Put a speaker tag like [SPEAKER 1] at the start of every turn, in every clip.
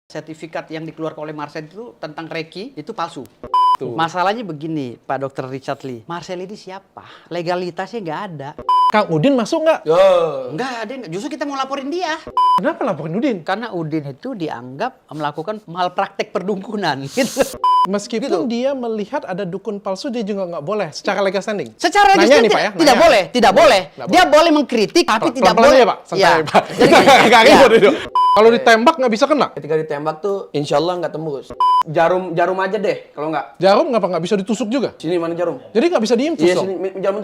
[SPEAKER 1] Sertifikat yang dikeluarkan oleh Marcel itu tentang Reiki itu palsu.
[SPEAKER 2] Tuh.
[SPEAKER 1] Masalahnya begini, Pak Dr. Richard Lee. Marcel ini siapa? Legalitasnya nggak ada.
[SPEAKER 2] Kang Udin masuk nggak?
[SPEAKER 1] Nggak ada. Justru kita mau laporin dia.
[SPEAKER 2] Kenapa laporin Udin?
[SPEAKER 1] Karena Udin itu dianggap melakukan malpraktek perdunkunan. Gitu.
[SPEAKER 2] Meskipun dia melihat ada dukun palsu, dia juga nggak boleh secara legal standing.
[SPEAKER 1] Secara
[SPEAKER 2] Nanya
[SPEAKER 1] legal
[SPEAKER 2] nih, Pak, ya?
[SPEAKER 1] tidak
[SPEAKER 2] Nanya.
[SPEAKER 1] boleh, tidak boleh.
[SPEAKER 2] Nggak
[SPEAKER 1] Dia boleh mengkritik, tapi tidak
[SPEAKER 2] Pelan-pelan
[SPEAKER 1] boleh.
[SPEAKER 2] ya, Pak. Santai,
[SPEAKER 1] Ya.
[SPEAKER 2] Pak.
[SPEAKER 1] Jadi gini,
[SPEAKER 2] Nggak
[SPEAKER 1] ya.
[SPEAKER 2] ribut itu. Kalau ditembak nggak bisa kena.
[SPEAKER 3] Ketika ditembak tuh insya Allah nggak tembus. Jarum aja deh kalau nggak.
[SPEAKER 2] Jarum nggak bisa ditusuk juga?
[SPEAKER 3] Sini mana jarum?
[SPEAKER 2] Jadi nggak bisa diinfus
[SPEAKER 3] Iya
[SPEAKER 2] dong?
[SPEAKER 3] sini jarum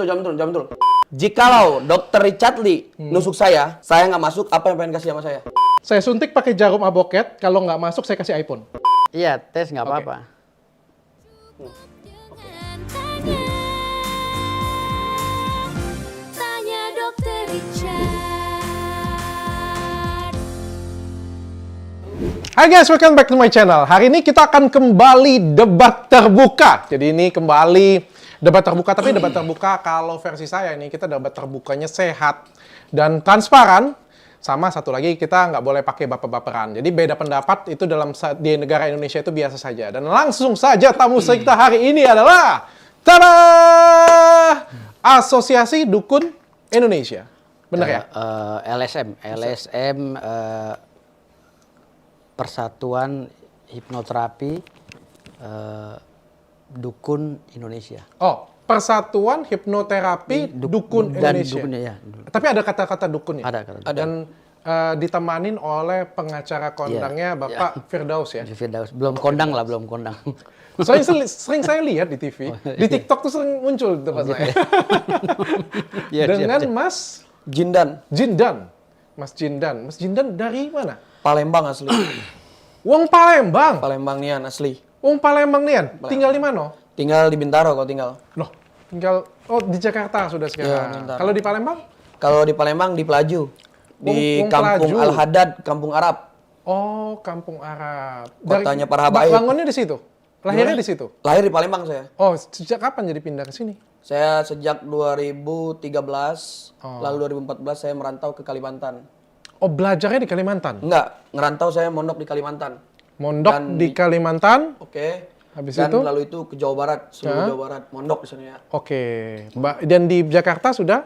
[SPEAKER 3] tuh. Jikalau Dr. Richard Lee nusuk saya nggak masuk, apa yang pengen kasih sama saya?
[SPEAKER 2] Saya suntik pakai jarum aboket, kalau nggak masuk saya kasih iPhone.
[SPEAKER 1] Iya, tes nggak
[SPEAKER 2] Oke.
[SPEAKER 1] apa-apa.
[SPEAKER 4] Tanya Dokter Richard.
[SPEAKER 2] Hai guys, welcome back to my channel. Hari ini kita akan kembali debat terbuka. Jadi ini kembali debat terbuka, tapi debat terbuka kalau versi saya ini kita debat terbukanya sehat dan transparan. Sama satu lagi, kita nggak boleh pakai baper-baperan. Jadi beda pendapat itu di negara Indonesia itu biasa saja. Dan langsung saja tamu kita hari ini adalah tada! Asosiasi Dukun Indonesia. Bener ya?
[SPEAKER 1] LSM, Persatuan Hipnoterapi Dukun Indonesia.
[SPEAKER 2] Oh, Persatuan Hipnoterapi Dukun
[SPEAKER 1] dan
[SPEAKER 2] Indonesia.
[SPEAKER 1] dukunnya, ya.
[SPEAKER 2] Tapi ada kata-kata dukun ya?
[SPEAKER 1] Ada kata.
[SPEAKER 2] Dan ditemanin oleh pengacara kondangnya Bapak Firdaus ya?
[SPEAKER 1] Firdaus. Belum kondang lah, belum kondang.
[SPEAKER 2] Soalnya sering saya lihat di TV, di TikTok tuh sering muncul di tempat saya.
[SPEAKER 1] Iya,
[SPEAKER 2] Dengan
[SPEAKER 1] siap.
[SPEAKER 2] Mas
[SPEAKER 3] Jindan,
[SPEAKER 2] Jindan. Mas Jindan dari mana?
[SPEAKER 3] Palembang asli.
[SPEAKER 2] Wong Palembang.
[SPEAKER 3] Palembang nian asli.
[SPEAKER 2] Wong Palembang nian. Tinggal di mana?
[SPEAKER 3] Tinggal di Bintaro kalau tinggal.
[SPEAKER 2] Loh, tinggal di Jakarta sudah sekarang.
[SPEAKER 3] Bintaro.
[SPEAKER 2] Kalau di Palembang?
[SPEAKER 3] Kalau di Palembang di Pelaju. Di
[SPEAKER 2] Wong
[SPEAKER 3] Kampung
[SPEAKER 2] Pelaju.
[SPEAKER 3] Al-Haddad, Kampung Arab.
[SPEAKER 2] Oh, Kampung Arab.
[SPEAKER 3] Kotanya para habaib.
[SPEAKER 2] Bangunnya di situ? Lahirnya di situ?
[SPEAKER 3] Lahir di Palembang saya.
[SPEAKER 2] Oh, sejak kapan jadi pindah ke sini?
[SPEAKER 3] Saya sejak 2013,
[SPEAKER 2] Oh.
[SPEAKER 3] lalu 2014 saya merantau ke Kalimantan.
[SPEAKER 2] Oh, belajarnya di Kalimantan?
[SPEAKER 3] Enggak, ngerantau saya mondok di Kalimantan.
[SPEAKER 2] Mondok
[SPEAKER 3] Dan
[SPEAKER 2] di Kalimantan?
[SPEAKER 3] Oke.
[SPEAKER 2] Habis
[SPEAKER 3] Dan
[SPEAKER 2] itu?
[SPEAKER 3] lalu itu ke Jawa Barat, seluruh Jawa Barat, mondok di sana ya.
[SPEAKER 2] Oke. Dan di Jakarta sudah?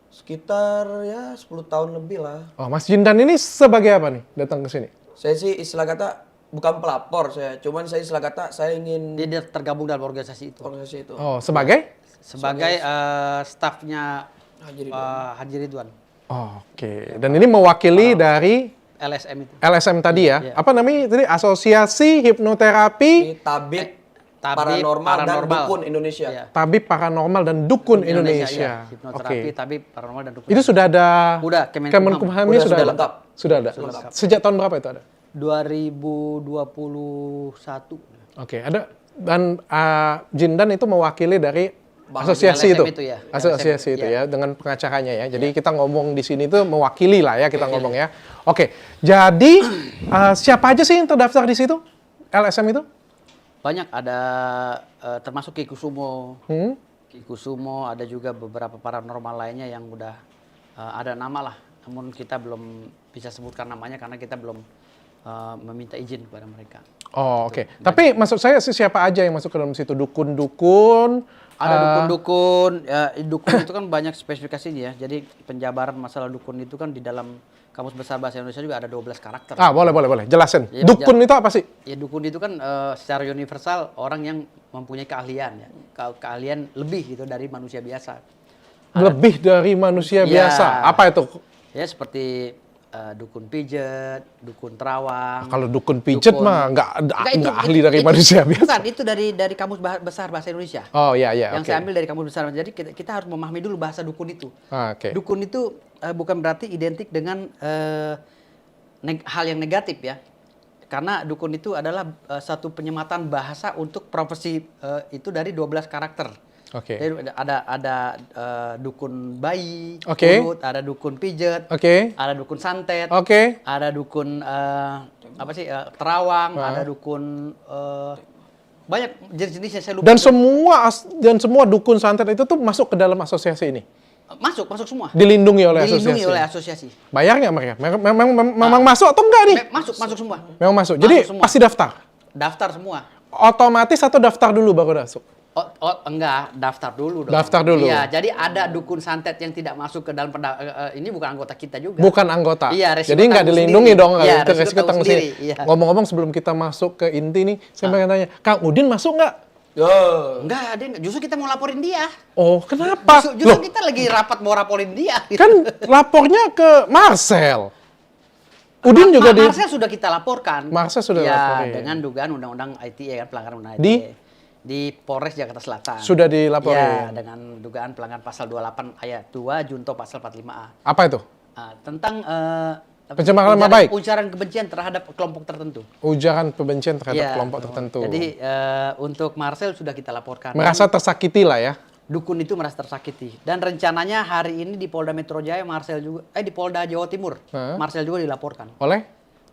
[SPEAKER 3] Sekitar ya 10 tahun lebih lah.
[SPEAKER 2] Oh, Mas Jindan ini sebagai apa nih datang ke sini?
[SPEAKER 3] Saya sih istilah kata bukan pelapor saya, cuman saya istilah kata saya ingin
[SPEAKER 1] Dia tergabung dalam organisasi itu.
[SPEAKER 3] organisasi itu.
[SPEAKER 2] Oh, sebagai?
[SPEAKER 1] Sebagai stafnya
[SPEAKER 3] Haji Ridwan.
[SPEAKER 1] Haji Ridwan.
[SPEAKER 2] Oh, oke. Dan ini mewakili dari
[SPEAKER 1] LSM itu.
[SPEAKER 2] LSM tadi ya?
[SPEAKER 1] Iya.
[SPEAKER 2] Apa namanya tadi? Asosiasi Hipnoterapi
[SPEAKER 3] Ini tabib,
[SPEAKER 1] Tabib
[SPEAKER 3] paranormal dan
[SPEAKER 1] Paranormal.
[SPEAKER 3] dukun Indonesia.
[SPEAKER 1] Iya.
[SPEAKER 2] Tabib Paranormal dan Dukun
[SPEAKER 1] iya.
[SPEAKER 2] Indonesia.
[SPEAKER 1] Hipnoterapi,
[SPEAKER 2] Oke.
[SPEAKER 1] tabib, paranormal dan dukun.
[SPEAKER 2] Itu sudah ada
[SPEAKER 1] Udah,
[SPEAKER 2] Kemenkumhamnya
[SPEAKER 3] Udah,
[SPEAKER 2] sudah
[SPEAKER 3] sudah
[SPEAKER 2] ada?
[SPEAKER 3] lengkap.
[SPEAKER 2] Sudah ada.
[SPEAKER 3] lengkap.
[SPEAKER 2] Sejak tahun berapa itu ada?
[SPEAKER 1] 2021.
[SPEAKER 2] Oke, ada dan Jindan itu mewakili dari
[SPEAKER 3] Bang,
[SPEAKER 2] asosiasi
[SPEAKER 1] LSM
[SPEAKER 2] itu,
[SPEAKER 1] itu ya.
[SPEAKER 2] asosiasi
[SPEAKER 1] LSM,
[SPEAKER 2] itu
[SPEAKER 1] ya.
[SPEAKER 2] ya, dengan pengacaranya ya. Jadi kita ngomong di sini tuh mewakili lah ya kita ngomong ya. Oke, jadi siapa aja sih yang terdaftar di situ LSM itu?
[SPEAKER 1] Banyak, ada termasuk Ki Kusumo.
[SPEAKER 2] Hmm?
[SPEAKER 1] Ki Kusumo, ada juga beberapa paranormal lainnya yang udah ada nama lah. Namun kita belum bisa sebutkan namanya karena kita belum meminta izin kepada mereka.
[SPEAKER 2] Oh, oke. Tapi maksud saya siapa aja yang masuk ke dalam situ? Dukun-dukun?
[SPEAKER 1] Ada dukun-dukun, ya, dukun itu kan banyak spesifikasinya ya. Jadi penjabaran masalah dukun itu kan di dalam Kamus Besar Bahasa Indonesia juga ada 12 karakter.
[SPEAKER 2] Boleh. Jelasin.
[SPEAKER 1] Ya,
[SPEAKER 2] Dukun itu apa sih?
[SPEAKER 1] Ya dukun itu kan secara universal orang yang mempunyai keahlian ya. Keahlian lebih gitu dari manusia biasa.
[SPEAKER 2] Lebih dari manusia
[SPEAKER 1] Ya.
[SPEAKER 2] biasa. Apa itu?
[SPEAKER 1] Ya seperti dukun pijet, dukun terawang.
[SPEAKER 2] Kalau dukun pijet
[SPEAKER 1] dukun-
[SPEAKER 2] mah nggak
[SPEAKER 1] itu-
[SPEAKER 2] ahli
[SPEAKER 1] itu-
[SPEAKER 2] dari
[SPEAKER 1] itu-
[SPEAKER 2] manusia biasa.
[SPEAKER 1] Bukan, itu dari Kamus Besar Bahasa Indonesia.
[SPEAKER 2] Oh iya,
[SPEAKER 1] Yang
[SPEAKER 2] oke.
[SPEAKER 1] saya ambil dari Kamus Besar. Jadi kita harus memahami dulu bahasa dukun itu.
[SPEAKER 2] Oke.
[SPEAKER 1] Dukun itu bukan berarti identik dengan hal yang negatif ya. Karena dukun itu adalah satu penyematan bahasa untuk profesi itu dari 12 karakter.
[SPEAKER 2] Oke.
[SPEAKER 1] Jadi ada dukun bayi,
[SPEAKER 2] Oke.
[SPEAKER 1] urut, ada dukun pijet,
[SPEAKER 2] Oke.
[SPEAKER 1] ada dukun santet,
[SPEAKER 2] Oke.
[SPEAKER 1] ada dukun terawang, ada dukun banyak jenis-jenis yang saya lupa.
[SPEAKER 2] Dan semua dukun santet itu tuh masuk ke dalam asosiasi ini.
[SPEAKER 1] Masuk semua.
[SPEAKER 2] Dilindungi oleh
[SPEAKER 1] Dilindungi
[SPEAKER 2] asosiasi.
[SPEAKER 1] oleh asosiasi.
[SPEAKER 2] Bayar nggak mereka? Memang masuk atau enggak nih?
[SPEAKER 1] Masuk semua.
[SPEAKER 2] Memang masuk. Jadi
[SPEAKER 1] Masuk semua.
[SPEAKER 2] pasti daftar.
[SPEAKER 1] Daftar semua.
[SPEAKER 2] Otomatis atau daftar dulu baru masuk?
[SPEAKER 1] Enggak, daftar dulu dong.
[SPEAKER 2] Daftar dulu.
[SPEAKER 1] Iya, jadi ada dukun santet yang tidak masuk ke dalam ini bukan anggota kita juga.
[SPEAKER 2] Bukan anggota.
[SPEAKER 1] Iya, resiko
[SPEAKER 2] jadi nggak
[SPEAKER 1] tanggung
[SPEAKER 2] dilindungi
[SPEAKER 1] sendiri.
[SPEAKER 2] dong.
[SPEAKER 1] Iya,
[SPEAKER 2] Itu
[SPEAKER 1] resiko
[SPEAKER 2] resiko
[SPEAKER 1] tanggung
[SPEAKER 2] tanggung
[SPEAKER 1] sendiri,
[SPEAKER 2] sendiri.
[SPEAKER 1] iya.
[SPEAKER 2] Ngomong-ngomong sebelum kita masuk ke inti nih, saya pengen tanya, Kang Udin masuk nggak?
[SPEAKER 3] Yo.
[SPEAKER 1] Enggak, dia enggak. Justru kita mau laporin dia.
[SPEAKER 2] Oh, kenapa?
[SPEAKER 1] Justru
[SPEAKER 2] Loh,
[SPEAKER 1] kita lagi rapat mau laporin dia.
[SPEAKER 2] kan lapornya ke Marcel. Udin juga di...
[SPEAKER 1] Marcel sudah kita laporkan.
[SPEAKER 2] Marcel sudah
[SPEAKER 1] ya,
[SPEAKER 2] laporin.
[SPEAKER 1] dengan dugaan undang-undang ITE kan pelanggaran undang di Polres Jakarta Selatan.
[SPEAKER 2] Sudah dilaporin.
[SPEAKER 1] Ya, dengan dugaan pelanggaran pasal 28 ayat 2 junto pasal 45A.
[SPEAKER 2] Apa itu?
[SPEAKER 1] Tentang
[SPEAKER 2] Pencemaran nama baik.
[SPEAKER 1] ujaran kebencian terhadap kelompok tertentu.
[SPEAKER 2] Ujaran kebencian terhadap
[SPEAKER 1] Ya,
[SPEAKER 2] kelompok tertentu.
[SPEAKER 1] Jadi untuk Marcel sudah kita laporkan.
[SPEAKER 2] Merasa tersakiti lah ya.
[SPEAKER 1] Dukun itu merasa tersakiti. Dan rencananya hari ini di Polda Metro Jaya Marcel juga di Polda Jawa Timur Marcel juga dilaporkan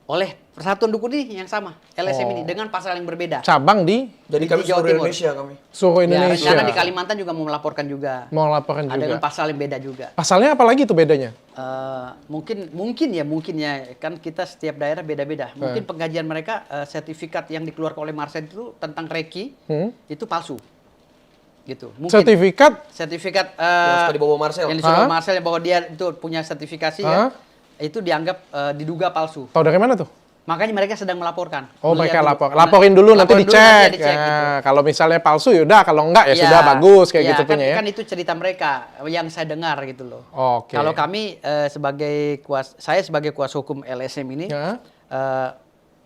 [SPEAKER 1] oleh persatuan dukun ini yang sama LSM ini dengan pasal yang berbeda.
[SPEAKER 2] Cabang di
[SPEAKER 3] Jadi kami
[SPEAKER 1] Di Jawa
[SPEAKER 3] seluruh
[SPEAKER 1] Timur.
[SPEAKER 3] Indonesia kami.
[SPEAKER 2] seluruh
[SPEAKER 1] Ya,
[SPEAKER 2] Indonesia.
[SPEAKER 1] rencana di Kalimantan juga mau melaporkan juga.
[SPEAKER 2] Mau laporkan
[SPEAKER 1] Ada dengan
[SPEAKER 2] juga.
[SPEAKER 1] pasal yang beda juga.
[SPEAKER 2] Pasalnya apa lagi tuh bedanya?
[SPEAKER 1] Mungkin ya kan kita setiap daerah beda-beda. Mungkin pengkajian mereka sertifikat yang dikeluarkan oleh Marcel itu tentang Reiki itu palsu. Gitu. Mungkin sertifikat
[SPEAKER 3] Yang suka dibawa Marcel.
[SPEAKER 1] yang disuruh Marcel bahwa dia itu punya sertifikasi ya, itu dianggap diduga palsu.
[SPEAKER 2] Tahu dari mana tuh?
[SPEAKER 1] Makanya mereka sedang melaporkan.
[SPEAKER 2] Oh,
[SPEAKER 1] Melihat
[SPEAKER 2] mereka
[SPEAKER 1] dulu.
[SPEAKER 2] laporin dulu nanti
[SPEAKER 1] Laporin dulu,
[SPEAKER 2] dicek.
[SPEAKER 1] nanti dicek, gitu.
[SPEAKER 2] Nah, kalau misalnya palsu ya udah, kalau enggak ya
[SPEAKER 1] Ya,
[SPEAKER 2] sudah bagus kayak
[SPEAKER 1] ya,
[SPEAKER 2] gitu
[SPEAKER 1] kan,
[SPEAKER 2] punya ya.
[SPEAKER 1] Kan itu cerita mereka yang saya dengar gitu loh.
[SPEAKER 2] Oke.
[SPEAKER 1] Kalau kami saya sebagai kuasa hukum LSM ini
[SPEAKER 2] Ya.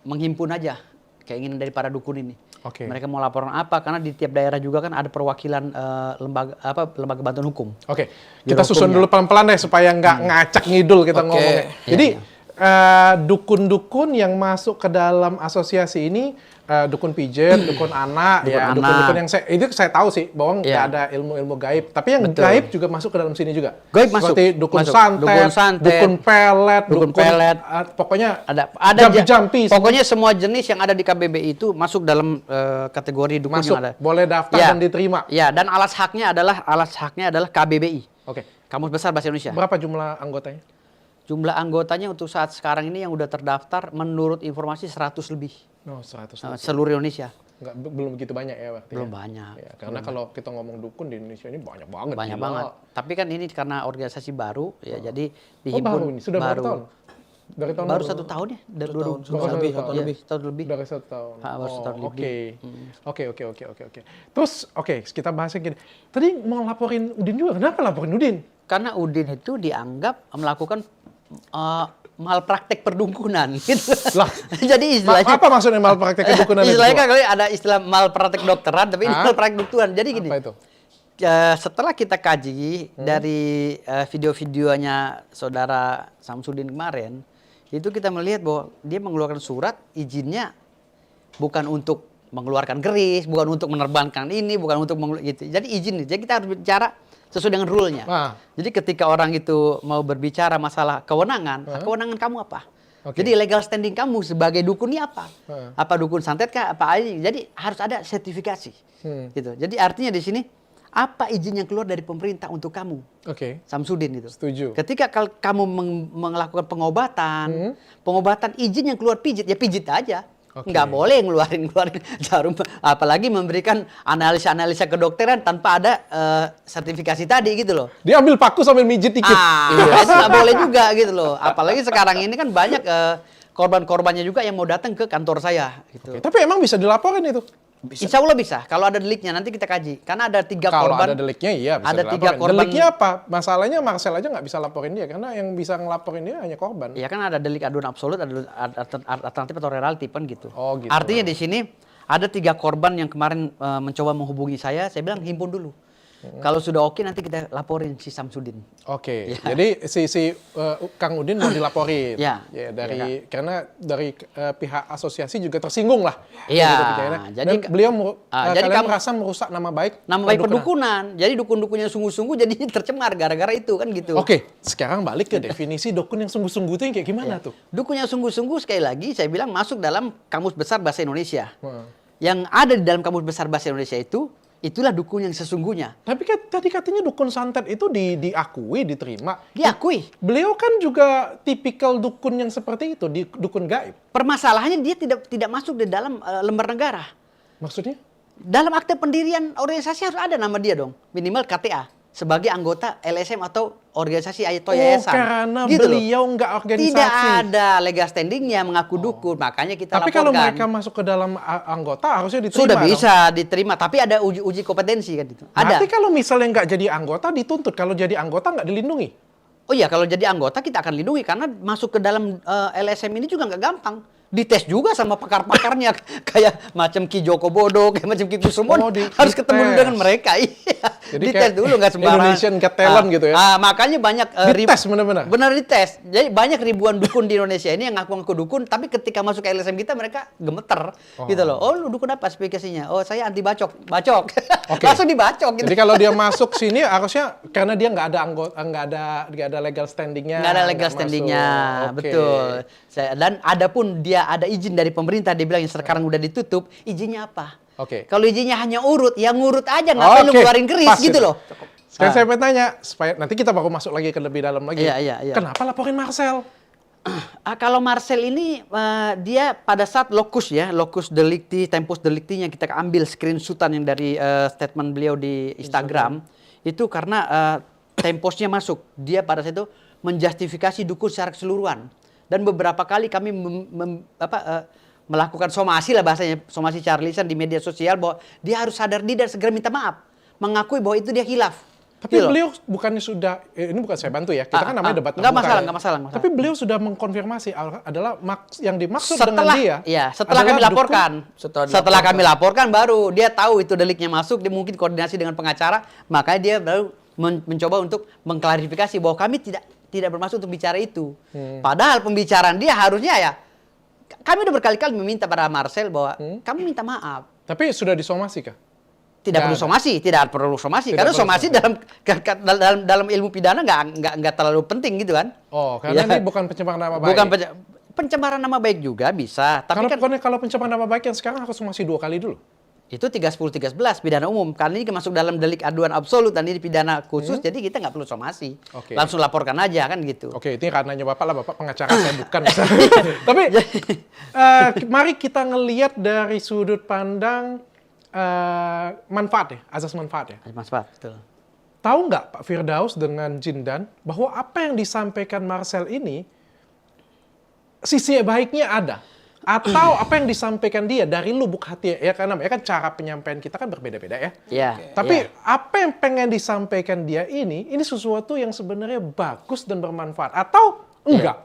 [SPEAKER 1] menghimpun aja keinginan dari para dukun ini.
[SPEAKER 2] Oke.
[SPEAKER 1] Mereka mau laporan apa? Karena di tiap daerah juga kan ada perwakilan lembaga bantuan hukum.
[SPEAKER 2] Oke, kita
[SPEAKER 1] Biro
[SPEAKER 2] susun
[SPEAKER 1] hukumnya.
[SPEAKER 2] dulu pelan-pelan deh supaya nggak ngacak ngidul kita
[SPEAKER 3] Oke.
[SPEAKER 2] ngomongnya.
[SPEAKER 1] Iya,
[SPEAKER 2] Jadi
[SPEAKER 1] iya.
[SPEAKER 2] dukun-dukun yang masuk ke dalam asosiasi ini dukun pijet, dukun anak,
[SPEAKER 1] Dukun
[SPEAKER 2] ya
[SPEAKER 1] anak.
[SPEAKER 2] dukun-dukun yang itu saya tahu sih bahwa nggak
[SPEAKER 1] Iya.
[SPEAKER 2] ada ilmu-ilmu gaib. Tapi yang
[SPEAKER 1] Betul.
[SPEAKER 2] gaib juga masuk ke dalam sini juga.
[SPEAKER 1] Gaib masuk.
[SPEAKER 2] Seperti dukun
[SPEAKER 1] Masuk.
[SPEAKER 2] santet,
[SPEAKER 1] Dukun santet,
[SPEAKER 2] dukun pelet,
[SPEAKER 1] dukun pelet.
[SPEAKER 2] pokoknya
[SPEAKER 1] Ada
[SPEAKER 2] jampi-jampi.
[SPEAKER 1] Pokoknya semua jenis yang ada di KBBI itu masuk dalam kategori dukun
[SPEAKER 2] masuk,
[SPEAKER 1] yang ada.
[SPEAKER 2] boleh daftar
[SPEAKER 1] Ya.
[SPEAKER 2] dan diterima.
[SPEAKER 1] Ya, dan alas haknya adalah KBBI.
[SPEAKER 2] Oke.
[SPEAKER 1] Kamus Besar Bahasa Indonesia.
[SPEAKER 2] Berapa jumlah anggotanya?
[SPEAKER 1] Jumlah anggotanya untuk saat sekarang ini yang udah terdaftar menurut informasi 100 lebih.
[SPEAKER 2] No, 100.
[SPEAKER 1] Seluruh Indonesia.
[SPEAKER 2] Belum begitu banyak ya berarti.
[SPEAKER 1] Belum
[SPEAKER 2] ya?
[SPEAKER 1] banyak.
[SPEAKER 2] Ya, karena kalau kita ngomong dukun di Indonesia ini banyak banget.
[SPEAKER 1] Banyak
[SPEAKER 2] gila.
[SPEAKER 1] banget. Tapi kan ini karena organisasi baru ya jadi
[SPEAKER 2] Oh,
[SPEAKER 1] dihimpun
[SPEAKER 2] baru ini? Sudah berapa tahun? Dari tahun
[SPEAKER 1] Baru
[SPEAKER 2] berapa?
[SPEAKER 1] 1 tahun ya? Dari
[SPEAKER 3] Satu tahun,
[SPEAKER 1] 2000.
[SPEAKER 3] lebih,
[SPEAKER 1] Iya,
[SPEAKER 3] satu lebih.
[SPEAKER 1] setahun lebih.
[SPEAKER 2] Dari 1 tahun.
[SPEAKER 1] Baru setahun
[SPEAKER 2] Oke.
[SPEAKER 1] lebih.
[SPEAKER 2] Oke. Terus kita bahasnya gini. Tadi mau laporin Udin juga. Kenapa laporin Udin?
[SPEAKER 1] Karena Udin itu dianggap melakukan malpraktek perdukunan gitu.
[SPEAKER 2] Lah,
[SPEAKER 1] Jadi istilahnya
[SPEAKER 2] apa maksudnya malpraktek kedukunan itu?
[SPEAKER 1] istilahnya kan kali ada istilah malpraktek dokteran tapi ini malpraktek dukunan. Jadi gini.
[SPEAKER 2] Apa itu?
[SPEAKER 1] Setelah kita kaji dari video-videonya saudara Samsudin kemarin, itu kita melihat bahwa dia mengeluarkan surat izinnya bukan untuk mengeluarkan keris, bukan untuk menerbangkan ini, bukan untuk gitu. Jadi izin. Jadi kita harus bicara sesuai dengan rule-nya.
[SPEAKER 2] Ah.
[SPEAKER 1] Jadi ketika orang itu mau berbicara masalah kewenangan, kewenangan kamu apa?
[SPEAKER 2] Oke.
[SPEAKER 1] Jadi legal standing kamu sebagai dukun ini apa? Apa dukun santet kah? Apa ini? Jadi harus ada sertifikasi. Gitu. Jadi artinya di sini apa izin yang keluar dari pemerintah untuk kamu?
[SPEAKER 2] Oke.
[SPEAKER 1] Samsudin itu.
[SPEAKER 2] Setuju.
[SPEAKER 1] Ketika kamu melakukan pengobatan, pengobatan izin yang keluar pijit, ya pijit aja.
[SPEAKER 2] Oke.
[SPEAKER 1] Nggak boleh ngeluarin jarum, apalagi memberikan analisa-analisa kedokteran tanpa ada sertifikasi tadi gitu loh.
[SPEAKER 2] Dia ambil paku sambil mijit dikit.
[SPEAKER 1] Itu nggak boleh juga gitu loh. Apalagi sekarang ini kan banyak korban-korbannya juga yang mau datang ke kantor saya gitu.
[SPEAKER 2] Oke, tapi emang bisa dilaporin itu?
[SPEAKER 1] Insya Allah bisa. Kalau ada deliknya nanti kita kaji. Karena ada 3
[SPEAKER 2] Kalau
[SPEAKER 1] korban.
[SPEAKER 2] ada deliknya iya bisa
[SPEAKER 1] Ada 3
[SPEAKER 2] dilaporin.
[SPEAKER 1] korban.
[SPEAKER 2] Deliknya apa? Masalahnya Marcel aja nggak bisa laporin dia karena yang bisa ngelaporin dia hanya korban.
[SPEAKER 1] Ya kan ada delik aduan absolut, ada alternatif atau relatif kan gitu.
[SPEAKER 2] Oh, gitu.
[SPEAKER 1] Artinya di sini ada 3 korban yang kemarin mencoba menghubungi saya bilang himpun dulu. Kalau sudah oke nanti kita laporin si Samsudin.
[SPEAKER 2] Oke, jadi si Kang Udin mau dilaporin.
[SPEAKER 1] Ya.
[SPEAKER 2] Karena dari pihak asosiasi juga tersinggung lah.
[SPEAKER 1] Iya,
[SPEAKER 2] Gitu pikirannya.
[SPEAKER 1] jadi
[SPEAKER 2] Dan beliau
[SPEAKER 1] jadi
[SPEAKER 2] kalian
[SPEAKER 1] kamu-
[SPEAKER 2] merasa merusak nama baik
[SPEAKER 1] Nama baik perdukunan. Jadi dukun-dukun yang sungguh-sungguh jadi tercemar gara-gara itu kan gitu.
[SPEAKER 2] Oke, sekarang balik ke definisi dukun yang sungguh-sungguh itu yang kayak gimana tuh?
[SPEAKER 1] Dukun yang sungguh-sungguh sekali lagi saya bilang masuk dalam Kamus Besar Bahasa Indonesia.
[SPEAKER 2] Hmm.
[SPEAKER 1] Yang ada di dalam Kamus Besar Bahasa Indonesia itu Itulah dukun yang sesungguhnya.
[SPEAKER 2] Tapi kan tadi katanya dukun santet itu diakui, diterima.
[SPEAKER 1] Diakui.
[SPEAKER 2] Beliau kan juga tipikal dukun yang seperti itu, dukun gaib.
[SPEAKER 1] Permasalahannya dia tidak masuk di dalam lembar negara.
[SPEAKER 2] Maksudnya?
[SPEAKER 1] Dalam akte pendirian organisasi harus ada nama dia dong. Minimal KTA. Sebagai anggota LSM atau organisasi atau yayasan.
[SPEAKER 2] Karena
[SPEAKER 1] Gitu loh.
[SPEAKER 2] beliau nggak organisasi.
[SPEAKER 1] Tidak ada legal standingnya mengaku dukun. Makanya kita
[SPEAKER 2] Tapi
[SPEAKER 1] laporkan.
[SPEAKER 2] kalau mereka masuk ke dalam anggota harusnya diterima.
[SPEAKER 1] Sudah
[SPEAKER 2] dong.
[SPEAKER 1] bisa diterima. Tapi ada uji kompetensi kan itu. Ada.
[SPEAKER 2] Berarti kalau misalnya nggak jadi anggota dituntut. Kalau jadi anggota nggak dilindungi.
[SPEAKER 1] Oh iya, kalau jadi anggota kita akan lindungi karena masuk ke dalam LSM ini juga nggak gampang. Dites juga sama pakar-pakarnya kayak macam Ki Joko Bodo, kayak macam Ki Kusumon. Harus ketemu dulu dengan mereka. Iya.
[SPEAKER 2] Jadi
[SPEAKER 1] Dites
[SPEAKER 2] kayak
[SPEAKER 1] dulu nggak sembarangan.
[SPEAKER 2] Indonesian Got Talent gitu ya.
[SPEAKER 1] Makanya banyak
[SPEAKER 2] Dites benar-benar.
[SPEAKER 1] Benar dites. Jadi banyak ribuan dukun di Indonesia ini yang ngaku-ngaku dukun, tapi ketika masuk ke LSM kita mereka gemeter gitu loh. Oh, lu dukun apa spesifikasinya? Oh, saya anti bacok. Bacok.
[SPEAKER 2] Oke.
[SPEAKER 1] Langsung dibacok gitu.
[SPEAKER 2] Jadi kalau dia masuk sini harusnya karena dia nggak ada anggota, nggak ada legal standingnya.
[SPEAKER 1] Nggak ada legal
[SPEAKER 2] nggak
[SPEAKER 1] standingnya,
[SPEAKER 2] masuk. Oke.
[SPEAKER 1] betul. Dan ada pun dia ada izin dari pemerintah, dia bilang yang sekarang udah ditutup, izinnya apa?
[SPEAKER 2] Oke.
[SPEAKER 1] Kalau izinnya hanya urut, ya ngurut aja, ngapain lu ngeluarin keris
[SPEAKER 2] Pas
[SPEAKER 1] gitu
[SPEAKER 2] itu.
[SPEAKER 1] loh.
[SPEAKER 2] Sekarang saya pengen tanya, supaya nanti kita baru masuk lagi ke lebih dalam lagi.
[SPEAKER 1] Iya.
[SPEAKER 2] Kenapa laporin Marcel?
[SPEAKER 1] Kalau Marcel ini dia pada saat locus delicti, tempus delictinya kita ambil screenshotan yang dari statement beliau di Instagram itu karena temposnya masuk. Dia pada saat itu menjustifikasi dukun secara keseluruhan. Dan beberapa kali kami melakukan somasi lah bahasanya, somasi Charlisan di media sosial bahwa dia harus sadar diri dan segera minta maaf, mengakui bahwa itu dia khilaf.
[SPEAKER 2] Tapi
[SPEAKER 1] Gitu loh.
[SPEAKER 2] beliau bukannya sudah, ini bukan saya bantu ya, kita kan namanya debat
[SPEAKER 1] nggak
[SPEAKER 2] terbuka
[SPEAKER 1] masalah,
[SPEAKER 2] ya.
[SPEAKER 1] nggak masalah.
[SPEAKER 2] Tapi beliau sudah mengkonfirmasi adalah yang dimaksud dengan
[SPEAKER 1] Setelah,
[SPEAKER 2] dia.
[SPEAKER 1] ya, setelah
[SPEAKER 2] adalah
[SPEAKER 1] kami laporkan,
[SPEAKER 3] Setelah
[SPEAKER 1] kami laporkan baru dia tahu itu deliknya masuk, dia mungkin koordinasi dengan pengacara, makanya dia baru mencoba untuk mengklarifikasi bahwa kami tidak bermaksud untuk bicara itu. Padahal pembicaraan dia harusnya ya, kami udah berkali-kali meminta pada Marcel bahwa kami minta maaf.
[SPEAKER 2] Tapi sudah disomasi kah?
[SPEAKER 1] Tidak perlu somasi, karena somasi dalam ilmu pidana nggak terlalu penting gitu kan.
[SPEAKER 2] Oh, karena
[SPEAKER 1] Ya.
[SPEAKER 2] ini bukan pencemaran nama baik.
[SPEAKER 1] Bukan pencemaran nama baik juga bisa, tapi
[SPEAKER 2] Karena
[SPEAKER 1] kan
[SPEAKER 2] bukannya kalau pencemaran nama baik yang sekarang harus somasi 2 kali dulu.
[SPEAKER 1] itu 310-13 pidana umum. Karena ini masuk dalam delik aduan absolut dan ini pidana khusus, jadi kita nggak perlu somasi.
[SPEAKER 2] Oke.
[SPEAKER 1] Langsung laporkan aja kan gitu.
[SPEAKER 2] Oke, itu ranahnya Bapak lah, Bapak pengacara saya bukan. Tapi mari kita ngelihat dari sudut pandang manfaat ya, azas manfaat ya.
[SPEAKER 1] Mas Pak, betul.
[SPEAKER 2] Tahu nggak Pak Firdaus dengan Jindan bahwa apa yang disampaikan Marcel ini sisi baiknya ada? Atau apa yang disampaikan dia dari lubuk hati ya, karena ya kan cara penyampaian kita kan berbeda-beda ya.
[SPEAKER 1] Iya.
[SPEAKER 2] Tapi
[SPEAKER 1] iya.
[SPEAKER 2] apa yang pengen disampaikan dia ini sesuatu yang sebenarnya bagus dan bermanfaat atau enggak?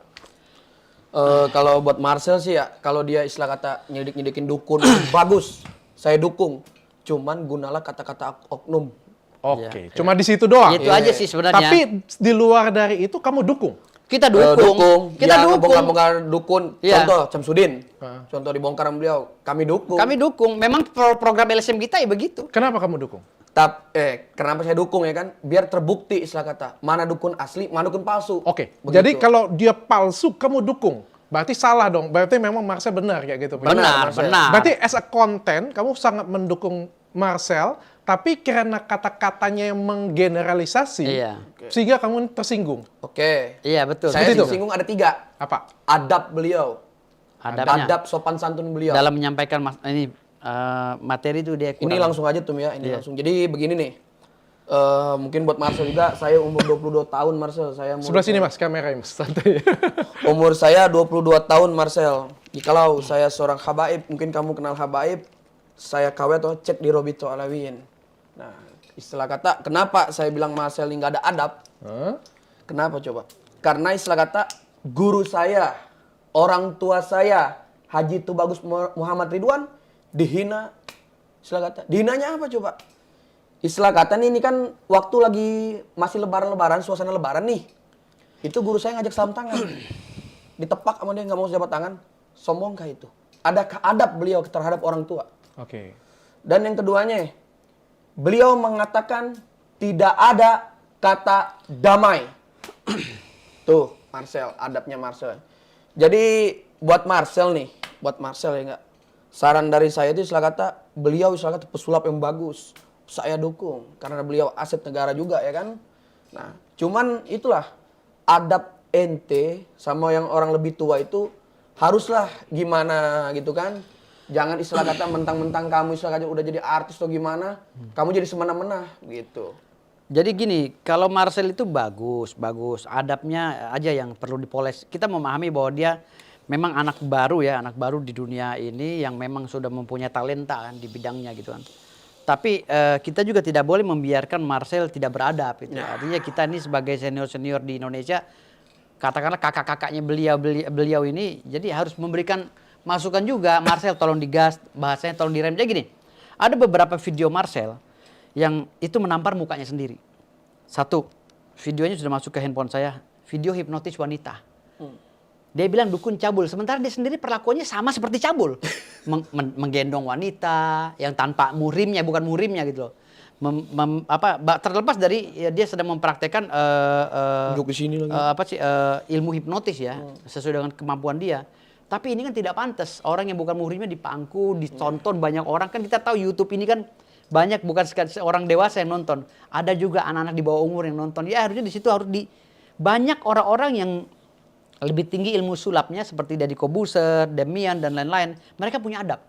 [SPEAKER 3] Kalau buat Marcel sih ya, kalau dia istilah kata nyelidik-nyelidikin dukun, bagus. Saya dukung. Cuman gunalah kata-kata oknum.
[SPEAKER 2] Oke, cuma di situ doang.
[SPEAKER 1] Itu aja sih sebenarnya.
[SPEAKER 2] Tapi di luar dari itu kamu dukung.
[SPEAKER 1] Kita dukung. Kita
[SPEAKER 3] Dia
[SPEAKER 1] dukung.
[SPEAKER 3] ngebongkar dukun.
[SPEAKER 1] Iya.
[SPEAKER 3] Contoh, Syamsuddin. Contoh dibongkar sama beliau. Kami dukung.
[SPEAKER 1] Kami dukung. Memang program LSM kita ya begitu.
[SPEAKER 2] Kenapa kamu dukung?
[SPEAKER 3] Kenapa saya dukung ya kan? Biar terbukti istilah kata. Mana dukun asli, mana dukun palsu.
[SPEAKER 2] Oke,
[SPEAKER 3] Begitu.
[SPEAKER 2] jadi kalau dia palsu, kamu dukung. Berarti salah dong. Berarti memang Marcel benar kayak gitu.
[SPEAKER 1] Benar.
[SPEAKER 2] Berarti as a content, kamu sangat mendukung Marcel, tapi karena kata-katanya yang menggeneralisasi,
[SPEAKER 1] Iya.
[SPEAKER 2] sehingga kamu tersinggung.
[SPEAKER 3] Oke.
[SPEAKER 1] Iya, betul.
[SPEAKER 3] Saya
[SPEAKER 2] Seperti itu.
[SPEAKER 3] disinggung ada 3.
[SPEAKER 2] Apa?
[SPEAKER 3] Adab beliau.
[SPEAKER 1] Adabnya.
[SPEAKER 3] Adab sopan santun beliau.
[SPEAKER 1] Dalam menyampaikan materi itu dia kurang.
[SPEAKER 3] Ini langsung aja tuh ya, ini langsung. Jadi begini nih. Mungkin buat Marcel juga, saya umur 22 tahun Marcel. Saya
[SPEAKER 2] Sebelah sini mas, kamera mas. Santai.
[SPEAKER 3] Umur saya 22 tahun Marcel. Jikalau saya seorang habaib, mungkin kamu kenal habaib, saya KW atau cek di Robito Alawin. Nah, istilah kata, kenapa saya bilang Marcel ini nggak ada adab? Kenapa coba? Karena istilah kata, guru saya, orang tua saya, Haji Tubagus Muhammad Ridwan, dihina. Istilah kata, dihinanya apa coba? Istilah kata nih, ini kan waktu lagi masih lebaran-lebaran, suasana lebaran nih. Itu guru saya ngajak salam tangan. Ditepak sama dia, nggak mau jabat tangan. Sombongkah itu? Adakah adab beliau terhadap orang tua?
[SPEAKER 2] Oke.
[SPEAKER 3] Dan yang keduanya, beliau mengatakan tidak ada kata damai. Tuh, Marcel, adabnya Marcel. Jadi buat Marcel nih, buat Marcel ya enggak. Saran dari saya itu istilah kata, beliau istilah kata pesulap yang bagus. saya dukung karena beliau aset negara juga ya kan. Nah, cuman itulah adab ente sama yang orang lebih tua itu haruslah gimana gitu kan. Jangan istilah kata mentang-mentang kamu istilah kata udah jadi artis atau gimana, kamu jadi semena-mena gitu.
[SPEAKER 1] Jadi gini, kalau Marcel itu bagus, adabnya aja yang perlu dipoles. Kita memahami bahwa dia memang anak baru ya, anak baru di dunia ini yang memang sudah mempunyai talenta kan di bidangnya gitu kan. Tapi kita juga tidak boleh membiarkan Marcel tidak beradab itu. Artinya kita ini sebagai senior-senior di Indonesia, katakanlah kakak-kakaknya beliau ini, jadi harus memberikan masukan juga. Marcel tolong digas, bahasanya tolong direm. Jadi gini, ada beberapa video Marcel yang itu menampar mukanya sendiri. Satu, videonya sudah masuk ke handphone saya, video hipnotis wanita. Dia bilang dukun cabul, sementara dia sendiri perlakuannya sama seperti cabul. Menggendong wanita yang tanpa muhrimnya, bukan muhrimnya gitu loh. Terlepas dari ya, dia sedang mempraktekkan
[SPEAKER 3] Duduk di sini lagi.
[SPEAKER 1] ilmu hipnotis ya, sesuai dengan kemampuan dia. Tapi ini kan tidak pantas, orang yang bukan muhrimnya dipangku, ditonton banyak orang. Kan kita tahu YouTube ini kan banyak bukan orang dewasa yang nonton, ada juga anak-anak di bawah umur yang nonton. Ya harusnya di situ harus banyak orang-orang yang lebih tinggi ilmu sulapnya seperti Deddy Kobuser, Demian dan lain-lain. Mereka punya adab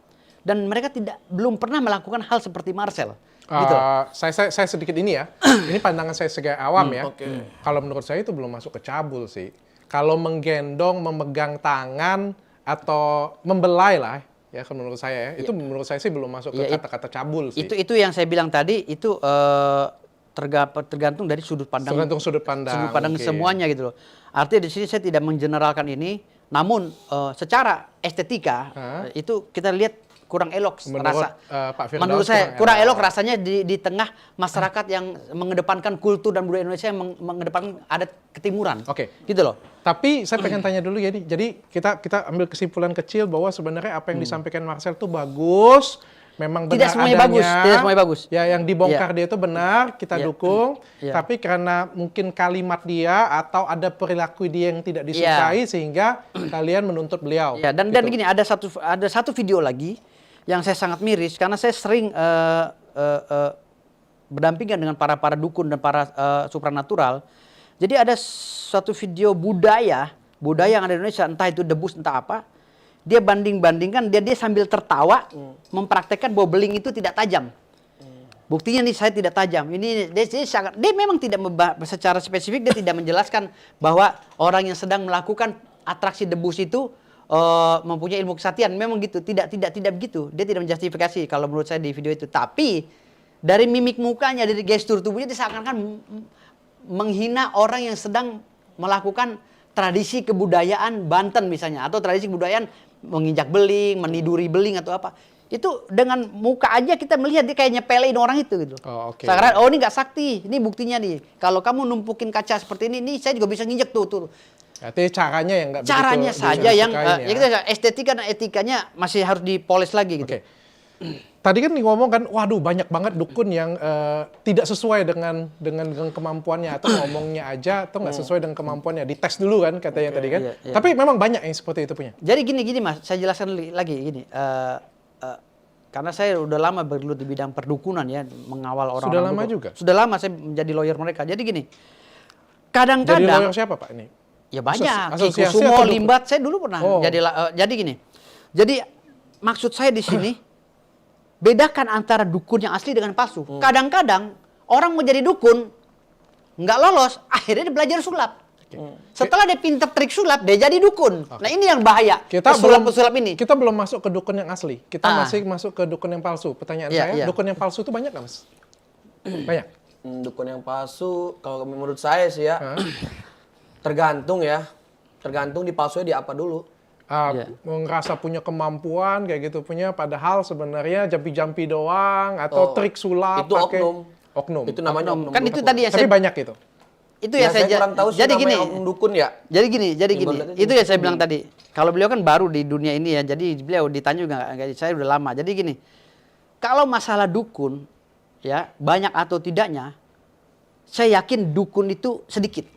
[SPEAKER 1] dan mereka belum pernah melakukan hal seperti Marcel. Gitu.
[SPEAKER 2] Saya sedikit ini ya. Ini pandangan saya sebagai awam ya.
[SPEAKER 3] Oke.
[SPEAKER 2] Kalau menurut saya itu belum masuk ke cabul sih. Kalau menggendong, memegang tangan atau membelai lah ya, kalau menurut saya ya, itu menurut saya sih belum masuk ke kata-kata cabul sih.
[SPEAKER 1] Itu yang saya bilang tadi itu tergantung dari sudut pandang.
[SPEAKER 2] Tergantung sudut pandang. Okay.
[SPEAKER 1] Semuanya gitu loh. Artinya di sini saya tidak mengeneralkan ini, namun secara estetika itu kita lihat kurang elok
[SPEAKER 2] Menurut,
[SPEAKER 1] rasa.
[SPEAKER 2] Pak Firdaus
[SPEAKER 1] menurut saya kurang elok rasanya di tengah masyarakat yang mengedepankan kultur dan budaya Indonesia yang mengedepankan adat ketimuran.
[SPEAKER 2] Oke.
[SPEAKER 1] Gitu loh.
[SPEAKER 2] Tapi saya pengen tanya dulu jadi kita ambil kesimpulan kecil bahwa sebenarnya apa yang disampaikan Marcel itu bagus, memang benar
[SPEAKER 1] Tidak semuanya
[SPEAKER 2] adanya.
[SPEAKER 1] bagus, tidak semuanya bagus.
[SPEAKER 2] Ya, yang dibongkar dia itu benar, kita dukung.
[SPEAKER 1] Iya.
[SPEAKER 2] Tapi karena mungkin kalimat dia atau ada perilaku dia yang tidak disukai sehingga kalian menuntut beliau.
[SPEAKER 1] Ya, dan gini, ada satu video lagi yang saya sangat miris karena saya sering berdampingan dengan para dukun dan para supranatural. Jadi ada suatu video budaya yang ada di Indonesia, entah itu debus entah apa. Dia banding-bandingkan, dia sambil tertawa mempraktekkan bahwa beling itu tidak tajam. Buktinya nih saya tidak tajam. Dia memang tidak secara spesifik dia tidak menjelaskan bahwa orang yang sedang melakukan atraksi debus itu mempunyai ilmu kesatian. Memang gitu, tidak begitu. Dia tidak menjustifikasi kalau menurut saya di video itu. Tapi dari mimik mukanya, dari gestur tubuhnya dia seakan-akan menghina orang yang sedang melakukan tradisi kebudayaan Banten misalnya, atau tradisi kebudayaan menginjak beling, meniduri beling atau apa. Itu dengan muka aja kita melihat dia kayak nyepelein orang itu gitu.
[SPEAKER 2] Oh, oke.
[SPEAKER 1] Sekarang ini nggak sakti, ini buktinya nih. Kalau kamu numpukin kaca seperti ini saya juga bisa nginjek tuh.
[SPEAKER 2] Berarti caranya yang nggak
[SPEAKER 1] Caranya
[SPEAKER 2] begitu
[SPEAKER 1] saja yang
[SPEAKER 2] disukain ya.
[SPEAKER 1] kita estetika dan etikanya masih harus dipoles lagi gitu.
[SPEAKER 2] Oke. Tadi kan ngomong kan, waduh banyak banget dukun yang tidak sesuai dengan kemampuannya atau ngomongnya aja atau nggak sesuai dengan kemampuannya. Dites dulu kan katanya tadi kan.
[SPEAKER 1] Iya.
[SPEAKER 2] Tapi memang banyak yang seperti itu punya.
[SPEAKER 1] Jadi gini Mas, saya jelaskan lagi gini. Karena saya udah lama bergelut di bidang perdukunan ya, mengawal orang-orang.
[SPEAKER 2] Sudah lama
[SPEAKER 1] dukun.
[SPEAKER 2] juga?
[SPEAKER 1] Sudah lama saya menjadi lawyer mereka. Jadi gini,
[SPEAKER 2] Jadi
[SPEAKER 1] kadang-kadang
[SPEAKER 2] lawyer siapa Pak ini?
[SPEAKER 1] ya banyak.
[SPEAKER 2] Asosiasi
[SPEAKER 1] Kusumo,
[SPEAKER 2] atau dukun?
[SPEAKER 1] Limbat, saya dulu pernah
[SPEAKER 2] Oh.
[SPEAKER 1] jadi gini. Jadi maksud saya di sini bedakan antara dukun yang asli dengan palsu. Kadang-kadang orang mau jadi dukun nggak lolos, akhirnya dia belajar sulap. Setelah dia pinter trik sulap, dia jadi dukun. Nah ini yang bahaya. Pesulap ini.
[SPEAKER 2] Kita belum masuk ke dukun yang asli. Kita
[SPEAKER 1] Ah.
[SPEAKER 2] masih masuk ke dukun yang palsu. Pertanyaan
[SPEAKER 1] Iya,
[SPEAKER 2] saya,
[SPEAKER 1] iya.
[SPEAKER 2] dukun yang palsu itu banyak nggak Mas? Banyak.
[SPEAKER 3] Dukun yang palsu, kalau menurut saya sih ya, tergantung ya. Tergantung dipalsunya di apa dulu.
[SPEAKER 1] Iya.
[SPEAKER 2] Ngerasa punya kemampuan kayak gitu punya, padahal sebenarnya jampi-jampi doang atau trik sulap
[SPEAKER 3] Itu
[SPEAKER 2] pakai
[SPEAKER 3] oknum. Itu namanya oknum.
[SPEAKER 1] Kan itu tadi yang
[SPEAKER 2] Tapi
[SPEAKER 1] saya
[SPEAKER 2] banyak itu.
[SPEAKER 1] itu
[SPEAKER 3] Ya,
[SPEAKER 1] ya
[SPEAKER 3] saya kurang tahu sih
[SPEAKER 1] jadi gini.
[SPEAKER 3] namanya oknum dukun ya.
[SPEAKER 1] Jadi gini.
[SPEAKER 3] Ibaratnya
[SPEAKER 1] Itu yang saya bilang tadi. Kalau beliau kan baru di dunia ini ya, jadi beliau ditanya juga nggak, saya udah lama. Jadi gini, kalau masalah dukun, ya banyak atau tidaknya, saya yakin dukun itu sedikit.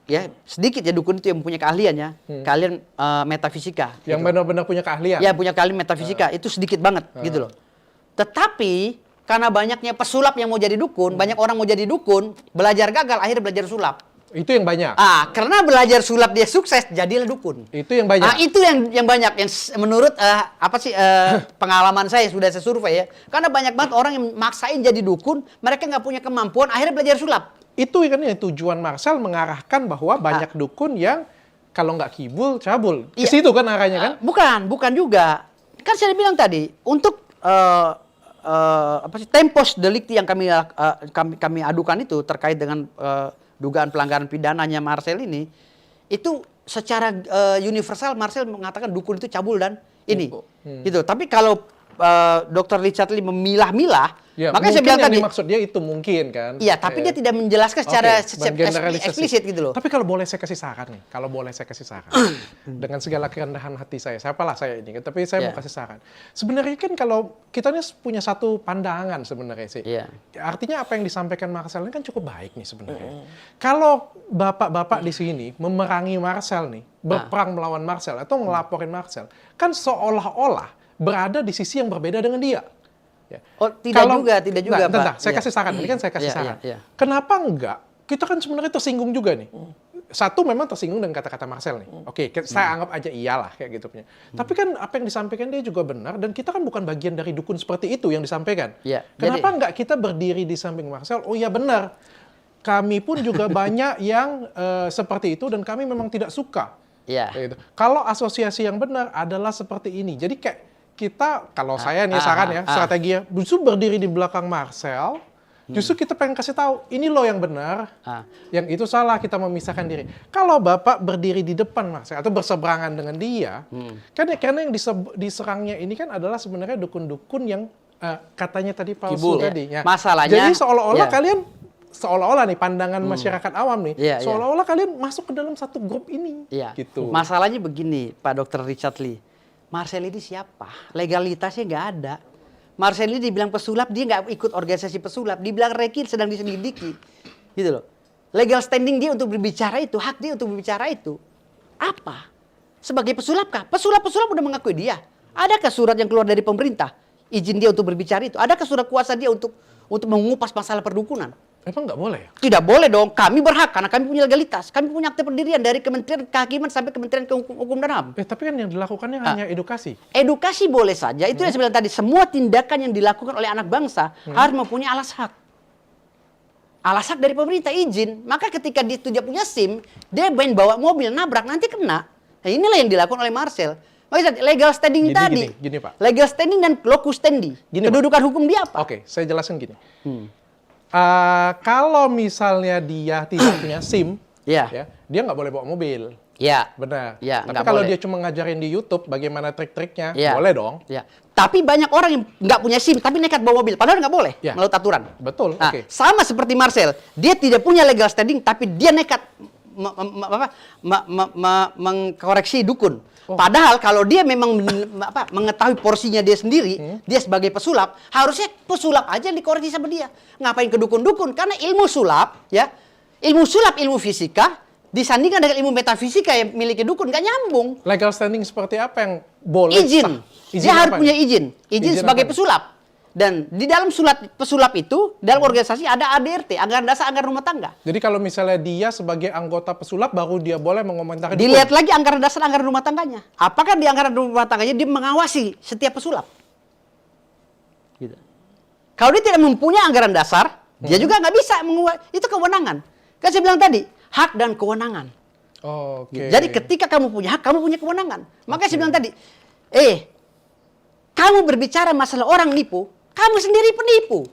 [SPEAKER 1] Ya sedikit ya dukun itu yang punya keahlian ya, keahlian metafisika.
[SPEAKER 2] Yang benar-benar punya keahlian.
[SPEAKER 1] Ya punya keahlian metafisika itu sedikit banget gitu loh. Tetapi Karena banyaknya pesulap yang mau jadi dukun, banyak orang mau jadi dukun, belajar gagal, akhirnya belajar sulap.
[SPEAKER 2] Itu yang banyak.
[SPEAKER 1] Karena belajar sulap dia sukses, jadilah dukun.
[SPEAKER 2] Itu yang banyak.
[SPEAKER 1] Itu yang banyak, yang menurut pengalaman saya sudah saya survei ya. Karena banyak banget orang yang maksain jadi dukun, mereka nggak punya kemampuan, akhirnya belajar sulap.
[SPEAKER 2] Itu kan yang tujuan Marcel mengarahkan bahwa banyak dukun yang kalau nggak kibul, cabul. Ke
[SPEAKER 1] Iya.
[SPEAKER 2] situ kan arahnya kan?
[SPEAKER 1] Bukan juga. Kan saya bilang tadi, untuk tempos delikti yang kami adukan itu terkait dengan dugaan pelanggaran pidananya Marcel ini, itu secara universal Marcel mengatakan dukun itu cabul dan ini. Gitu. Tapi kalau Dr. Richard Lee memilah-milah,
[SPEAKER 2] Ya,
[SPEAKER 1] makanya saya
[SPEAKER 2] mungkin
[SPEAKER 1] bilang
[SPEAKER 2] yang
[SPEAKER 1] tadi,
[SPEAKER 2] dimaksud dia itu mungkin kan.
[SPEAKER 1] iya, tapi dia tidak menjelaskan secara
[SPEAKER 2] Oke, menggeneralisasi.
[SPEAKER 1] eksplisit gitu loh.
[SPEAKER 2] Tapi kalau boleh saya kasih saran nih, dengan segala kerendahan hati saya, siapalah saya ini, tapi saya mau
[SPEAKER 1] Iya.
[SPEAKER 2] kasih saran. Sebenarnya kan kalau kita ini punya satu pandangan sebenarnya sih.
[SPEAKER 1] Iya.
[SPEAKER 2] Artinya apa yang disampaikan Marcel ini kan cukup baik nih sebenarnya. Kalau bapak-bapak di sini memerangi Marcel nih, berperang melawan Marcel atau ngelaporin Marcel, kan seolah-olah berada di sisi yang berbeda dengan dia. Ya.
[SPEAKER 1] Oh, tidak juga, Pak.
[SPEAKER 2] Bentar, saya
[SPEAKER 1] Iya.
[SPEAKER 2] kasih saran. Ini kan saya kasih
[SPEAKER 1] Iya,
[SPEAKER 2] saran.
[SPEAKER 1] iya, iya.
[SPEAKER 2] Kenapa enggak? Kita kan sebenarnya tersinggung juga nih. Satu memang tersinggung dengan kata-kata Marcel nih. Oke, saya anggap aja iyalah kayak gitu punya. Tapi kan apa yang disampaikan dia juga benar dan kita kan bukan bagian dari dukun seperti itu yang disampaikan.
[SPEAKER 1] Iya,
[SPEAKER 2] Kenapa enggak kita berdiri di samping Marcel? Oh iya benar. Kami pun juga banyak yang seperti itu dan kami memang tidak suka.
[SPEAKER 1] Iya.
[SPEAKER 2] Kayak gitu. Kalau asosiasi yang benar adalah seperti ini. Jadi kayak kita, kalau saya nih saran ya, strateginya justru berdiri di belakang Marcel, justru kita pengen kasih tahu, ini loh yang benar, yang itu salah, kita memisahkan diri. Kalau Bapak berdiri di depan Marcel atau berseberangan dengan dia, karena yang diserangnya ini kan adalah sebenarnya dukun-dukun yang katanya tadi palsu
[SPEAKER 3] Kibul.
[SPEAKER 2] tadi. Ya.
[SPEAKER 1] Masalahnya,
[SPEAKER 2] Jadi seolah-olah
[SPEAKER 1] ya.
[SPEAKER 2] kalian seolah-olah nih pandangan masyarakat awam nih,
[SPEAKER 1] Iya, iya.
[SPEAKER 2] seolah-olah kalian masuk ke dalam satu grup ini.
[SPEAKER 1] Iya.
[SPEAKER 2] Gitu.
[SPEAKER 1] Masalahnya begini, Pak Dr. Richard Lee. Marcel ini siapa? Legalitasnya nggak ada. Marcel ini dibilang pesulap, dia nggak ikut organisasi pesulap. Dibilang rekil sedang diselidiki. Gitu loh. Legal standing dia untuk berbicara itu, hak dia untuk berbicara itu. Apa? Sebagai pesulap kah? Pesulap-pesulap udah mengakui dia. Adakah surat yang keluar dari pemerintah? Izin dia untuk berbicara itu. Adakah surat kuasa dia untuk mengupas masalah perdukunan?
[SPEAKER 2] Emang nggak boleh ya?
[SPEAKER 1] Tidak boleh dong. Kami berhak karena kami punya legalitas. Kami punya akte pendirian dari Kementerian Kehakiman sampai Kementerian Hukum dan HAM.
[SPEAKER 2] Tapi kan yang dilakukannya hanya edukasi.
[SPEAKER 1] Edukasi boleh saja. Itu yang saya bilang tadi. Semua tindakan yang dilakukan oleh anak bangsa harus mempunyai alas hak. Alas hak dari pemerintah izin. Maka ketika dia tidak punya SIM, dia main bawa mobil, nabrak, nanti kena. Nah, inilah yang dilakukan oleh Marcel. Makanya legal standing
[SPEAKER 2] Jadi
[SPEAKER 1] tadi.
[SPEAKER 2] gini, Pak.
[SPEAKER 1] Legal standing dan locus standi.
[SPEAKER 2] Gini,
[SPEAKER 1] Kedudukan hukum dia apa?
[SPEAKER 2] Oke, saya jelaskan gini. Kalau misalnya dia tidak punya SIM,
[SPEAKER 1] Iya.
[SPEAKER 2] ya, dia nggak boleh bawa mobil.
[SPEAKER 1] Ya.
[SPEAKER 2] Benar.
[SPEAKER 1] Ya,
[SPEAKER 2] Tapi
[SPEAKER 1] nggak
[SPEAKER 2] kalau
[SPEAKER 1] boleh.
[SPEAKER 2] dia cuma ngajarin di YouTube bagaimana trik-triknya,
[SPEAKER 1] Ya.
[SPEAKER 2] boleh dong.
[SPEAKER 1] Ya. Tapi banyak orang yang nggak punya SIM tapi nekat bawa mobil. Padahal nggak boleh
[SPEAKER 2] Ya.
[SPEAKER 1] menurut aturan.
[SPEAKER 2] Betul,
[SPEAKER 1] Nah,
[SPEAKER 2] oke.
[SPEAKER 1] sama seperti Marcel, dia tidak punya legal standing tapi dia nekat mengkoreksi dukun. Padahal kalau dia memang mengetahui porsinya dia sendiri, dia sebagai pesulap, harusnya pesulap aja yang dikoreksi sama dia. Ngapain ke dukun-dukun? Karena ilmu sulap, ya, ilmu fisika disandingkan dengan ilmu metafisika yang miliki dukun nggak nyambung.
[SPEAKER 2] Legal standing seperti apa yang boleh
[SPEAKER 1] Izin.
[SPEAKER 2] sah?
[SPEAKER 1] Dia harus
[SPEAKER 2] apa
[SPEAKER 1] punya
[SPEAKER 2] nih?
[SPEAKER 1] izin. Izin sebagai
[SPEAKER 2] apa nih?
[SPEAKER 1] pesulap. Dan di dalam pesulap itu, dalam organisasi ada ADRT, anggaran dasar anggaran rumah tangga.
[SPEAKER 2] Jadi kalau misalnya dia sebagai anggota pesulap baru dia boleh mengomentari
[SPEAKER 1] Dilihat
[SPEAKER 2] dukun.
[SPEAKER 1] lagi anggaran dasar anggaran rumah tangganya. Apakah di anggaran rumah tangganya dia mengawasi setiap pesulap? Gitu. Kalau dia tidak mempunyai anggaran dasar, dia juga nggak bisa mengawasi. Itu kewenangan. Kan saya bilang tadi, hak dan kewenangan.
[SPEAKER 2] Oke.
[SPEAKER 1] Jadi ketika kamu punya hak, kamu punya kewenangan. Makanya saya bilang tadi, kamu berbicara masalah orang nipu, kamu sendiri penipu.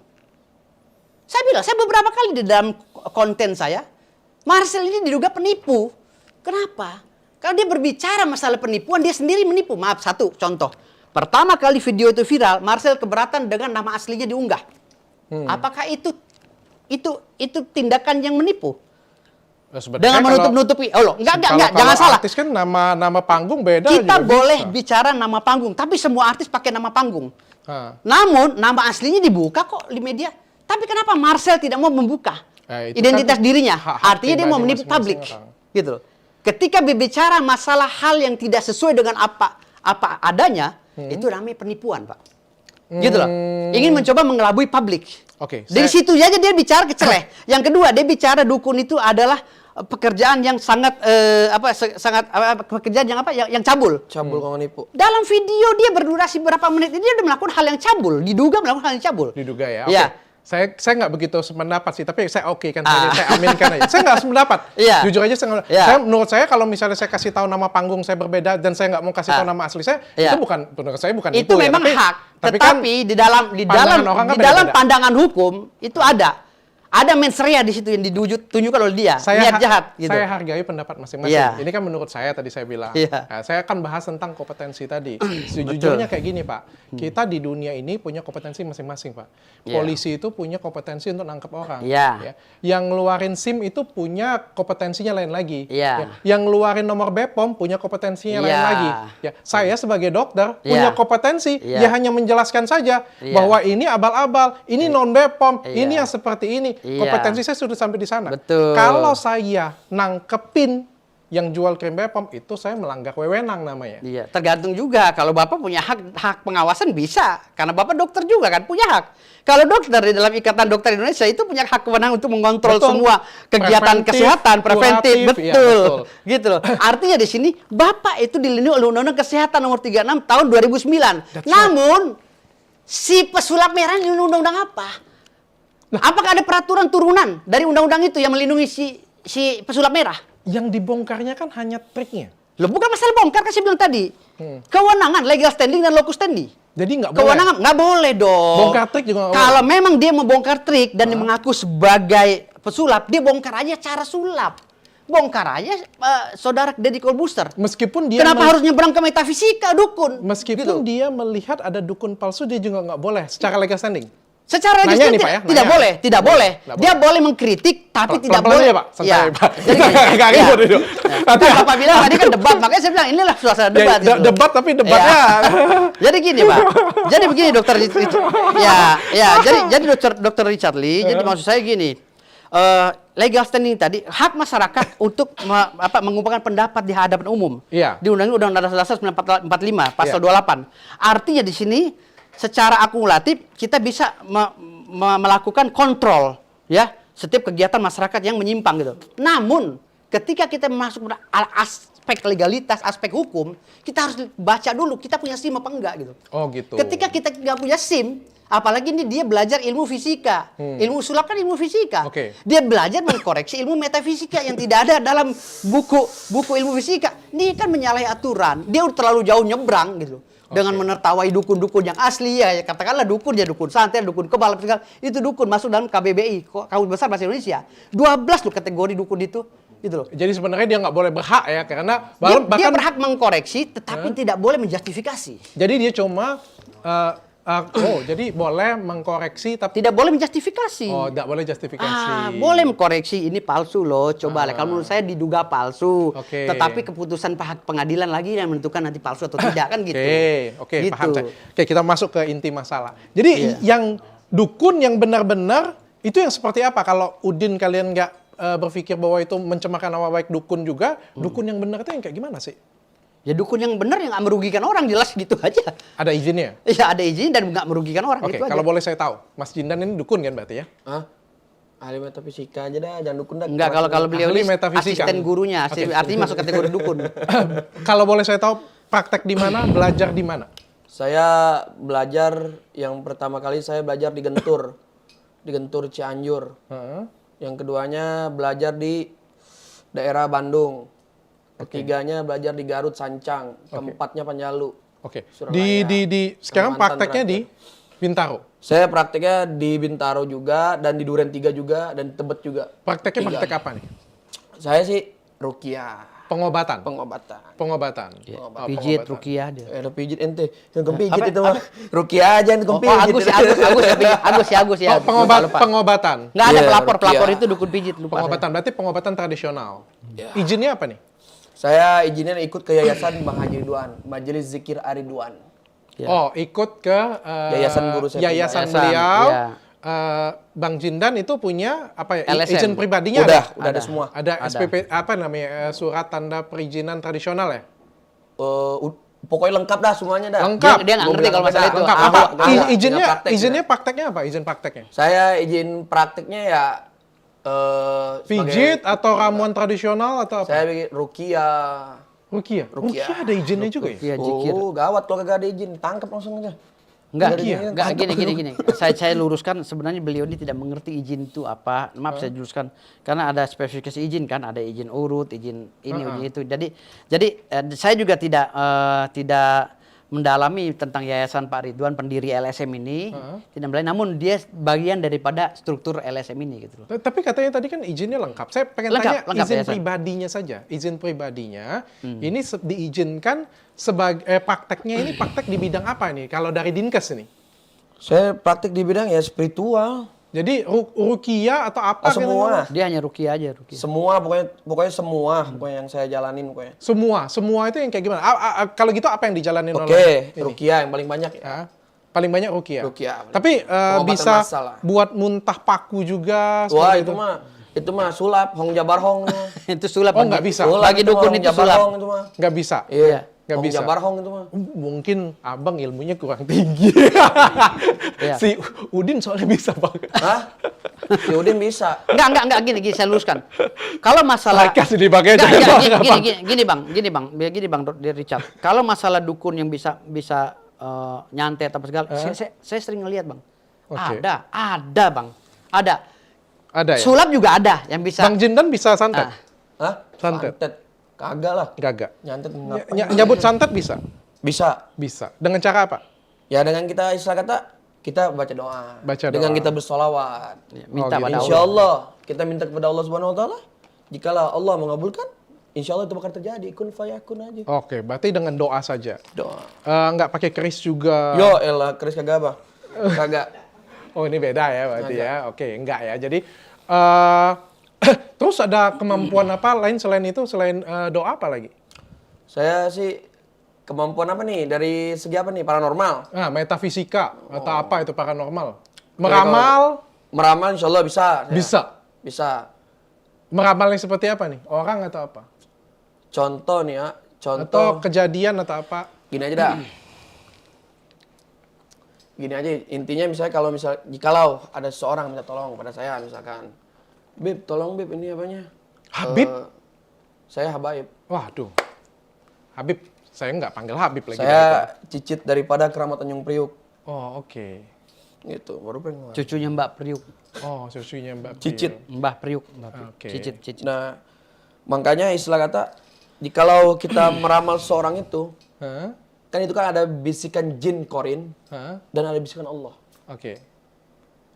[SPEAKER 1] Saya bilang, saya beberapa kali di dalam konten saya, Marcel ini diduga penipu. Kenapa? Kalau dia berbicara masalah penipuan, dia sendiri menipu. Maaf, satu contoh. Pertama kali video itu viral, Marcel keberatan dengan nama aslinya diunggah. Apakah itu tindakan yang menipu?
[SPEAKER 2] Sebenarnya
[SPEAKER 1] Dengan
[SPEAKER 2] kalau-
[SPEAKER 1] menutup-nutupi. Oh loh, enggak,
[SPEAKER 2] kalau
[SPEAKER 1] jangan salah.
[SPEAKER 2] Artis kan nama panggung beda
[SPEAKER 1] Kita
[SPEAKER 2] juga
[SPEAKER 1] boleh
[SPEAKER 2] bisa.
[SPEAKER 1] bicara nama panggung, tapi semua artis pakai nama panggung.
[SPEAKER 2] Ha.
[SPEAKER 1] Namun nama aslinya dibuka kok di media. Tapi kenapa Marcel tidak mau membuka
[SPEAKER 2] Itu
[SPEAKER 1] identitas
[SPEAKER 2] kan
[SPEAKER 1] dirinya?
[SPEAKER 2] hak-hak
[SPEAKER 1] Artinya dia mau
[SPEAKER 2] pribadi
[SPEAKER 1] menipu publik,
[SPEAKER 2] masing-masing orang.
[SPEAKER 1] gitu loh. Ketika berbicara masalah hal yang tidak sesuai dengan apa adanya, itu namanya penipuan, Pak. Gitu loh. Ingin mencoba mengelabui publik.
[SPEAKER 2] Oke,
[SPEAKER 1] Dari
[SPEAKER 2] saya-
[SPEAKER 1] situ aja dia bicara keceleh. Yang kedua, dia bicara dukun itu adalah pekerjaan yang sangat pekerjaan yang yang cabul.
[SPEAKER 3] Cabul kau nipu.
[SPEAKER 1] Dalam video dia berdurasi berapa menit ini dia udah melakukan hal yang cabul, diduga melakukan hal yang cabul.
[SPEAKER 2] Diduga ya.
[SPEAKER 1] Iya.
[SPEAKER 2] Oke. Saya nggak begitu sependapat sih, tapi saya oke kan, saya aminkan aja. Saya nggak sependapat.
[SPEAKER 1] Iya.
[SPEAKER 2] Jujur aja menurut saya kalau misalnya saya kasih tahu nama panggung saya berbeda dan saya nggak mau kasih tahu nama asli saya,
[SPEAKER 1] Iya.
[SPEAKER 2] itu menurut saya bukan
[SPEAKER 1] Itu
[SPEAKER 2] ya.
[SPEAKER 1] memang hak.
[SPEAKER 2] Tapi kan
[SPEAKER 1] Tetapi di dalam
[SPEAKER 2] pandangan orang kan
[SPEAKER 1] di dalam
[SPEAKER 2] beda-beda.
[SPEAKER 1] pandangan hukum itu ada mens rea di situ yang ditunjukkan oleh dia, niat jahat gitu.
[SPEAKER 2] Saya hargai pendapat masing-masing.
[SPEAKER 1] Iya.
[SPEAKER 2] Ini kan menurut saya tadi saya bilang.
[SPEAKER 1] Iya.
[SPEAKER 2] Nah, saya akan bahas tentang kompetensi tadi. Sejujurnya kayak gini Pak, kita di dunia ini punya kompetensi masing-masing Pak.
[SPEAKER 1] Iya.
[SPEAKER 2] Polisi itu punya kompetensi untuk nangkep orang.
[SPEAKER 1] Iya.
[SPEAKER 2] Ya. Yang ngeluarin SIM itu punya kompetensinya lain lagi.
[SPEAKER 1] Iya.
[SPEAKER 2] Ya. Yang ngeluarin nomor BPOM punya kompetensinya lain
[SPEAKER 1] Iya.
[SPEAKER 2] lagi. Ya. Saya sebagai dokter
[SPEAKER 1] Iya.
[SPEAKER 2] punya kompetensi,
[SPEAKER 1] Iya.
[SPEAKER 2] ya hanya menjelaskan saja
[SPEAKER 1] Iya.
[SPEAKER 2] bahwa ini abal-abal, ini non BPOM,
[SPEAKER 1] Iya.
[SPEAKER 2] ini yang seperti ini.
[SPEAKER 1] Iya.
[SPEAKER 2] Kompetensi saya sudah sampai di sana.
[SPEAKER 1] Betul.
[SPEAKER 2] Kalau saya nangkepin yang jual krim BPOM itu saya melanggar wewenang namanya.
[SPEAKER 1] Iya, tergantung juga. Kalau Bapak punya hak pengawasan bisa, karena Bapak dokter juga kan punya hak. Kalau dokter di dalam Ikatan Dokter Indonesia itu punya hak kewenangan untuk mengontrol
[SPEAKER 2] Betul.
[SPEAKER 1] semua kegiatan
[SPEAKER 2] Preventif,
[SPEAKER 1] kesehatan, preventif,
[SPEAKER 2] kuratif, iya,
[SPEAKER 1] betul.
[SPEAKER 2] betul.
[SPEAKER 1] Gitu loh. Artinya di sini Bapak itu dilindungi oleh Undang-Undang Kesehatan Nomor 36 tahun 2009.
[SPEAKER 2] That's right.
[SPEAKER 1] Namun si pesulap merah ini undang-undang apa? Apakah ada peraturan turunan dari undang-undang itu yang melindungi si pesulap merah?
[SPEAKER 2] Yang dibongkarnya kan hanya triknya.
[SPEAKER 1] Loh, bukan masalah bongkar, kan saya bilang tadi. Kewenangan, legal standing dan locus standi.
[SPEAKER 2] Jadi nggak boleh.
[SPEAKER 1] Kewenangan nggak boleh dong.
[SPEAKER 2] Bongkar trik juga nggak
[SPEAKER 1] Kalau memang dia membongkar trik dan dia mengaku sebagai pesulap, dia bongkar aja cara sulap. Bongkar aja saudara Deddy Corbuzier.
[SPEAKER 2] Meskipun dia
[SPEAKER 1] Kenapa harus nyebrang ke metafisika dukun?
[SPEAKER 2] meskipun
[SPEAKER 1] Gitu.
[SPEAKER 2] dia melihat ada dukun palsu, dia juga nggak boleh secara legal standing.
[SPEAKER 1] Secara
[SPEAKER 2] Nanya
[SPEAKER 1] legislatif
[SPEAKER 2] nih, Pak, ya?
[SPEAKER 1] tidak
[SPEAKER 2] Nanya.
[SPEAKER 1] boleh, tidak boleh.
[SPEAKER 2] Nggak
[SPEAKER 1] Dia boleh mengkritik, tapi tidak
[SPEAKER 2] Pelan-pelan
[SPEAKER 1] boleh.
[SPEAKER 2] aja, Pak. Santai,
[SPEAKER 1] Ya.
[SPEAKER 2] Pak.
[SPEAKER 1] Jadi gini,
[SPEAKER 2] Nggak
[SPEAKER 1] ya.
[SPEAKER 2] ribut itu. Nanti
[SPEAKER 1] Kan Bapak bilang tadi kan debat, makanya saya bilang inilah suasana
[SPEAKER 2] Ya,
[SPEAKER 1] debat. gitu loh.
[SPEAKER 2] debat tapi debatnya
[SPEAKER 1] Ya. Jadi gini, Pak. Jadi begini, dokter. Jadi dokter Richard Lee. Jadi maksud saya gini. Legal standing tadi hak masyarakat untuk mengumpulkan pendapat di hadapan umum.
[SPEAKER 2] Iya.
[SPEAKER 1] Di Undang-Undang Dasar 1945 pasal
[SPEAKER 2] Iya.
[SPEAKER 1] 28. Artinya di sini secara akumulatif kita bisa melakukan kontrol ya setiap kegiatan masyarakat yang menyimpang gitu. Namun ketika kita masuk pada aspek legalitas, aspek hukum, kita harus baca dulu kita punya SIM apa enggak gitu.
[SPEAKER 2] Oh gitu.
[SPEAKER 1] Ketika kita nggak punya SIM, apalagi ini dia belajar ilmu fisika. Ilmu sulap kan ilmu fisika.
[SPEAKER 2] Oke.
[SPEAKER 1] Dia belajar mengkoreksi ilmu metafisika yang tidak ada dalam buku ilmu fisika. Ini kan menyalahi aturan. Dia udah terlalu jauh nyebrang gitu. Dengan menertawai dukun-dukun yang asli ya, katakanlah dukun ya dukun santet, dukun kebal segala. Itu dukun masuk dalam KBBI, Kamus Besar Bahasa Indonesia. 12 loh kategori dukun itu. Gitu loh.
[SPEAKER 2] Jadi sebenarnya dia nggak boleh berhak ya, karena
[SPEAKER 1] Dia
[SPEAKER 2] bahkan
[SPEAKER 1] berhak mengkoreksi tetapi tidak boleh menjustifikasi.
[SPEAKER 2] jadi dia cuma jadi boleh mengkoreksi tapi
[SPEAKER 1] Tidak boleh menjustifikasi.
[SPEAKER 2] tidak boleh justifikasi.
[SPEAKER 1] Boleh mengkoreksi ini palsu loh. Coba lah, kalau menurut saya diduga palsu.
[SPEAKER 2] Oke.
[SPEAKER 1] Tetapi keputusan pengadilan lagi yang menentukan nanti palsu atau tidak kan gitu.
[SPEAKER 2] Oke,
[SPEAKER 1] Gitu.
[SPEAKER 2] paham saya. Oke, kita masuk ke inti masalah. Jadi
[SPEAKER 1] Iya.
[SPEAKER 2] yang dukun yang benar-benar itu yang seperti apa? Kalau Udin kalian nggak berpikir bahwa itu mencemarkan nama baik dukun juga, dukun yang benar itu yang kayak gimana sih?
[SPEAKER 1] Ya dukun yang benar yang nggak merugikan orang, jelas gitu aja.
[SPEAKER 2] Ada izinnya?
[SPEAKER 1] Ya ada izin dan nggak merugikan orang
[SPEAKER 2] Oke,
[SPEAKER 1] gitu aja.
[SPEAKER 2] kalau boleh saya tahu, Mas Jindan ini dukun kan berarti ya?
[SPEAKER 3] Hah? Ahli metafisika aja dah, jangan dukun dah.
[SPEAKER 1] Enggak, kalau beliau
[SPEAKER 2] Ahli
[SPEAKER 1] ini
[SPEAKER 2] metafisika.
[SPEAKER 1] asisten gurunya,
[SPEAKER 2] Oke.
[SPEAKER 1] artinya masuk kategori dukun.
[SPEAKER 2] Kalau boleh saya tahu, praktek di mana, belajar di mana?
[SPEAKER 3] Saya belajar yang pertama kali saya belajar di Gentur Cianjur.
[SPEAKER 2] Heeh.
[SPEAKER 3] Yang keduanya belajar di daerah Bandung. Ketiganya belajar di Garut Sancang. Keempatnya Panjalu.
[SPEAKER 2] Oke.
[SPEAKER 3] Surabaya.
[SPEAKER 2] Sekarang
[SPEAKER 3] Kalimantan
[SPEAKER 2] prakteknya di Bintaro.
[SPEAKER 3] Saya prakteknya di Bintaro juga dan di Duren 3 juga dan Tebet juga.
[SPEAKER 2] Prakteknya praktek apa nih?
[SPEAKER 3] Saya sih rukiah,
[SPEAKER 2] Pengobatan.
[SPEAKER 3] pengobatan.
[SPEAKER 2] Pengobatan.
[SPEAKER 1] Pijit, rukiah dia.
[SPEAKER 3] Ada pijit ente, yang kepijit
[SPEAKER 1] Apa?
[SPEAKER 3] itu mah. Rukiah aja yang
[SPEAKER 1] Oh,
[SPEAKER 3] kepijit.
[SPEAKER 1] Agus ya.
[SPEAKER 2] Pengobatan.
[SPEAKER 1] Nggak ada
[SPEAKER 3] Iya,
[SPEAKER 1] pelapor
[SPEAKER 3] rukiah.
[SPEAKER 1] itu dukun pijit, lupa.
[SPEAKER 2] Pengobatan berarti pengobatan tradisional. Izinnya apa nih?
[SPEAKER 3] Saya izinnya ikut ke yayasan Bang Haji Ridwan, Majelis Zikir Aridwan.
[SPEAKER 1] Ya.
[SPEAKER 2] Oh, ikut ke
[SPEAKER 3] Yayasan guru saya
[SPEAKER 2] yayasan
[SPEAKER 1] pribadi.
[SPEAKER 2] beliau.
[SPEAKER 1] Iya.
[SPEAKER 2] Bang Jindan itu punya apa ya?
[SPEAKER 1] LSM.
[SPEAKER 2] Izin pribadinya
[SPEAKER 3] Udah
[SPEAKER 2] ada?
[SPEAKER 3] ada semua.
[SPEAKER 2] Ada SPP apa namanya? Surat tanda perizinan tradisional ya?
[SPEAKER 3] Pokoknya lengkap dah semuanya dah.
[SPEAKER 2] Lengkap.
[SPEAKER 1] Dia nggak
[SPEAKER 3] Gua
[SPEAKER 1] ngerti
[SPEAKER 3] bilang
[SPEAKER 1] kalau masalah
[SPEAKER 3] dah,
[SPEAKER 1] itu.
[SPEAKER 2] Lengkap
[SPEAKER 3] Ahok,
[SPEAKER 2] apa?
[SPEAKER 3] dah, tinggal
[SPEAKER 2] Izinnya
[SPEAKER 3] praktek,
[SPEAKER 2] izinnya
[SPEAKER 3] dah.
[SPEAKER 2] prakteknya apa? Izin prakteknya?
[SPEAKER 3] Saya izin prakteknya ya
[SPEAKER 2] Pijit atau ramuan tradisional atau apa?
[SPEAKER 3] Saya bikin rukiah.
[SPEAKER 2] Rukiah. Rukiah ada izinnya juga ya?
[SPEAKER 1] Iya, jikir.
[SPEAKER 3] Oh, gawat kalau kagak ada izin, tangkap langsung aja.
[SPEAKER 1] Enggak,
[SPEAKER 3] Rukiah.
[SPEAKER 1] enggak gini. Saya luruskan sebenarnya beliau ini tidak mengerti izin itu apa. Maaf saya luruskan karena ada spesifikasi izin kan, ada izin urut, izin ini, izin itu. Jadi saya juga tidak mendalami tentang Yayasan Pak Ridwan pendiri LSM ini, tidak mendalami, namun dia bagian daripada struktur LSM ini gitu loh.
[SPEAKER 2] Tapi katanya tadi kan izinnya lengkap. Saya pengen
[SPEAKER 1] Lengkap,
[SPEAKER 2] tanya izin
[SPEAKER 1] ya, San?
[SPEAKER 2] pribadinya saja. Izin pribadinya ini diizinkan sebagai prakteknya ini praktek di bidang apa nih? Kalau dari Dinkes ini?
[SPEAKER 3] Saya praktek di bidang ya spiritual.
[SPEAKER 2] Jadi rukiah atau apa? gitu?
[SPEAKER 3] Semua.
[SPEAKER 1] Dia hanya rukiah aja, rukiah.
[SPEAKER 3] Semua pokoknya semua pokoknya yang saya jalanin pokoknya.
[SPEAKER 2] Semua itu yang kayak gimana? Kalau gitu apa yang dijalanin oleh
[SPEAKER 3] Oke,
[SPEAKER 2] ini?
[SPEAKER 3] rukiah yang paling banyak ya.
[SPEAKER 2] Ya, paling banyak rukiah.
[SPEAKER 3] Rukiah.
[SPEAKER 2] Tapi
[SPEAKER 3] Pengobatan
[SPEAKER 2] bisa
[SPEAKER 3] massal lah.
[SPEAKER 2] buat muntah paku juga.
[SPEAKER 3] Wah,
[SPEAKER 2] seperti
[SPEAKER 3] itu mah sulap, Hong Jabar Hong.
[SPEAKER 1] Itu sulap.
[SPEAKER 2] Oh,
[SPEAKER 1] bagi-
[SPEAKER 2] nggak bisa.
[SPEAKER 1] Bagi dukun itu
[SPEAKER 3] Jabar
[SPEAKER 1] sulap.
[SPEAKER 3] Hong itu mah.
[SPEAKER 2] Nggak bisa.
[SPEAKER 3] Iya,
[SPEAKER 2] Nggak
[SPEAKER 3] Hong
[SPEAKER 2] bisa.
[SPEAKER 3] Jabar Hong itu mah.
[SPEAKER 2] Mungkin abang ilmunya kurang tinggi.
[SPEAKER 1] Iya.
[SPEAKER 2] Si Udin soalnya bisa bang.
[SPEAKER 3] Hah? Si Udin bisa.
[SPEAKER 1] Enggak, gini, saya luruskan. Kalau masalah
[SPEAKER 2] Kasih dipakai aja.
[SPEAKER 1] Enggak,
[SPEAKER 2] Bang.
[SPEAKER 1] gini bang, Richard. Kalau masalah dukun yang bisa nyantet apa segala, saya sering ngelihat bang.
[SPEAKER 2] Oke.
[SPEAKER 1] Ada bang, ada.
[SPEAKER 2] Ada ya?
[SPEAKER 1] Sulap juga ada yang bisa.
[SPEAKER 2] Bang Jindan bisa santet?
[SPEAKER 1] Ah.
[SPEAKER 3] Hah?
[SPEAKER 2] Santet.
[SPEAKER 3] Kagak lah.
[SPEAKER 2] Gagak.
[SPEAKER 3] Nyantet ngapain?
[SPEAKER 2] Nyabut santet bisa?
[SPEAKER 3] Bisa.
[SPEAKER 2] Bisa. Dengan cara apa?
[SPEAKER 3] Ya dengan kita istilah kata kita baca doa.
[SPEAKER 2] Baca
[SPEAKER 3] Dengan
[SPEAKER 2] doa.
[SPEAKER 3] kita bersolawat.
[SPEAKER 1] Ya, minta
[SPEAKER 2] Oh, gitu.
[SPEAKER 1] pada
[SPEAKER 3] Insya
[SPEAKER 1] Allah.
[SPEAKER 3] Allah kita minta kepada Allah Subhanahu Wa Taala. Jikalau Allah mengabulkan, insya Allah itu bakal terjadi. Kun fayakun aja.
[SPEAKER 2] Oke, berarti dengan doa saja.
[SPEAKER 3] Doa.
[SPEAKER 2] Nggak pakai keris juga.
[SPEAKER 3] Yo elah, keris kagak apa? Kagak.
[SPEAKER 2] Oh ini beda ya berarti ya. Oke, enggak ya. Jadi terus ada kemampuan apa lain selain itu, selain doa apa lagi?
[SPEAKER 3] Saya sih kemampuan apa nih? Dari segi apa nih? Paranormal.
[SPEAKER 2] Metafisika atau apa itu paranormal?
[SPEAKER 3] Kalau
[SPEAKER 2] Meramal
[SPEAKER 3] Meramal insya Allah bisa. saya.
[SPEAKER 2] bisa.
[SPEAKER 3] Bisa.
[SPEAKER 2] Meramalnya seperti apa nih? Orang atau apa?
[SPEAKER 3] Contoh nih ya.
[SPEAKER 2] Atau
[SPEAKER 3] Contoh.
[SPEAKER 2] kejadian atau apa?
[SPEAKER 3] Gini aja dah. Gini aja, intinya misalnya jikalau ada seseorang minta tolong pada saya misalkan. Bib, tolong Bib, ini apanya?
[SPEAKER 2] Habib?
[SPEAKER 3] Saya Habaib.
[SPEAKER 2] Waduh. Habib, saya nggak panggil Habib lagi.
[SPEAKER 3] Saya Cicit daripada Keramat Tanjung Priuk.
[SPEAKER 2] Oh, oke.
[SPEAKER 3] Gitu, baru pengen.
[SPEAKER 1] Cucunya Mbak Priuk,
[SPEAKER 2] Oh, susunya Mbak
[SPEAKER 3] Cicit.
[SPEAKER 2] Priyo.
[SPEAKER 1] Mbah Priuk, Mbah Priuk.
[SPEAKER 2] Oke.
[SPEAKER 1] Cicit.
[SPEAKER 3] Nah, makanya istilah kata, jikalau kita meramal seseorang itu,
[SPEAKER 2] Hah?
[SPEAKER 3] kan itu kan ada bisikan jin korin,
[SPEAKER 2] Hah?
[SPEAKER 3] dan ada bisikan Allah.
[SPEAKER 2] Oke.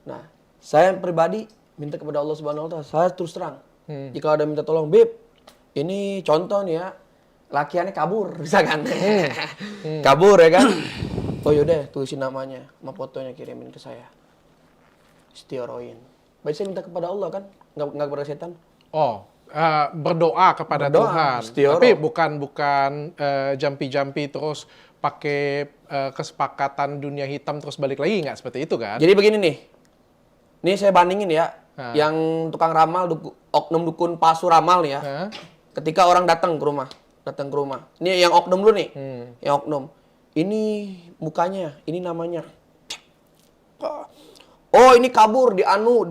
[SPEAKER 3] Nah, saya pribadi minta kepada Allah Subhanahu Wa Taala. Saya terus terang. Jika ada minta tolong, Bib, ini contoh nih ya, lakiannya kabur, misalkan. Kabur ya kan? Oh yaudah, tulisin namanya, sama fotonya kirimin ke saya. Istioroin. Baik saya minta kepada Allah kan, nggak kepada setan.
[SPEAKER 2] Oh, berdoa kepada
[SPEAKER 3] Berdoa,
[SPEAKER 2] Tuhan.
[SPEAKER 3] istioro.
[SPEAKER 2] Tapi bukan jampi-jampi terus pakai kesepakatan dunia hitam terus balik lagi nggak seperti itu kan?
[SPEAKER 3] Jadi begini nih, ini saya bandingin ya,
[SPEAKER 2] Hah?
[SPEAKER 3] yang tukang ramal, oknum dukun palsu ramal nih ya.
[SPEAKER 2] Hah?
[SPEAKER 3] Ketika orang datang ke rumah. Ini yang oknum dulu nih, yang oknum. Ini mukanya, ini namanya. Oh ini kabur, dianu.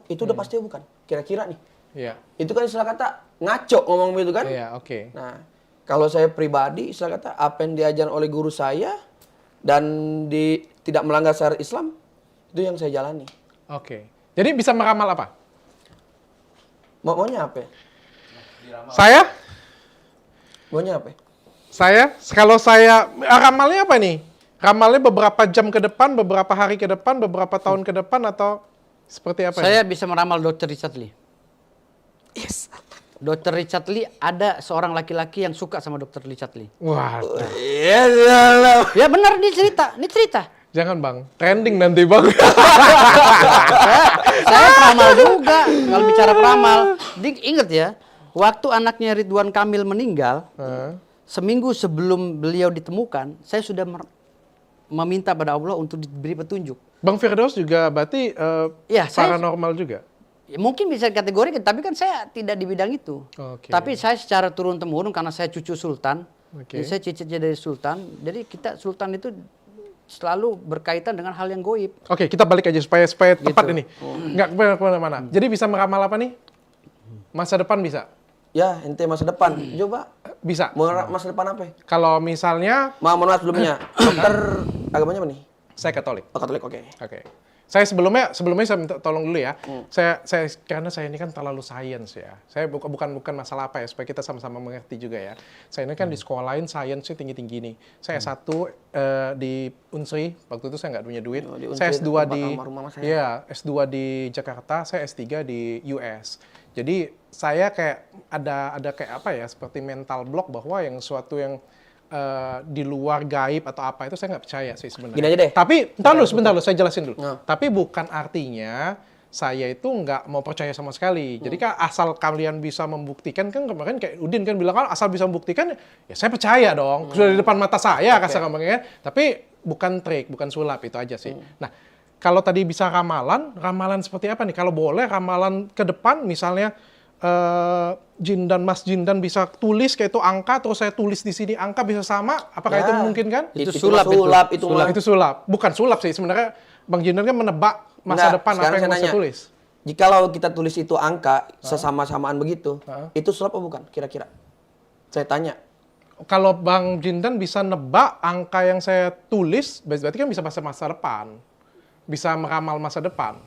[SPEAKER 3] Itu udah pasti bukan, kira-kira nih.
[SPEAKER 2] Iya.
[SPEAKER 3] Itu kan istilah kata ngaco ngomong begitu kan.
[SPEAKER 2] Iya, oke.
[SPEAKER 3] Nah, kalau saya pribadi istilah kata apa yang diajarkan oleh guru saya dan tidak melanggar syariat Islam, itu yang saya jalani.
[SPEAKER 2] Oke. Jadi bisa meramal apa?
[SPEAKER 3] Maunya apa? Maunya apa?
[SPEAKER 2] Kalau saya ramalnya apa nih? Ramalnya beberapa jam ke depan, beberapa hari ke depan, beberapa tahun ke depan atau seperti apa?
[SPEAKER 1] Saya bisa meramal Dr. Richard Lee. Yes. Dr. Richard Lee, ada seorang laki-laki yang suka sama Dr. Richard Lee.
[SPEAKER 2] Wah,
[SPEAKER 1] Ya benar, ini cerita.
[SPEAKER 2] jangan bang, trending nanti bang.
[SPEAKER 1] Saya peramal juga. Kalau bicara peramal, ingat ya, waktu anaknya Ridwan Kamil meninggal, seminggu sebelum beliau ditemukan, saya sudah meminta pada Allah untuk diberi petunjuk.
[SPEAKER 2] Bang Firdaus juga berarti
[SPEAKER 1] Ya, saya-
[SPEAKER 2] paranormal juga?
[SPEAKER 1] Ya, mungkin bisa dikategorikan, tapi kan saya tidak di bidang itu.
[SPEAKER 2] Oke.
[SPEAKER 1] Tapi saya secara turun-temurun karena saya cucu sultan,
[SPEAKER 2] Oke.
[SPEAKER 1] Jadi saya cicitnya dari sultan. Jadi kita sultan itu selalu berkaitan dengan hal yang goib.
[SPEAKER 2] Oke, kita balik aja supaya tepat
[SPEAKER 1] Gitu.
[SPEAKER 2] ini. Nggak kemana-mana. Jadi bisa meramal apa nih? Masa depan bisa?
[SPEAKER 3] Ya, ente masa depan. Coba
[SPEAKER 2] Bisa.
[SPEAKER 3] mau masa depan apa?
[SPEAKER 2] Kalau misalnya
[SPEAKER 3] Mohon maaf sebelumnya. Dokter agamanya apa nih?
[SPEAKER 2] saya Katolik.
[SPEAKER 3] Oh, Katolik, oke.
[SPEAKER 2] Oke. Saya sebelumnya saya minta tolong dulu ya. Saya karena saya ini kan terlalu sains ya. Saya bukan masalah apa ya, supaya kita sama-sama mengerti juga ya. Saya ini kan di sekolahin sainsnya tinggi-tinggi nih. Saya S1 di Unsri, waktu itu saya nggak punya duit.
[SPEAKER 3] Oh, di Unsri,
[SPEAKER 2] Saya S2
[SPEAKER 3] tempat
[SPEAKER 2] di
[SPEAKER 3] almarhum mama saya.
[SPEAKER 2] Iya, S2 di Jakarta, saya S3 di US. Jadi saya kayak ada kayak apa ya, seperti mental block bahwa yang suatu yang di luar gaib atau apa itu saya nggak percaya sih sebenarnya.
[SPEAKER 3] Gini aja deh.
[SPEAKER 2] Tapi sebentar lu, saya jelasin dulu.
[SPEAKER 3] Nah.
[SPEAKER 2] Tapi bukan artinya saya itu nggak mau percaya sama sekali. Jadi kan asal kalian bisa membuktikan, kan kemarin kayak Udin kan bilang kan asal bisa membuktikan, ya saya percaya dong. Sudah di depan mata saya kasar ngomongnya. Tapi bukan trik, bukan sulap, itu aja sih. Nah, kalau tadi bisa ramalan seperti apa nih? Kalau boleh ramalan ke depan misalnya Jin dan Mas Jin dan bisa tulis kayak itu angka, terus saya tulis di sini angka bisa sama, apakah
[SPEAKER 3] Ya.
[SPEAKER 2] itu memungkinkan?
[SPEAKER 1] Itu
[SPEAKER 3] sulap,
[SPEAKER 1] sulap
[SPEAKER 3] itu.
[SPEAKER 2] Sulap itu sulap, bukan sulap sih sebenarnya. Bang Jindan kan menebak masa
[SPEAKER 3] Enggak,
[SPEAKER 2] depan apa
[SPEAKER 3] sekarang
[SPEAKER 2] yang
[SPEAKER 3] saya
[SPEAKER 2] mau saya
[SPEAKER 3] nanya.
[SPEAKER 2] tulis.
[SPEAKER 3] Jikalau kita tulis itu angka sesama-samaan begitu, itu sulap apa bukan? Kira-kira. Saya tanya.
[SPEAKER 2] Kalau Bang Jindan bisa nebak angka yang saya tulis, berarti kan bisa masa depan, bisa meramal masa depan.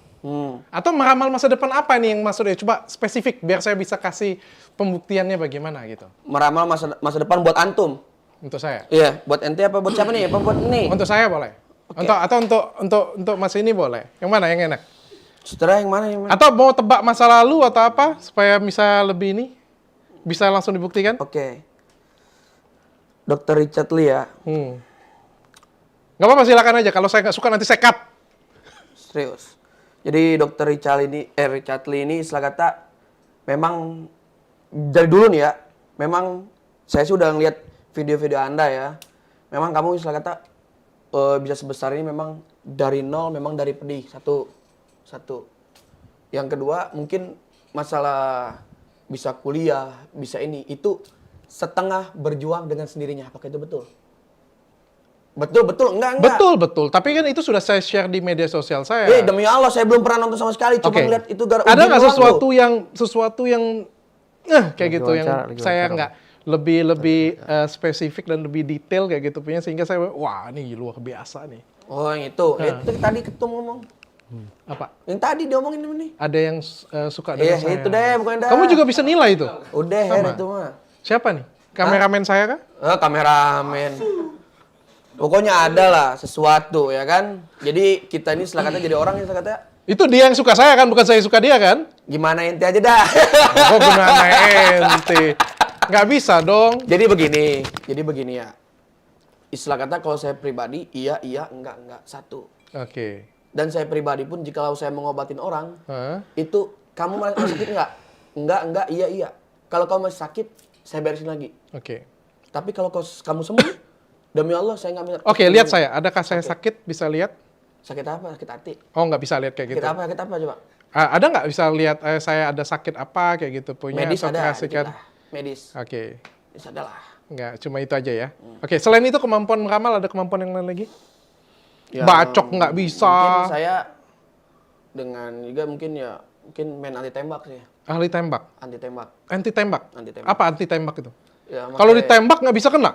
[SPEAKER 2] Atau meramal masa depan apa nih yang maksudnya? Coba spesifik biar saya bisa kasih pembuktiannya bagaimana gitu.
[SPEAKER 3] Meramal masa depan buat antum.
[SPEAKER 2] Untuk saya.
[SPEAKER 3] Iya, buat ente apa buat siapa nih? Apa buat ini?
[SPEAKER 2] Untuk saya boleh. Atau untuk Mas ini boleh. Yang mana yang enak?
[SPEAKER 3] Saudara yang mana yang mana?
[SPEAKER 2] Atau mau tebak masa lalu atau apa supaya bisa lebih ini? Bisa langsung dibuktikan?
[SPEAKER 3] Oke. Dokter Richard Lee ya.
[SPEAKER 2] Nggak apa-apa, silakan aja. Kalau saya nggak suka nanti saya cut.
[SPEAKER 3] Serius. Jadi dokter Richard Lee ini istilah kata memang dari dulu nih ya, memang saya sudah ngeliat video-video Anda ya. Memang kamu istilah kata bisa sebesar ini memang dari nol, memang dari pedih. Satu. Yang kedua mungkin masalah bisa kuliah, bisa ini, itu setengah berjuang dengan sendirinya. Apakah itu betul? Betul, enggak.
[SPEAKER 2] Betul. Tapi kan itu sudah saya share di media sosial saya.
[SPEAKER 3] Demi Allah, saya belum pernah nonton sama sekali. Cuma
[SPEAKER 2] Oke.
[SPEAKER 3] ngeliat itu
[SPEAKER 2] Ada nggak sesuatu yang kayak gitu yang
[SPEAKER 1] wawancara, lagi
[SPEAKER 2] saya
[SPEAKER 1] wawancara.
[SPEAKER 2] nggak lebih spesifik dan lebih detail kayak gitu punya, sehingga saya wah ini luar biasa nih.
[SPEAKER 3] Oh, yang itu. Itu tadi ketum ngomong.
[SPEAKER 2] Apa?
[SPEAKER 3] Yang tadi dia omongin ini.
[SPEAKER 2] Ada yang suka
[SPEAKER 3] Iya,
[SPEAKER 2] dengan saya.
[SPEAKER 3] itu deh, bukan dah.
[SPEAKER 2] Kamu juga bisa nilai itu.
[SPEAKER 3] Udah,
[SPEAKER 2] Sama.
[SPEAKER 3] itu mah.
[SPEAKER 2] Siapa nih? Kameramen saya kah?
[SPEAKER 3] Kameramen. Pokoknya ada lah sesuatu ya kan. Jadi kita ini selakatnya jadi orang yang selakatnya
[SPEAKER 2] Itu dia yang suka saya kan, bukan saya suka dia kan?
[SPEAKER 3] gimana ente aja dah.
[SPEAKER 2] Oh, gimana ente? Nggak bisa dong.
[SPEAKER 3] Jadi begini ya. Istilah kata kalau saya pribadi, iya, enggak, satu.
[SPEAKER 2] Oke.
[SPEAKER 3] Dan saya pribadi pun jika saya mengobatin orang,
[SPEAKER 2] Hah?
[SPEAKER 3] itu kamu masih sakit enggak? Enggak, iya. Kalau kamu masih sakit, saya beresin lagi.
[SPEAKER 2] Oke.
[SPEAKER 3] Tapi kalau kamu sembuh, demi Allah saya nggak minta.
[SPEAKER 2] Oke, lihat saya. Adakah saya sakit? Bisa lihat?
[SPEAKER 3] Sakit apa? Sakit hati.
[SPEAKER 2] Oh, nggak bisa lihat kayak gitu.
[SPEAKER 3] Sakit apa coba?
[SPEAKER 2] Ada nggak bisa lihat saya ada sakit apa kayak gitu punya?
[SPEAKER 3] Medis
[SPEAKER 2] atau
[SPEAKER 3] ada.
[SPEAKER 2] kasihkan?
[SPEAKER 3] Kita. Medis.
[SPEAKER 2] Oke.
[SPEAKER 3] Medis ada lah.
[SPEAKER 2] Nggak, cuma itu aja ya. Oke, selain itu kemampuan meramal ada kemampuan yang lain lagi?
[SPEAKER 3] Ya,
[SPEAKER 2] Bacok nggak bisa.
[SPEAKER 3] Mungkin saya dengan juga mungkin main anti tembak sih.
[SPEAKER 2] Ahli tembak.
[SPEAKER 3] Anti tembak.
[SPEAKER 2] Anti tembak.
[SPEAKER 3] Anti tembak.
[SPEAKER 2] Apa anti tembak itu?
[SPEAKER 3] Ya,
[SPEAKER 2] Kalau
[SPEAKER 3] makanya-
[SPEAKER 2] ditembak nggak bisa kena?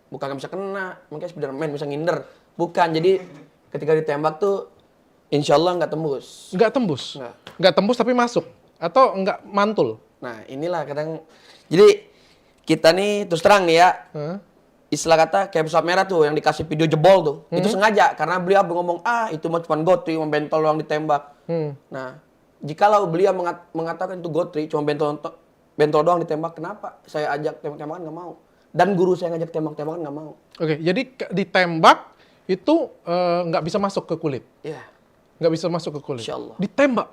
[SPEAKER 3] bukan nggak bisa kena, makanya Spiderman bisa nginder. Bukan, jadi ketika ditembak tuh insya Allah nggak tembus.
[SPEAKER 2] Nggak tembus.
[SPEAKER 3] Nggak.
[SPEAKER 2] Nggak tembus tapi masuk. Atau nggak mantul.
[SPEAKER 3] Nah inilah kadang, jadi kita nih terus terang nih ya,
[SPEAKER 2] Hah?
[SPEAKER 3] istilah kata kayak pesawat merah tuh yang dikasih video jebol tuh, itu sengaja karena beliau ngomong itu mah cuma gotri, cuma bentol doang ditembak. Nah, jikalau beliau mengatakan itu gotri, cuma bentol doang ditembak, kenapa saya ajak tembak-tembakan nggak mau? Dan guru saya ngajak tembak-tembakan nggak mau.
[SPEAKER 2] Oke, jadi ditembak itu nggak bisa masuk ke kulit.
[SPEAKER 3] Iya.
[SPEAKER 2] Nggak bisa masuk ke kulit.
[SPEAKER 3] Insya Allah.
[SPEAKER 2] Ditembak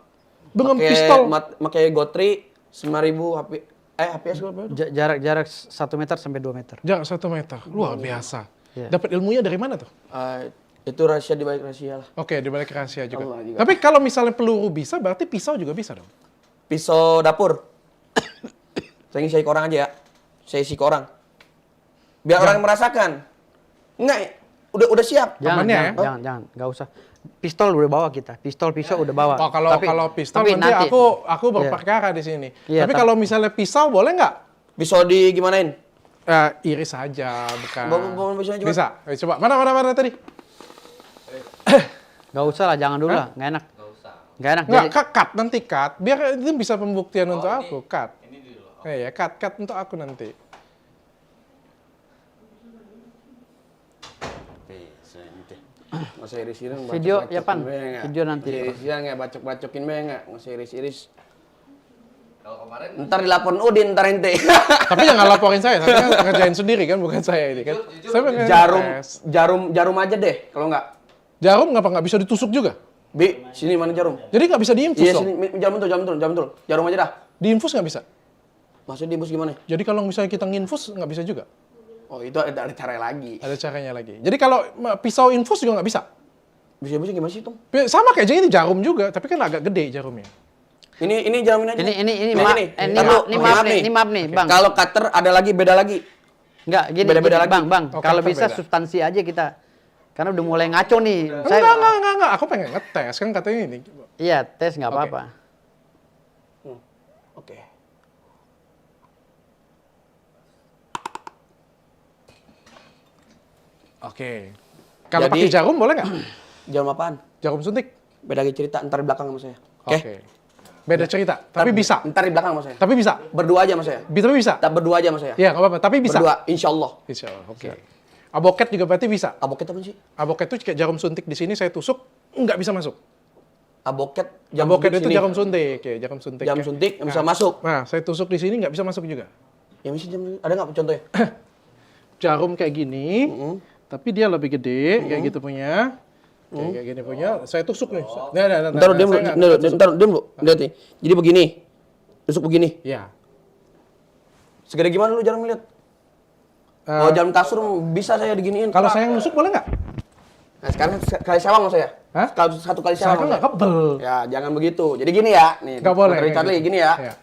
[SPEAKER 2] dengan
[SPEAKER 3] Pakai
[SPEAKER 2] pistol.
[SPEAKER 3] pakai gotri 5.000 HPS berapa?
[SPEAKER 1] Jarak 1 meter sampai 2 meter.
[SPEAKER 2] Jarak 1 meter. Luar biasa.
[SPEAKER 1] Iya.
[SPEAKER 2] Dapat ilmunya dari mana tuh?
[SPEAKER 3] Itu rahasia di balik rahasia lah.
[SPEAKER 2] Oke, di balik rahasia juga.
[SPEAKER 3] Allah juga.
[SPEAKER 2] Tapi kalau misalnya peluru bisa, berarti pisau juga bisa dong?
[SPEAKER 3] Pisau dapur. Saya ngisi ke orang aja ya. Saya isi ke orang. Biar orang merasakan. Enggak, udah siap.
[SPEAKER 1] Jangan,
[SPEAKER 2] Amannya
[SPEAKER 1] jangan,
[SPEAKER 2] ya?
[SPEAKER 1] jangan, nggak usah. Pistol udah bawa kita, pisau udah bawa.
[SPEAKER 2] Oh, kalau pistol
[SPEAKER 1] tapi
[SPEAKER 2] nanti aku berperkara di sini.
[SPEAKER 1] Iya,
[SPEAKER 2] tapi kalau misalnya pisau boleh nggak?
[SPEAKER 3] Pisau di gimanain?
[SPEAKER 2] Iris saja, bukan.
[SPEAKER 3] Bawa pisaunya coba.
[SPEAKER 2] Bisa. Ayo, coba. Mana tadi?
[SPEAKER 1] Nggak usah lah, jangan dulu lah, nggak enak. Nggak enak.
[SPEAKER 2] Nggak,
[SPEAKER 1] Jadi,
[SPEAKER 2] cut nanti cut. Biar itu bisa pembuktian untuk aku. Cut. Iya, cut untuk aku nanti.
[SPEAKER 3] Masa iris-iris
[SPEAKER 1] Video, ya, Pan. Video nanti.
[SPEAKER 3] Iris-irisan nggak bacok-bacokin be nggak. Masa iris-iris. Ntar dilapor Udin, ntar ente.
[SPEAKER 2] Tapi jangan laporin saya, saya kan ngerjain sendiri kan, bukan saya ini kan. Saya pengen tes.
[SPEAKER 3] jarum aja deh, kalau nggak.
[SPEAKER 2] Jarum nggak bisa ditusuk juga?
[SPEAKER 3] Bi, sini mana jarum?
[SPEAKER 2] Jadi nggak bisa diinfus
[SPEAKER 3] Iya,
[SPEAKER 2] dong?
[SPEAKER 3] sini jarum tuh. Jarum aja dah.
[SPEAKER 2] Diinfus nggak bisa?
[SPEAKER 3] Maksudnya diimpus gimana?
[SPEAKER 2] Jadi kalau misalnya kita nginfus nggak bisa juga?
[SPEAKER 3] Oh, itu ada cara lagi.
[SPEAKER 2] Ada caranya lagi. Jadi kalau pisau infus juga nggak bisa?
[SPEAKER 3] Bisa gimana sih, Tom?
[SPEAKER 2] Sama kayak ini jarum juga, tapi kan agak gede jarumnya.
[SPEAKER 3] Ini jarum aja.
[SPEAKER 1] ini
[SPEAKER 3] Nah,
[SPEAKER 1] maaf nih, Bang.
[SPEAKER 3] Kalau cutter ada lagi, beda lagi.
[SPEAKER 1] Nggak, gini,
[SPEAKER 3] Beda-beda lagi.
[SPEAKER 1] Bang.
[SPEAKER 2] Oh,
[SPEAKER 1] Kalau
[SPEAKER 2] kan
[SPEAKER 1] bisa
[SPEAKER 2] beda.
[SPEAKER 1] substansi aja kita. Karena udah mulai ngaco nih.
[SPEAKER 2] Enggak. Aku pengen ngetes, kan katanya ini.
[SPEAKER 1] Iya, tes nggak
[SPEAKER 2] Oke.
[SPEAKER 1] apa-apa.
[SPEAKER 3] Oke.
[SPEAKER 2] Oke. Kalau
[SPEAKER 3] Jadi-
[SPEAKER 2] pakai jarum boleh nggak?
[SPEAKER 3] Jarum apaan?
[SPEAKER 2] Jarum suntik?
[SPEAKER 3] Beda lagi cerita, ntar di belakang sama saya. Oke?
[SPEAKER 2] Oke. Beda cerita, tapi bisa.
[SPEAKER 3] Ntar di belakang sama saya.
[SPEAKER 2] Tapi bisa.
[SPEAKER 3] Berdua aja sama saya.
[SPEAKER 2] Tapi bisa.
[SPEAKER 3] Kita berdua aja sama saya.
[SPEAKER 2] Iya, nggak apa-apa. Tapi bisa.
[SPEAKER 3] Berdua, insya Allah.
[SPEAKER 2] Insya Allah. Oke. Aboket juga berarti bisa.
[SPEAKER 3] Aboket apa sih?
[SPEAKER 2] Aboket itu kayak jarum suntik di sini saya tusuk nggak bisa masuk.
[SPEAKER 3] Aboket,
[SPEAKER 2] Aboket
[SPEAKER 3] suntik
[SPEAKER 2] itu
[SPEAKER 3] sini.
[SPEAKER 2] jarum suntik, ya jarum suntik.
[SPEAKER 3] Jarum
[SPEAKER 2] ya.
[SPEAKER 3] suntik nggak bisa
[SPEAKER 2] Nah,
[SPEAKER 3] masuk.
[SPEAKER 2] Nah, saya tusuk di sini nggak bisa masuk juga.
[SPEAKER 3] Ya mesti ada nggak contohnya?
[SPEAKER 2] Jarum kayak gini, tapi dia lebih gede, kayak gitu punya. Kayak gini punya, saya tusuk nih.
[SPEAKER 3] Ntar diam lu,
[SPEAKER 2] saya nggak tusuk.
[SPEAKER 3] ntar diam lu. Lihat nih. Jadi begini. Tusuk begini.
[SPEAKER 2] Iya.
[SPEAKER 3] Segede gimana lu jarum lihat? Kalau jarum kasur bisa saya diginiin.
[SPEAKER 2] Kalau saya nusuk boleh nggak?
[SPEAKER 3] Nah, sekarang kali sewang sama saya.
[SPEAKER 2] Hah?
[SPEAKER 3] Satu kali
[SPEAKER 2] Saya
[SPEAKER 3] sewang
[SPEAKER 2] kan
[SPEAKER 3] sama
[SPEAKER 2] nggak
[SPEAKER 3] saya.
[SPEAKER 2] kebel.
[SPEAKER 3] Ya, jangan begitu. Jadi gini ya, nih.
[SPEAKER 2] Nggak boleh.
[SPEAKER 3] Dr. Richard Lee,
[SPEAKER 2] kayak
[SPEAKER 3] gini
[SPEAKER 2] gitu.
[SPEAKER 3] ya.
[SPEAKER 2] Iya.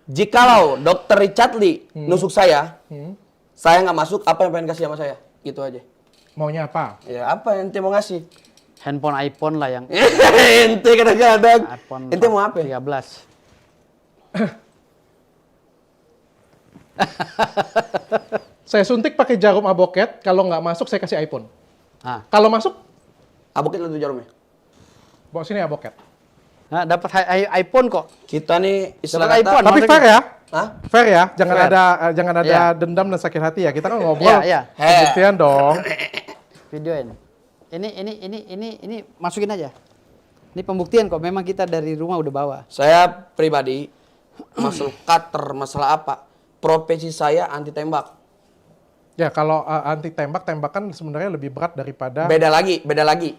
[SPEAKER 3] Jikalau Dr. Richard Lee nusuk saya nggak masuk, apa yang pengen kasih sama saya? Gitu aja.
[SPEAKER 2] Maunya apa?
[SPEAKER 3] Ya, apa yang ente mau ngasih?
[SPEAKER 1] Handphone iPhone lah yang
[SPEAKER 3] Ente kadang-kadang.
[SPEAKER 1] iPhone
[SPEAKER 3] Ente mau apa?
[SPEAKER 1] 13.
[SPEAKER 2] Saya suntik pakai jarum aboket, kalau nggak masuk saya kasih iPhone.
[SPEAKER 1] Ah.
[SPEAKER 2] Kalau masuk,
[SPEAKER 3] Aboket itu jarumnya.
[SPEAKER 2] bawa sini aboket.
[SPEAKER 1] Nah, dapat iPhone kok.
[SPEAKER 3] Kita nih istilah
[SPEAKER 1] Dapat
[SPEAKER 3] kata.
[SPEAKER 1] iPhone.
[SPEAKER 2] Tapi
[SPEAKER 1] maksudnya-
[SPEAKER 2] fair ya?
[SPEAKER 3] Hah?
[SPEAKER 2] Fair ya, jangan
[SPEAKER 1] Fair.
[SPEAKER 2] ada
[SPEAKER 1] Iya.
[SPEAKER 2] dendam dan sakit hati ya. Kita kan ngobrol,
[SPEAKER 1] Iya.
[SPEAKER 2] pembuktian dong.
[SPEAKER 1] Videoin. Ini masukin aja. Ini pembuktian kok. Memang kita dari rumah udah bawa.
[SPEAKER 3] Saya pribadi masalah cutter, masalah apa? Profesi saya anti tembak.
[SPEAKER 2] Ya kalau anti tembak, tembakan sebenarnya lebih berat daripada
[SPEAKER 3] Beda lagi.
[SPEAKER 2] beda lagi.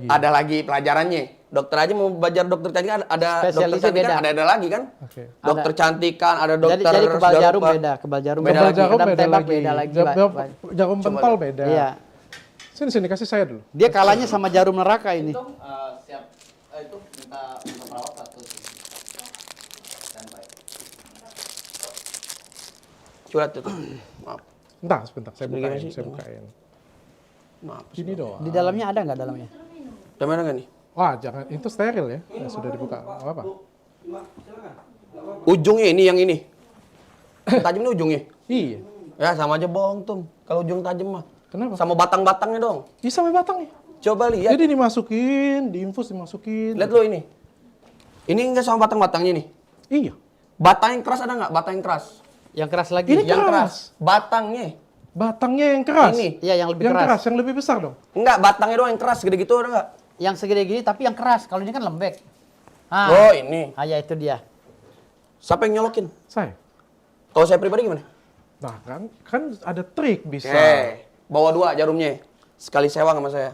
[SPEAKER 3] Ada lagi pelajarannya. Dokter aja mau belajar dokter cantik kan ada dokter
[SPEAKER 1] Spesialisnya
[SPEAKER 3] cantik kan
[SPEAKER 1] beda.
[SPEAKER 3] ada lagi kan?
[SPEAKER 2] Oke.
[SPEAKER 3] Dokter cantik kan ada dokter.
[SPEAKER 1] Jadi kebal
[SPEAKER 3] segala
[SPEAKER 1] jarum
[SPEAKER 3] rupa.
[SPEAKER 1] beda, kebal jarum
[SPEAKER 3] Beda
[SPEAKER 2] Kebal
[SPEAKER 3] lagi.
[SPEAKER 2] jarum
[SPEAKER 1] Kedap
[SPEAKER 2] beda
[SPEAKER 1] tembak
[SPEAKER 2] lagi.
[SPEAKER 1] beda lagi.
[SPEAKER 2] Jarum pentol beda.
[SPEAKER 1] Iya.
[SPEAKER 2] Sini kasih saya dulu.
[SPEAKER 1] Dia kalahnya sama jarum neraka ini.
[SPEAKER 3] Curhat itu. Maaf.
[SPEAKER 2] Entah sebentar, saya
[SPEAKER 3] Gimana
[SPEAKER 2] bukain,
[SPEAKER 3] sih?
[SPEAKER 2] saya bukain.
[SPEAKER 3] Maaf.
[SPEAKER 2] Gini doang.
[SPEAKER 1] Di dalamnya ada nggak dalamnya?
[SPEAKER 3] Udah mana nggak nih?
[SPEAKER 2] Wah, jangan itu steril ya. Ya, sudah dibuka. Nggak apa-apa.
[SPEAKER 3] Ujungnya ini yang ini. Tajamnya ujungnya.
[SPEAKER 2] Iya.
[SPEAKER 3] Ya sama aja bohong tuh. Kalau ujung tajam mah.
[SPEAKER 2] Kenapa?
[SPEAKER 3] Sama batang-batangnya dong.
[SPEAKER 2] Bisa sampai batang nih.
[SPEAKER 3] Coba lihat.
[SPEAKER 2] Jadi dimasukin, diinfus dimasukin.
[SPEAKER 3] Lihat lo ini. Ini enggak sama batang-batangnya nih.
[SPEAKER 2] Iya.
[SPEAKER 3] Batang yang keras ada nggak? Batang yang keras.
[SPEAKER 1] Yang keras lagi.
[SPEAKER 2] Ini
[SPEAKER 3] Yang
[SPEAKER 2] keras.
[SPEAKER 3] keras. Batangnya.
[SPEAKER 2] Batangnya yang keras.
[SPEAKER 3] Ini.
[SPEAKER 1] Iya, yang lebih keras.
[SPEAKER 2] yang lebih besar dong.
[SPEAKER 3] Enggak, batangnya doang yang keras. Gede gitu ada nggak?
[SPEAKER 1] Yang segede gini tapi yang keras. Kalau ini kan lembek. Ah.
[SPEAKER 3] Oh ini.
[SPEAKER 1] Ah, ya itu dia.
[SPEAKER 3] Siapa yang nyolokin?
[SPEAKER 2] Saya.
[SPEAKER 3] Kalau saya pribadi gimana?
[SPEAKER 2] Nah kan ada trik bisa.
[SPEAKER 3] Bawa dua jarumnya. Sekali sewang sama saya.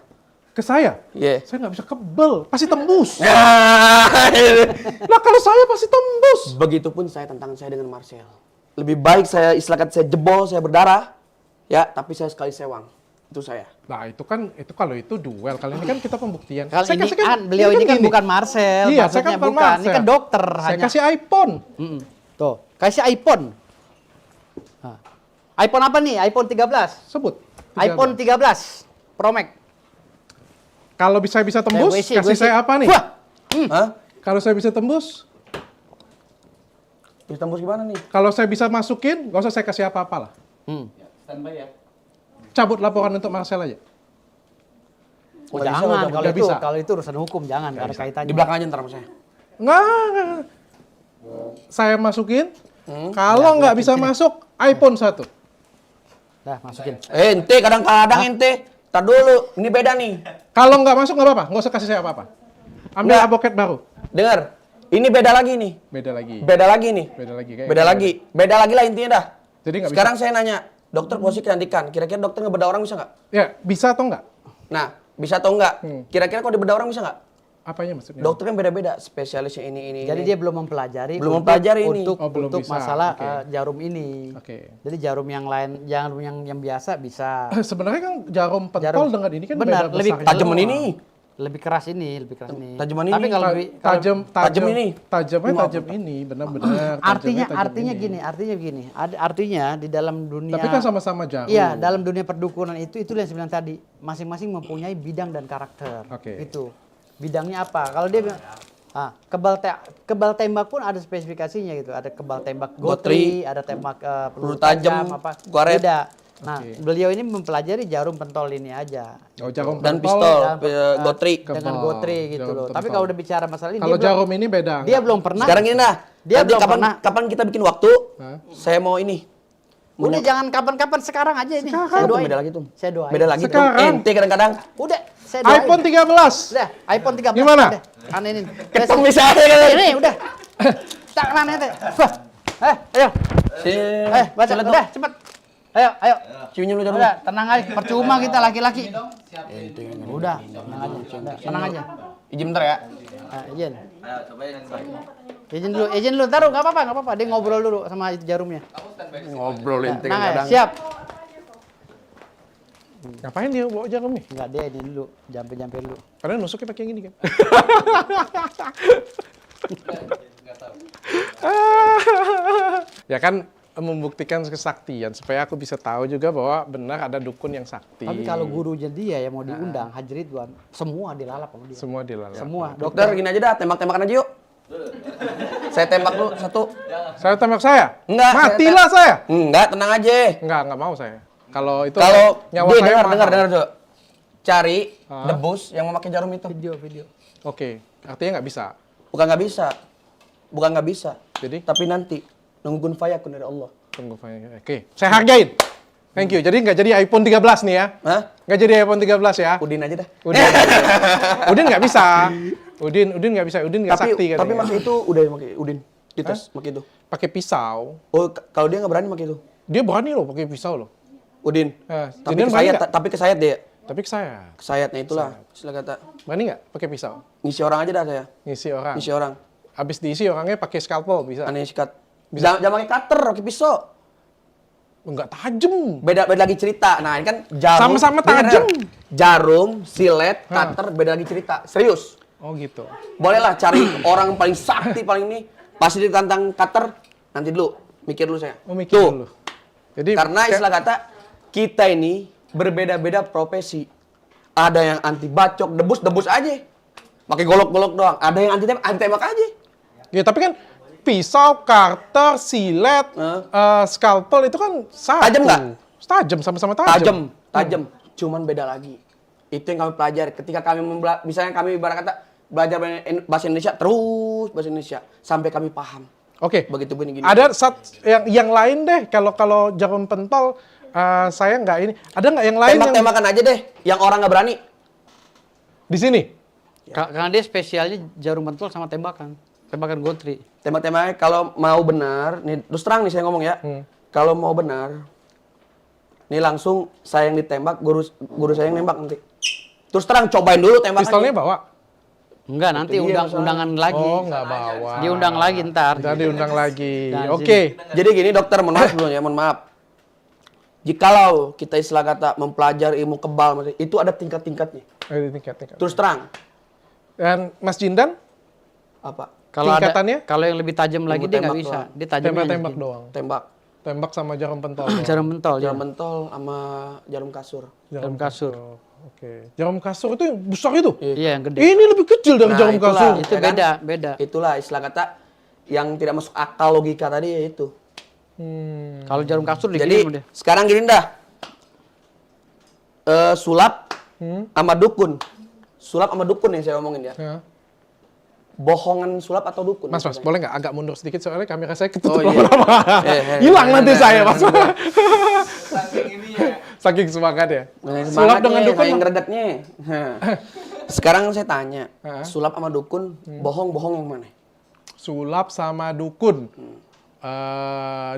[SPEAKER 2] Ke saya?
[SPEAKER 3] Iya.
[SPEAKER 2] Saya nggak bisa kebel, pasti tembus.
[SPEAKER 3] Nah,
[SPEAKER 2] Nah kalau saya pasti tembus.
[SPEAKER 3] begitupun saya tantangan saya dengan Marcel. Lebih baik saya istilahkan saya jebol, saya berdarah. Ya, tapi saya sekali sewang. Itu saya.
[SPEAKER 2] Nah itu kalau itu duel, kali ini kan kita pembuktian.
[SPEAKER 1] Kalau
[SPEAKER 2] Saya
[SPEAKER 1] ini
[SPEAKER 2] kasih
[SPEAKER 1] kan beliau ini kan
[SPEAKER 2] gini.
[SPEAKER 1] bukan Marcel,
[SPEAKER 2] Iya, saya
[SPEAKER 1] maksudnya
[SPEAKER 2] kan bukan
[SPEAKER 1] bukan. Ini
[SPEAKER 2] Marcel.
[SPEAKER 1] kan dokter
[SPEAKER 2] Saya
[SPEAKER 1] hanya.
[SPEAKER 2] kasih iPhone.
[SPEAKER 1] Tuh, kasih iPhone. Nah. iPhone apa nih? iPhone 13.
[SPEAKER 2] Sebut.
[SPEAKER 1] iPhone 13 Pro Max.
[SPEAKER 2] Kalau bisa tembus,
[SPEAKER 1] WC.
[SPEAKER 2] kasih saya apa nih?
[SPEAKER 1] Wah,
[SPEAKER 3] Hah?
[SPEAKER 2] Kalau saya bisa tembus,
[SPEAKER 3] Bisa tembus gimana nih?
[SPEAKER 2] kalau saya bisa masukin, nggak usah saya kasih apa-apa lah. Cabut laporan untuk Marcel aja.
[SPEAKER 1] oh,
[SPEAKER 3] Nggak bisa,
[SPEAKER 1] jangan
[SPEAKER 3] nggak
[SPEAKER 1] kalau
[SPEAKER 2] nggak
[SPEAKER 1] itu
[SPEAKER 2] bisa.
[SPEAKER 1] kalau itu urusan hukum jangan nggak ada kaitannya.
[SPEAKER 3] Di belakang aja ntar sama saya.
[SPEAKER 2] Nggak. Saya masukin, kalau nggak bisa masuk, iPhone 1.
[SPEAKER 1] Dah, masukin.
[SPEAKER 3] Ente kadang-kadang ente. Tar dulu, ini beda nih.
[SPEAKER 2] Kalau nggak masuk nggak apa-apa, nggak usah kasih saya apa-apa. Ambil
[SPEAKER 3] Nggak.
[SPEAKER 2] advokat baru.
[SPEAKER 3] Dengar, ini beda lagi nih.
[SPEAKER 2] Beda lagi.
[SPEAKER 3] Beda lagi nih.
[SPEAKER 2] Beda lagi. Kayak
[SPEAKER 3] Beda
[SPEAKER 2] gitu.
[SPEAKER 3] lagi. Beda lagi lah intinya dah.
[SPEAKER 2] Jadi nggak
[SPEAKER 3] Sekarang saya nanya, dokter posisi kecantikan. Kira-kira dokter ngebedah orang bisa nggak?
[SPEAKER 2] Ya, bisa atau nggak?
[SPEAKER 3] Nah, bisa atau enggak? Kira-kira kalau dibedah orang bisa nggak?
[SPEAKER 2] Apanya maksudnya?
[SPEAKER 3] Dokter kan beda-beda, spesialisnya ini.
[SPEAKER 1] Jadi dia belum mempelajari
[SPEAKER 3] Belum mempelajari ini.
[SPEAKER 1] untuk,
[SPEAKER 2] Oh, belum
[SPEAKER 1] untuk
[SPEAKER 2] bisa.
[SPEAKER 1] masalah
[SPEAKER 2] Oke.
[SPEAKER 1] jarum ini.
[SPEAKER 2] Oke.
[SPEAKER 1] Jadi jarum yang lain, jarum yang biasa bisa.
[SPEAKER 2] Sebenarnya kan jarum pentol
[SPEAKER 1] Jarum-
[SPEAKER 2] dengan ini kan
[SPEAKER 1] benar,
[SPEAKER 2] beda
[SPEAKER 1] lebih
[SPEAKER 2] besarnya
[SPEAKER 3] tajaman
[SPEAKER 2] doang.
[SPEAKER 3] ini.
[SPEAKER 1] Lebih keras ini.
[SPEAKER 3] Tajaman
[SPEAKER 1] Tapi
[SPEAKER 3] ini.
[SPEAKER 1] kalau lebih kalau-
[SPEAKER 3] tajam ini.
[SPEAKER 2] Tajam ini, benar-benar.
[SPEAKER 1] artinya
[SPEAKER 2] tajamnya ini.
[SPEAKER 1] gini. Artinya di dalam dunia
[SPEAKER 2] Tapi kan sama-sama jarum.
[SPEAKER 1] Iya, dalam dunia perdukunan itu yang saya bilang tadi, masing-masing mempunyai bidang dan karakter.
[SPEAKER 2] Oke.
[SPEAKER 1] Itu. Bidangnya apa? Kalau dia bilang kebal tembak pun ada spesifikasinya gitu. Ada kebal tembak gotri, ada tembak peluru tajam, apa
[SPEAKER 3] karet.
[SPEAKER 1] beda. Nah,
[SPEAKER 2] Oke.
[SPEAKER 1] beliau ini mempelajari jarum pentol ini aja.
[SPEAKER 2] Oh, jarum
[SPEAKER 3] Dan
[SPEAKER 2] pentol.
[SPEAKER 3] pistol,
[SPEAKER 1] Dan,
[SPEAKER 3] gotri.
[SPEAKER 1] dengan
[SPEAKER 2] Kebal,
[SPEAKER 1] gotri gitu
[SPEAKER 2] jarum
[SPEAKER 1] loh. Tapi
[SPEAKER 2] pentol.
[SPEAKER 1] kalau udah bicara masalah ini
[SPEAKER 2] Kalau
[SPEAKER 1] dia belum-
[SPEAKER 2] jarum ini beda.
[SPEAKER 1] dia belum pernah.
[SPEAKER 3] Sekarang gini dah.
[SPEAKER 1] Dia
[SPEAKER 3] Nanti
[SPEAKER 1] belum
[SPEAKER 3] kapan,
[SPEAKER 1] pernah.
[SPEAKER 3] kapan kita bikin waktu?
[SPEAKER 2] Hah?
[SPEAKER 3] Saya mau ini.
[SPEAKER 1] Udah jangan kapan-kapan sekarang aja ini. Saya doain.
[SPEAKER 3] Beda lagi tuh.
[SPEAKER 1] Saya doain.
[SPEAKER 3] Beda lagi tuh.
[SPEAKER 2] Sekarang.
[SPEAKER 3] Ente kadang-kadang.
[SPEAKER 1] Udah, saya doain.
[SPEAKER 2] iPhone 13.
[SPEAKER 1] Udah, iPhone 13.
[SPEAKER 2] Gimana?
[SPEAKER 1] Udah, anenin.
[SPEAKER 3] Ketemu misalnya kan.
[SPEAKER 1] Ini udah. Tak mana teh. Wah. Ayo. Baca. Udah, cepat. Ayo.
[SPEAKER 3] Ciunya lu jangan.
[SPEAKER 1] Udah, tenang aja. Percuma kita laki-laki. Udah, tenang aja. Udah, tenang aja.
[SPEAKER 3] Izin bentar ya.
[SPEAKER 1] Izin. Izin dulu. Taruh, nggak apa-apa. Dia ngobrol dulu sama itu jarumnya.
[SPEAKER 3] Ngobrol ente
[SPEAKER 1] Tenang aja.
[SPEAKER 3] kadang-kadang.
[SPEAKER 1] Siap.
[SPEAKER 2] Ngapain dia bawa jarum nih?
[SPEAKER 1] Enggak, dia ini dulu. Jampe dulu.
[SPEAKER 2] Padahal nusuknya pakai yang gini kan. Ya kan membuktikan kesaktian supaya aku bisa tahu juga bahwa benar ada dukun yang sakti.
[SPEAKER 1] Tapi kalau gurunya dia yang mau diundang, Haji Ridwan, semua dilalap sama dia.
[SPEAKER 2] Semua dilalap.
[SPEAKER 1] Semua.
[SPEAKER 3] Dokter gini aja dah, tembak-tembakan aja yuk. Saya tembak lu satu.
[SPEAKER 2] Saya tembak saya?
[SPEAKER 3] Enggak,
[SPEAKER 2] Matilah saya.
[SPEAKER 3] Enggak, tenang aja.
[SPEAKER 2] Enggak mau saya. Kalau itu
[SPEAKER 3] Kalau
[SPEAKER 2] nyawa
[SPEAKER 3] dia
[SPEAKER 2] saya
[SPEAKER 3] dengar,
[SPEAKER 2] mahal.
[SPEAKER 3] Dok. Cari debus yang memakai jarum itu.
[SPEAKER 1] Video.
[SPEAKER 2] Oke, artinya nggak bisa.
[SPEAKER 3] Bukan nggak bisa. Bukan nggak bisa.
[SPEAKER 2] Jadi
[SPEAKER 3] Tapi nanti nunggu kun fayakun dari Allah.
[SPEAKER 2] tunggu Fanya. Oke, saya hargain. Thank you. Jadi nggak jadi iPhone 13 nih ya?
[SPEAKER 3] Hah?
[SPEAKER 2] Nggak jadi iPhone 13 ya?
[SPEAKER 3] Udin aja dah.
[SPEAKER 2] Udin. Udin nggak bisa. Udin nggak bisa. Udin nggak sakti
[SPEAKER 3] Tapi
[SPEAKER 2] katanya.
[SPEAKER 3] pakai itu udah pakai Udin. Di tes pakai itu.
[SPEAKER 2] Pakai pisau.
[SPEAKER 3] Oh, kalau dia nggak berani pakai itu.
[SPEAKER 2] Dia berani loh pakai pisau loh.
[SPEAKER 3] Udin.
[SPEAKER 2] Tapi
[SPEAKER 3] Tapi
[SPEAKER 2] berani
[SPEAKER 3] kesayat,
[SPEAKER 2] nggak?
[SPEAKER 3] tapi kesayat dia.
[SPEAKER 2] Tapi ke saya.
[SPEAKER 3] Kesayatnya itulah istilah kata.
[SPEAKER 2] Berani nggak pakai pisau?
[SPEAKER 3] Ngisi orang aja dah saya.
[SPEAKER 2] Ngisi orang.
[SPEAKER 3] Ngisi orang.
[SPEAKER 2] Habis diisi orangnya pakai scalpel bisa.
[SPEAKER 3] Aneh sikat. Jangan pakai cutter, pakai pisau.
[SPEAKER 2] Enggak tajam.
[SPEAKER 3] Beda lagi cerita. Nah, ini kan jarum.
[SPEAKER 2] Sama-sama
[SPEAKER 3] Dengar,
[SPEAKER 2] tajam.
[SPEAKER 3] dengar. Jarum, silet, cutter, beda lagi cerita. Serius.
[SPEAKER 2] Oh gitu.
[SPEAKER 3] Bolehlah cari orang paling sakti paling ini. Pasti ditantang cutter. Nanti dulu, mikir dulu saya.
[SPEAKER 2] Oh mikir
[SPEAKER 3] Tuh.
[SPEAKER 2] dulu. Jadi
[SPEAKER 3] Karena istilah kata kita ini berbeda-beda profesi. Ada yang anti bacok, debus aja. Pakai golok-golok doang. Ada yang anti tembak aja.
[SPEAKER 2] ya tapi kan pisau, cutter, silet, scalpel itu kan satu.
[SPEAKER 3] Tajam nggak?
[SPEAKER 2] Tajam, sama-sama tajam.
[SPEAKER 3] Tajam. Cuman beda lagi. Itu yang kami pelajari. Ketika kami misalnya kami ibarat kata belajar bahasa Indonesia terus bahasa Indonesia sampai kami paham.
[SPEAKER 2] Oke.
[SPEAKER 3] Begitu begini.
[SPEAKER 2] Ada yang lain deh. Kalau jarum pentol saya nggak ini. Ada nggak yang lain yang
[SPEAKER 3] Tembak-tembakan aja deh. Yang orang nggak berani.
[SPEAKER 2] di sini?
[SPEAKER 1] Karena dia spesialnya jarum pentol sama tembakan gotri.
[SPEAKER 3] Tembak-tembaknya kalau mau benar, nih terus terang nih saya ngomong ya. Kalau mau benar, nih langsung saya yang ditembak, guru saya yang nembak nanti. Terus terang cobain dulu tembakannya.
[SPEAKER 2] Pistolnya bawa?
[SPEAKER 1] Enggak, nanti
[SPEAKER 3] Itu dia masalahnya.
[SPEAKER 1] undangan lagi.
[SPEAKER 2] Oh nggak bawa.
[SPEAKER 1] Diundang lagi ntar.
[SPEAKER 2] Ntar diundang lagi.
[SPEAKER 1] Dan
[SPEAKER 2] Oke.
[SPEAKER 3] Jadi gini dokter, mohon maaf dulu ya, mohon maaf. Jikalau kita istilah kata mempelajari ilmu kebal, itu ada tingkat-tingkatnya.
[SPEAKER 2] Tingkat.
[SPEAKER 3] Terus terang.
[SPEAKER 2] Dan Mas Jindan
[SPEAKER 3] Apa?
[SPEAKER 1] Kalau ada,
[SPEAKER 2] tingkatannya?
[SPEAKER 1] kalau yang lebih tajam lagi dia nggak
[SPEAKER 3] tembak
[SPEAKER 1] bisa.
[SPEAKER 3] doang.
[SPEAKER 1] Dia tajamnya
[SPEAKER 2] tembak-tembak
[SPEAKER 1] hanya
[SPEAKER 2] doang.
[SPEAKER 3] Tembak.
[SPEAKER 2] Tembak sama jarum pentol.
[SPEAKER 1] Jarum pentol.
[SPEAKER 3] Jarum mentol sama jarum kasur.
[SPEAKER 1] Jarum kasur.
[SPEAKER 2] Oke. Jarum kasur itu yang besar itu?
[SPEAKER 1] Iya, yang gede.
[SPEAKER 2] Ini lebih kecil dari jarum
[SPEAKER 3] itulah,
[SPEAKER 2] kasur.
[SPEAKER 1] Itu
[SPEAKER 3] ya kan?
[SPEAKER 1] beda.
[SPEAKER 3] Itulah istilah kata yang tidak masuk akal logika tadi ya itu.
[SPEAKER 1] Kalau jarum kasur
[SPEAKER 3] Jadi
[SPEAKER 1] dikirim deh.
[SPEAKER 3] sekarang gini dah. Sulap sama dukun. Sulap sama dukun yang saya omongin ya.
[SPEAKER 2] Ya.
[SPEAKER 3] Bohongan sulap atau dukun?
[SPEAKER 2] Mas,
[SPEAKER 3] maksudnya?
[SPEAKER 2] boleh nggak agak mundur sedikit soalnya kamera saya ketutup
[SPEAKER 3] Oh, iya.
[SPEAKER 2] lama-lama. Hilang nanti saya, Mas. Saking semangat ya.
[SPEAKER 3] Nah,
[SPEAKER 2] Sulap dengan dukun.
[SPEAKER 3] yang ngeredaknya. Sekarang saya tanya,
[SPEAKER 2] Hah?
[SPEAKER 3] sulap sama dukun, bohong-bohong yang mana?
[SPEAKER 2] Sulap sama dukun.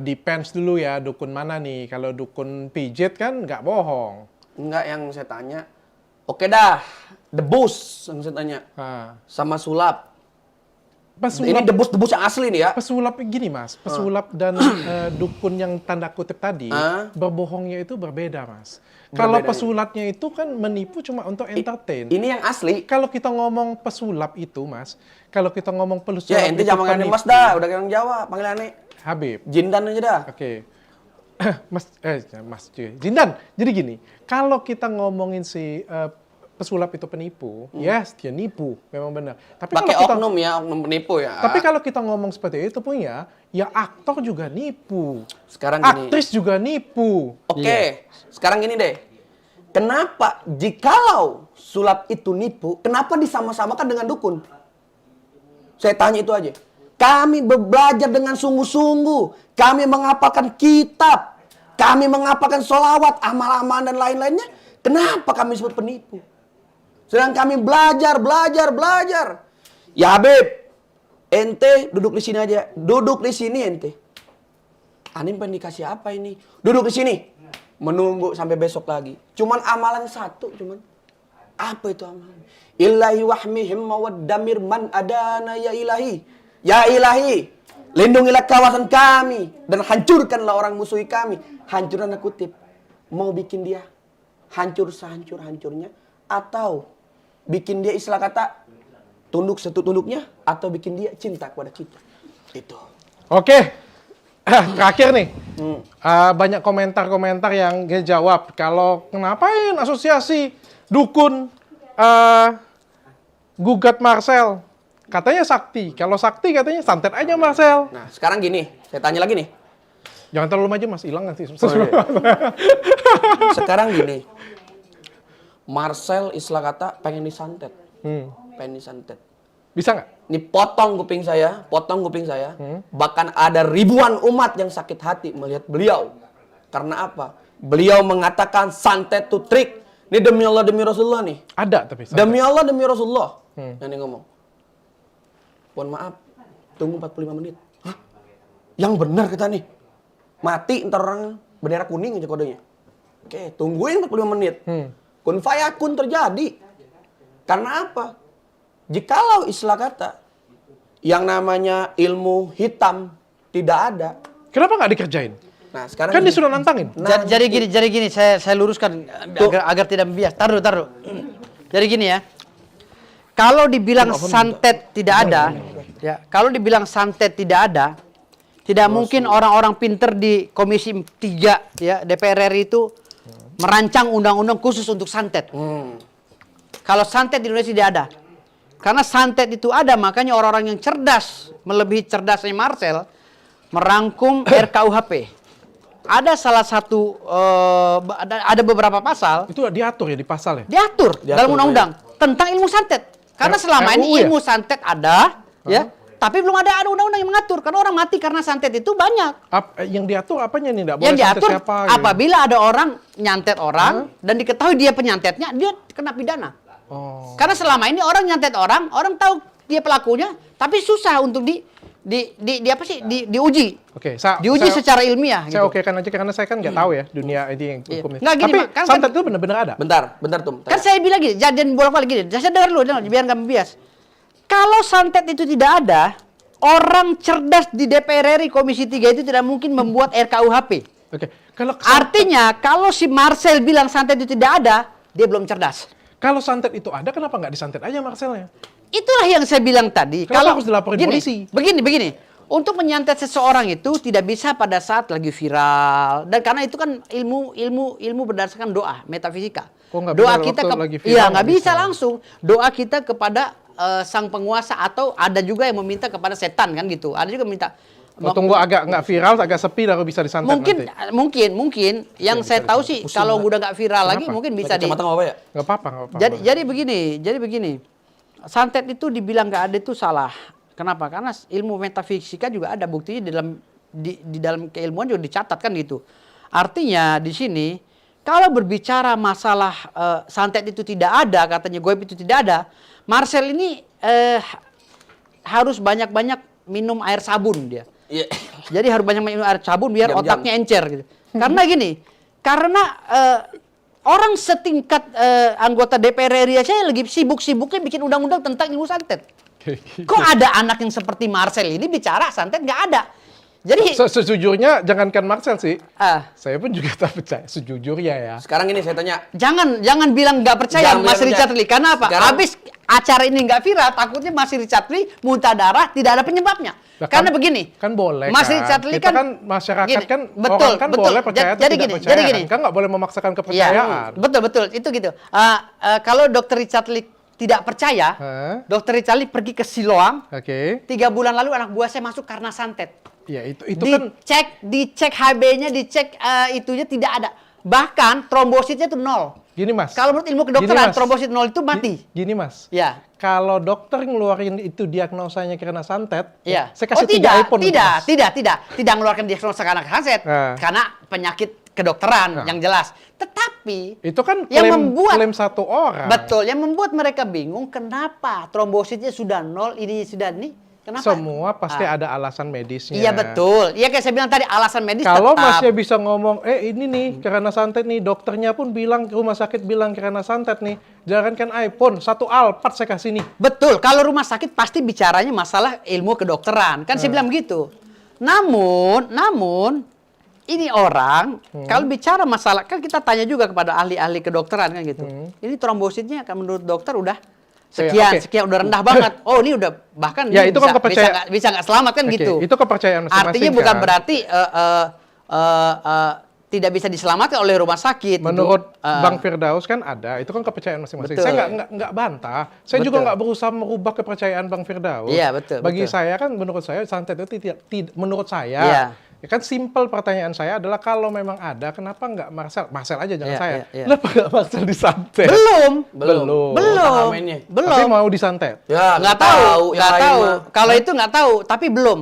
[SPEAKER 2] Depends dulu ya, dukun mana nih. Kalau dukun pijit kan nggak bohong.
[SPEAKER 3] Enggak, yang saya tanya. Oke dah, debus yang saya tanya.
[SPEAKER 2] Nah,
[SPEAKER 3] Sama sulap. Ini
[SPEAKER 2] pesulap,
[SPEAKER 3] debus yang asli nih ya.
[SPEAKER 2] pesulap gini Mas, pesulap dan dukun yang tanda kutip tadi, berbohongnya itu berbeda Mas. Kalau
[SPEAKER 3] Berbeda,
[SPEAKER 2] pesulapnya itu kan menipu cuma untuk entertain.
[SPEAKER 3] Ini yang asli.
[SPEAKER 2] Kalau kita ngomong pesulap itu Mas, kalau kita ngomong pesulap
[SPEAKER 3] Ya, ente
[SPEAKER 2] itu
[SPEAKER 3] jangan panggil
[SPEAKER 2] penipu.
[SPEAKER 3] Mas dah, udah orang Jawa, panggil aneh.
[SPEAKER 2] Habib.
[SPEAKER 3] Jindan aja dah.
[SPEAKER 2] Oke. Mas Jindan. Jadi gini, kalau kita ngomongin si pesulap itu penipu, yes, dia nipu, memang benar. Tapi
[SPEAKER 3] Pakai
[SPEAKER 2] kalau kita,
[SPEAKER 3] oknum ya, oknum penipu ya.
[SPEAKER 2] tapi kalau kita ngomong seperti itu punya, ya aktor juga nipu,
[SPEAKER 3] Sekarang gini.
[SPEAKER 2] aktris juga nipu.
[SPEAKER 3] Oke, sekarang gini deh. Kenapa jikalau sulap itu nipu, kenapa disama-samakan dengan dukun? Saya tanya itu aja. Kami belajar dengan sungguh-sungguh. Kami menghafalkan kitab. Kami menghafalkan sholawat, amal-amalan dan lain-lainnya. Kenapa kami disebut penipu? Sedang kami belajar. Ya Habib, ente duduk di sini aja. Duduk di sini ente. Anim pengen dikasih apa ini? Duduk di sini. Menunggu sampai besok lagi. Cuman amalan satu cuman. Apa itu amalan? Ilahi wahmihim mawaddamir man adana ya ilahi. Ya ilahi, lindungilah kawasan kami dan hancurkanlah orang musuhi kami. Hancur tanda kutip. Mau bikin dia hancur sehancur-hancurnya atau bikin dia istilah kata tunduk setunduknya atau bikin dia cinta kepada kita. Itu.
[SPEAKER 2] Oke, terakhir nih, banyak komentar-komentar yang dia jawab. Kalau ngapain asosiasi dukun gugat Marcel? Katanya sakti. Kalau sakti katanya santet aja Marcel.
[SPEAKER 3] Nah, sekarang gini, saya tanya lagi nih.
[SPEAKER 2] Jangan terlalu maju Mas, hilang nanti.
[SPEAKER 3] Sekarang gini. Marcel istilah kata pengen disantet. Pengen disantet.
[SPEAKER 2] Bisa nggak?
[SPEAKER 3] Ini potong kuping saya. Bahkan ada ribuan umat yang sakit hati melihat beliau. Karena apa? Beliau mengatakan santet itu trik. Ini demi Allah, demi Rasulullah nih.
[SPEAKER 2] Ada tapi santet.
[SPEAKER 3] Demi Allah, demi Rasulullah. Yang dia ngomong. Mohon maaf, tunggu 45 menit. Hah? Yang benar kita nih. Mati ntar orang bendera kuning aja kodenya. Oke, tungguin 45 menit. Kun fayakun terjadi. Karena apa? Jikalau istilah kata yang namanya ilmu hitam tidak ada.
[SPEAKER 2] Kenapa nggak dikerjain?
[SPEAKER 3] Nah, sekarang
[SPEAKER 2] Kan dia sudah nantangin.
[SPEAKER 1] Jadi gini, saya luruskan agar tidak bias. Taruh. Jadi gini ya. Kalau dibilang santet tidak ada, ya. Kalau dibilang santet tidak ada, tidak mungkin orang-orang pinter di Komisi 3 ya DPR RI itu merancang undang-undang khusus untuk santet. Kalau santet di Indonesia tidak ada. Karena santet itu ada, makanya orang-orang yang cerdas, melebihi cerdasnya Marcel, merangkum RKUHP. Ada salah satu, ada beberapa pasal,
[SPEAKER 2] Itu diatur ya di pasal ya?
[SPEAKER 1] diatur dalam undang-undang tentang ilmu santet. Karena selama ini
[SPEAKER 2] RUU ya?
[SPEAKER 1] ilmu santet ada, ya, tapi belum ada undang-undang yang mengatur. Karena orang mati karena santet itu banyak.
[SPEAKER 2] Yang diatur apanya nih? Nggak boleh
[SPEAKER 1] Yang
[SPEAKER 2] santet
[SPEAKER 1] diatur
[SPEAKER 2] siapa, gitu?
[SPEAKER 1] apabila ada orang nyantet orang dan diketahui dia penyantetnya, dia kena pidana.
[SPEAKER 2] Oh.
[SPEAKER 1] Karena selama ini orang nyantet orang tahu dia pelakunya, tapi susah untuk diuji.
[SPEAKER 2] Oke,
[SPEAKER 1] Diuji secara ilmiah.
[SPEAKER 2] Saya
[SPEAKER 1] gitu.
[SPEAKER 2] oke kan aja karena saya kan nggak tahu ya dunia ini yang
[SPEAKER 1] Iya.
[SPEAKER 2] hukumnya.
[SPEAKER 1] Nggak, gini,
[SPEAKER 2] Tapi
[SPEAKER 1] Mak, kan-
[SPEAKER 2] santet itu benar-benar ada.
[SPEAKER 3] bentar Tum.
[SPEAKER 1] Kan saya bilang gini, jangan bolak-balik gini. Saya dengar dulu, biar nggak bias. Kalau santet itu tidak ada, orang cerdas di DPR RI Komisi 3 itu tidak mungkin membuat RKUHP.
[SPEAKER 2] Oke, kalau
[SPEAKER 1] Artinya, kalau si Marcel bilang santet itu tidak ada, dia belum cerdas.
[SPEAKER 2] kalau santet itu ada, kenapa nggak disantet aja Marcelnya?
[SPEAKER 1] Itulah yang saya bilang tadi.
[SPEAKER 2] Kenapa harus dilaporin polisi?
[SPEAKER 1] Begini. Untuk menyantet seseorang itu tidak bisa pada saat lagi viral, dan karena itu kan ilmu berdasarkan doa metafisika.
[SPEAKER 2] Oh, nggak
[SPEAKER 1] Doa
[SPEAKER 2] benar,
[SPEAKER 1] kita
[SPEAKER 2] waktu lagi viral
[SPEAKER 1] iya
[SPEAKER 2] nggak
[SPEAKER 1] nggak bisa
[SPEAKER 2] bisa.
[SPEAKER 1] langsung. Doa kita kepada sang penguasa, atau ada juga yang meminta kepada setan kan gitu. Ada juga minta.
[SPEAKER 2] Oh, tunggu agak nggak viral, agak sepi baru bisa disantet
[SPEAKER 1] Mungkin
[SPEAKER 2] nanti.
[SPEAKER 1] yang saya tahu sih kalau udah nggak viral lagi
[SPEAKER 2] Kenapa?
[SPEAKER 1] mungkin bisa di.
[SPEAKER 3] Kacamata nggak apa ya?
[SPEAKER 2] Nggak apa-apa, nggak apa-apa.
[SPEAKER 1] Jadi begini. Santet itu dibilang nggak ada itu salah. Kenapa? Karena ilmu metafisika juga ada buktinya di dalam keilmuan juga dicatat kan gitu. Artinya di sini kalau berbicara masalah santet itu tidak ada, katanya goib itu tidak ada, Marcel ini harus banyak-banyak minum air sabun dia.
[SPEAKER 3] Iya.
[SPEAKER 1] Jadi harus banyak minum air sabun biar
[SPEAKER 3] Jam-jam.
[SPEAKER 1] otaknya encer gitu. Karena gini, karena orang setingkat anggota DPR RI aja lagi sibuk-sibuknya bikin undang-undang tentang ilmu santet. Kok ada anak yang seperti Marcel ini bicara santet? Nggak ada. Jadi
[SPEAKER 2] Sejujurnya jangankan Marcel sih,
[SPEAKER 1] ah,
[SPEAKER 2] saya pun juga tak percaya sejujurnya ya.
[SPEAKER 3] Sekarang ini saya tanya,
[SPEAKER 1] jangan bilang nggak percaya
[SPEAKER 3] Jangan
[SPEAKER 1] Mas
[SPEAKER 3] bilang
[SPEAKER 1] Richard
[SPEAKER 3] percaya.
[SPEAKER 1] Lee. Karena apa?
[SPEAKER 3] Sekarang-
[SPEAKER 1] Habis acara ini nggak viral, takutnya Mas Richard Lee muntah darah tidak ada penyebabnya.
[SPEAKER 2] Lah,
[SPEAKER 1] Karena
[SPEAKER 2] kan-
[SPEAKER 1] begini,
[SPEAKER 2] kan boleh
[SPEAKER 1] Mas
[SPEAKER 2] kan.
[SPEAKER 1] Richard Lee
[SPEAKER 2] Kita
[SPEAKER 1] kan,
[SPEAKER 2] kan masyarakat
[SPEAKER 1] gini,
[SPEAKER 2] kan
[SPEAKER 1] betul,
[SPEAKER 2] orang kan
[SPEAKER 1] betul.
[SPEAKER 2] boleh percaya atau
[SPEAKER 1] Jadi
[SPEAKER 2] tidak
[SPEAKER 1] gini,
[SPEAKER 2] percaya.
[SPEAKER 1] jadi gini.
[SPEAKER 2] Kan nggak boleh memaksakan
[SPEAKER 1] Iya,
[SPEAKER 2] kepercayaan.
[SPEAKER 1] betul itu gitu. Kalau Dokter Richard Lee tidak percaya,
[SPEAKER 2] Hah?
[SPEAKER 1] Dokter Richard Lee pergi ke Siloam.
[SPEAKER 2] Oke.
[SPEAKER 1] 3 bulan lalu anak buah saya masuk karena santet.
[SPEAKER 2] Ya itu kan
[SPEAKER 1] Dicek HB-nya, dicek itunya tidak ada. Bahkan trombositnya itu 0.
[SPEAKER 2] gini Mas.
[SPEAKER 1] Kalau menurut ilmu
[SPEAKER 2] Gini,
[SPEAKER 1] kedokteran
[SPEAKER 2] Mas.
[SPEAKER 1] trombosit 0 itu mati.
[SPEAKER 2] Gini Mas.
[SPEAKER 1] Ya.
[SPEAKER 2] Kalau dokter ngeluarin itu diagnosanya karena santet,
[SPEAKER 1] Iya.
[SPEAKER 2] saya kasih 3
[SPEAKER 1] tidak,
[SPEAKER 2] iPhone.
[SPEAKER 1] tidak,
[SPEAKER 2] Mas.
[SPEAKER 1] tidak mengeluarkan diagnosa karena santet,
[SPEAKER 2] Nah.
[SPEAKER 1] karena penyakit kedokteran
[SPEAKER 2] Nah.
[SPEAKER 1] yang jelas. Tetapi
[SPEAKER 2] Itu kan
[SPEAKER 1] yang
[SPEAKER 2] klaim satu orang.
[SPEAKER 1] betul, yang membuat mereka bingung kenapa trombositnya sudah 0, ini sudah ini. Kenapa?
[SPEAKER 2] Semua pasti ada alasan medisnya.
[SPEAKER 1] Iya betul. Iya kayak saya bilang tadi alasan medis
[SPEAKER 2] Kalau
[SPEAKER 1] tetap.
[SPEAKER 2] Masnya bisa ngomong, ini nih karena santet nih, dokternya pun bilang, rumah sakit bilang karena santet nih, jangankan iPhone, 1 Alphard saya kasih nih.
[SPEAKER 1] Betul, kalau rumah sakit pasti bicaranya masalah ilmu kedokteran. Kan saya bilang gitu. Namun ini orang kalau bicara masalah, kan kita tanya juga kepada ahli-ahli kedokteran kan gitu. Ini trombositnya kan menurut dokter udah sekian,
[SPEAKER 2] Oke.
[SPEAKER 1] sekian udah rendah banget. Oh, ini udah bahkan
[SPEAKER 2] Ya,
[SPEAKER 1] ini
[SPEAKER 2] itu kan kepercayaan.
[SPEAKER 1] bisa nggak selamat kan
[SPEAKER 2] Oke,
[SPEAKER 1] gitu.
[SPEAKER 2] itu kepercayaan masing-masing.
[SPEAKER 1] Artinya bukan
[SPEAKER 2] kan?
[SPEAKER 1] berarti tidak bisa diselamatkan oleh rumah sakit.
[SPEAKER 2] Menurut
[SPEAKER 1] gitu.
[SPEAKER 2] Bang Firdaus kan ada, itu kan kepercayaan masing-masing.
[SPEAKER 1] Betul.
[SPEAKER 2] Saya nggak bantah. Saya juga
[SPEAKER 1] Betul.
[SPEAKER 2] nggak berusaha merubah kepercayaan Bang Firdaus.
[SPEAKER 1] Iya, betul,
[SPEAKER 2] Bagi
[SPEAKER 1] betul.
[SPEAKER 2] saya kan, menurut saya santet itu tidak menurut saya.
[SPEAKER 1] Iya.
[SPEAKER 2] Ya kan simple pertanyaan saya adalah kalau memang ada, kenapa nggak Marcel aja jangan
[SPEAKER 1] Iya,
[SPEAKER 2] saya.
[SPEAKER 1] iya, iya.
[SPEAKER 2] Kenapa nggak Marcel disantet?
[SPEAKER 1] Belum.
[SPEAKER 2] Belum.
[SPEAKER 3] Sama ini.
[SPEAKER 2] Tapi
[SPEAKER 1] Belum.
[SPEAKER 2] mau disantet.
[SPEAKER 3] Ya,
[SPEAKER 1] Nggak tahu,
[SPEAKER 3] yang
[SPEAKER 1] nggak
[SPEAKER 3] lain
[SPEAKER 1] tahu.
[SPEAKER 3] mah.
[SPEAKER 1] Kalau itu nggak tahu, tapi belum.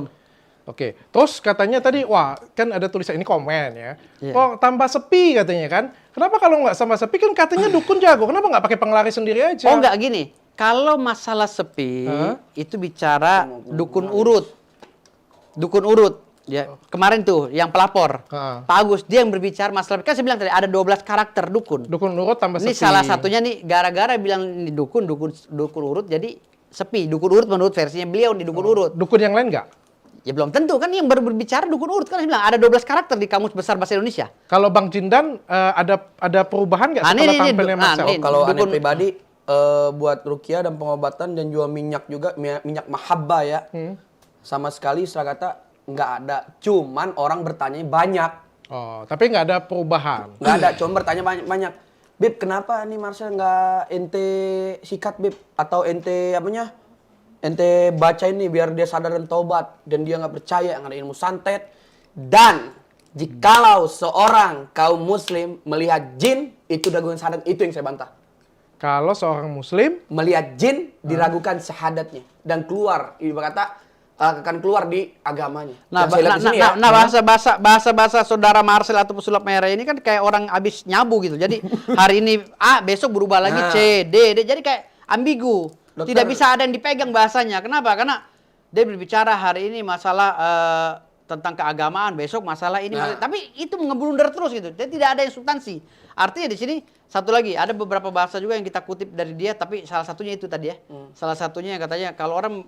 [SPEAKER 2] Oke, terus katanya tadi, wah kan ada tulisan ini komen ya.
[SPEAKER 1] Iya.
[SPEAKER 2] Oh tambah sepi katanya kan. Kenapa kalau nggak sama sepi kan katanya dukun jago. Kenapa nggak pakai penglaris sendiri aja?
[SPEAKER 1] Oh nggak gini, kalau masalah sepi
[SPEAKER 2] Hah?
[SPEAKER 1] itu bicara dukun urut, ya kemarin tuh yang pelapor,
[SPEAKER 2] Hah.
[SPEAKER 1] Pak Agus dia yang berbicara masalah, kan saya bilang tadi ada 12 karakter dukun.
[SPEAKER 2] Dukun urut tambah
[SPEAKER 1] Ini
[SPEAKER 2] sepi.
[SPEAKER 1] salah satunya nih gara-gara bilang ini dukun urut jadi sepi. Dukun urut menurut versinya beliau di dukun urut.
[SPEAKER 2] Dukun yang lain nggak?
[SPEAKER 1] Ya belum tentu kan yang baru berbicara dukun urut kan saya bilang ada 12 karakter di Kamus Besar Bahasa Indonesia.
[SPEAKER 2] Kalau Bang Jindan ada perubahan nggak
[SPEAKER 1] Ah,
[SPEAKER 2] setelah
[SPEAKER 1] ini,
[SPEAKER 2] tampilnya Marcel?
[SPEAKER 1] ini.
[SPEAKER 3] Kalau aneh
[SPEAKER 1] Dukun-
[SPEAKER 3] pribadi buat ruqyah dan pengobatan dan jual minyak juga, minyak mahabbah ya. Sama sekali setelah kata nggak ada. Cuman orang bertanya banyak.
[SPEAKER 2] Oh, tapi nggak ada perubahan.
[SPEAKER 3] Nggak ada, cuma bertanya banyak. Bib, kenapa nih Marcel nggak ente sikat Bib? Atau ente apanya? Ente baca ini biar dia sadar dan taubat. Dan dia nggak percaya yang ada ilmu santet. Dan jikalau seorang kaum muslim melihat jin, itu daguan sahadat, itu yang saya bantah.
[SPEAKER 2] Kalau seorang Muslim,
[SPEAKER 3] Melihat jin, diragukan syahadatnya. Dan keluar, ibarat kata, akan keluar di agamanya.
[SPEAKER 1] Nah,
[SPEAKER 3] Yang saya lihat di sini ya.
[SPEAKER 1] bahasa saudara Marcel atau pesulap merah ini kan kayak orang habis nyabu gitu. Jadi hari ini A, besok berubah lagi
[SPEAKER 3] Nah.
[SPEAKER 1] C, D. Jadi kayak ambigu.
[SPEAKER 3] Dokter-
[SPEAKER 1] Tidak bisa ada yang dipegang bahasanya. Kenapa? Karena dia berbicara hari ini masalah tentang keagamaan, besok masalah ini.
[SPEAKER 3] Nah.
[SPEAKER 1] Tapi itu ngeblunder terus gitu. Jadi tidak ada yang substansi. Artinya di sini satu lagi ada beberapa bahasa juga yang kita kutip dari dia, tapi salah satunya itu tadi ya. Salah satunya yang katanya kalau orang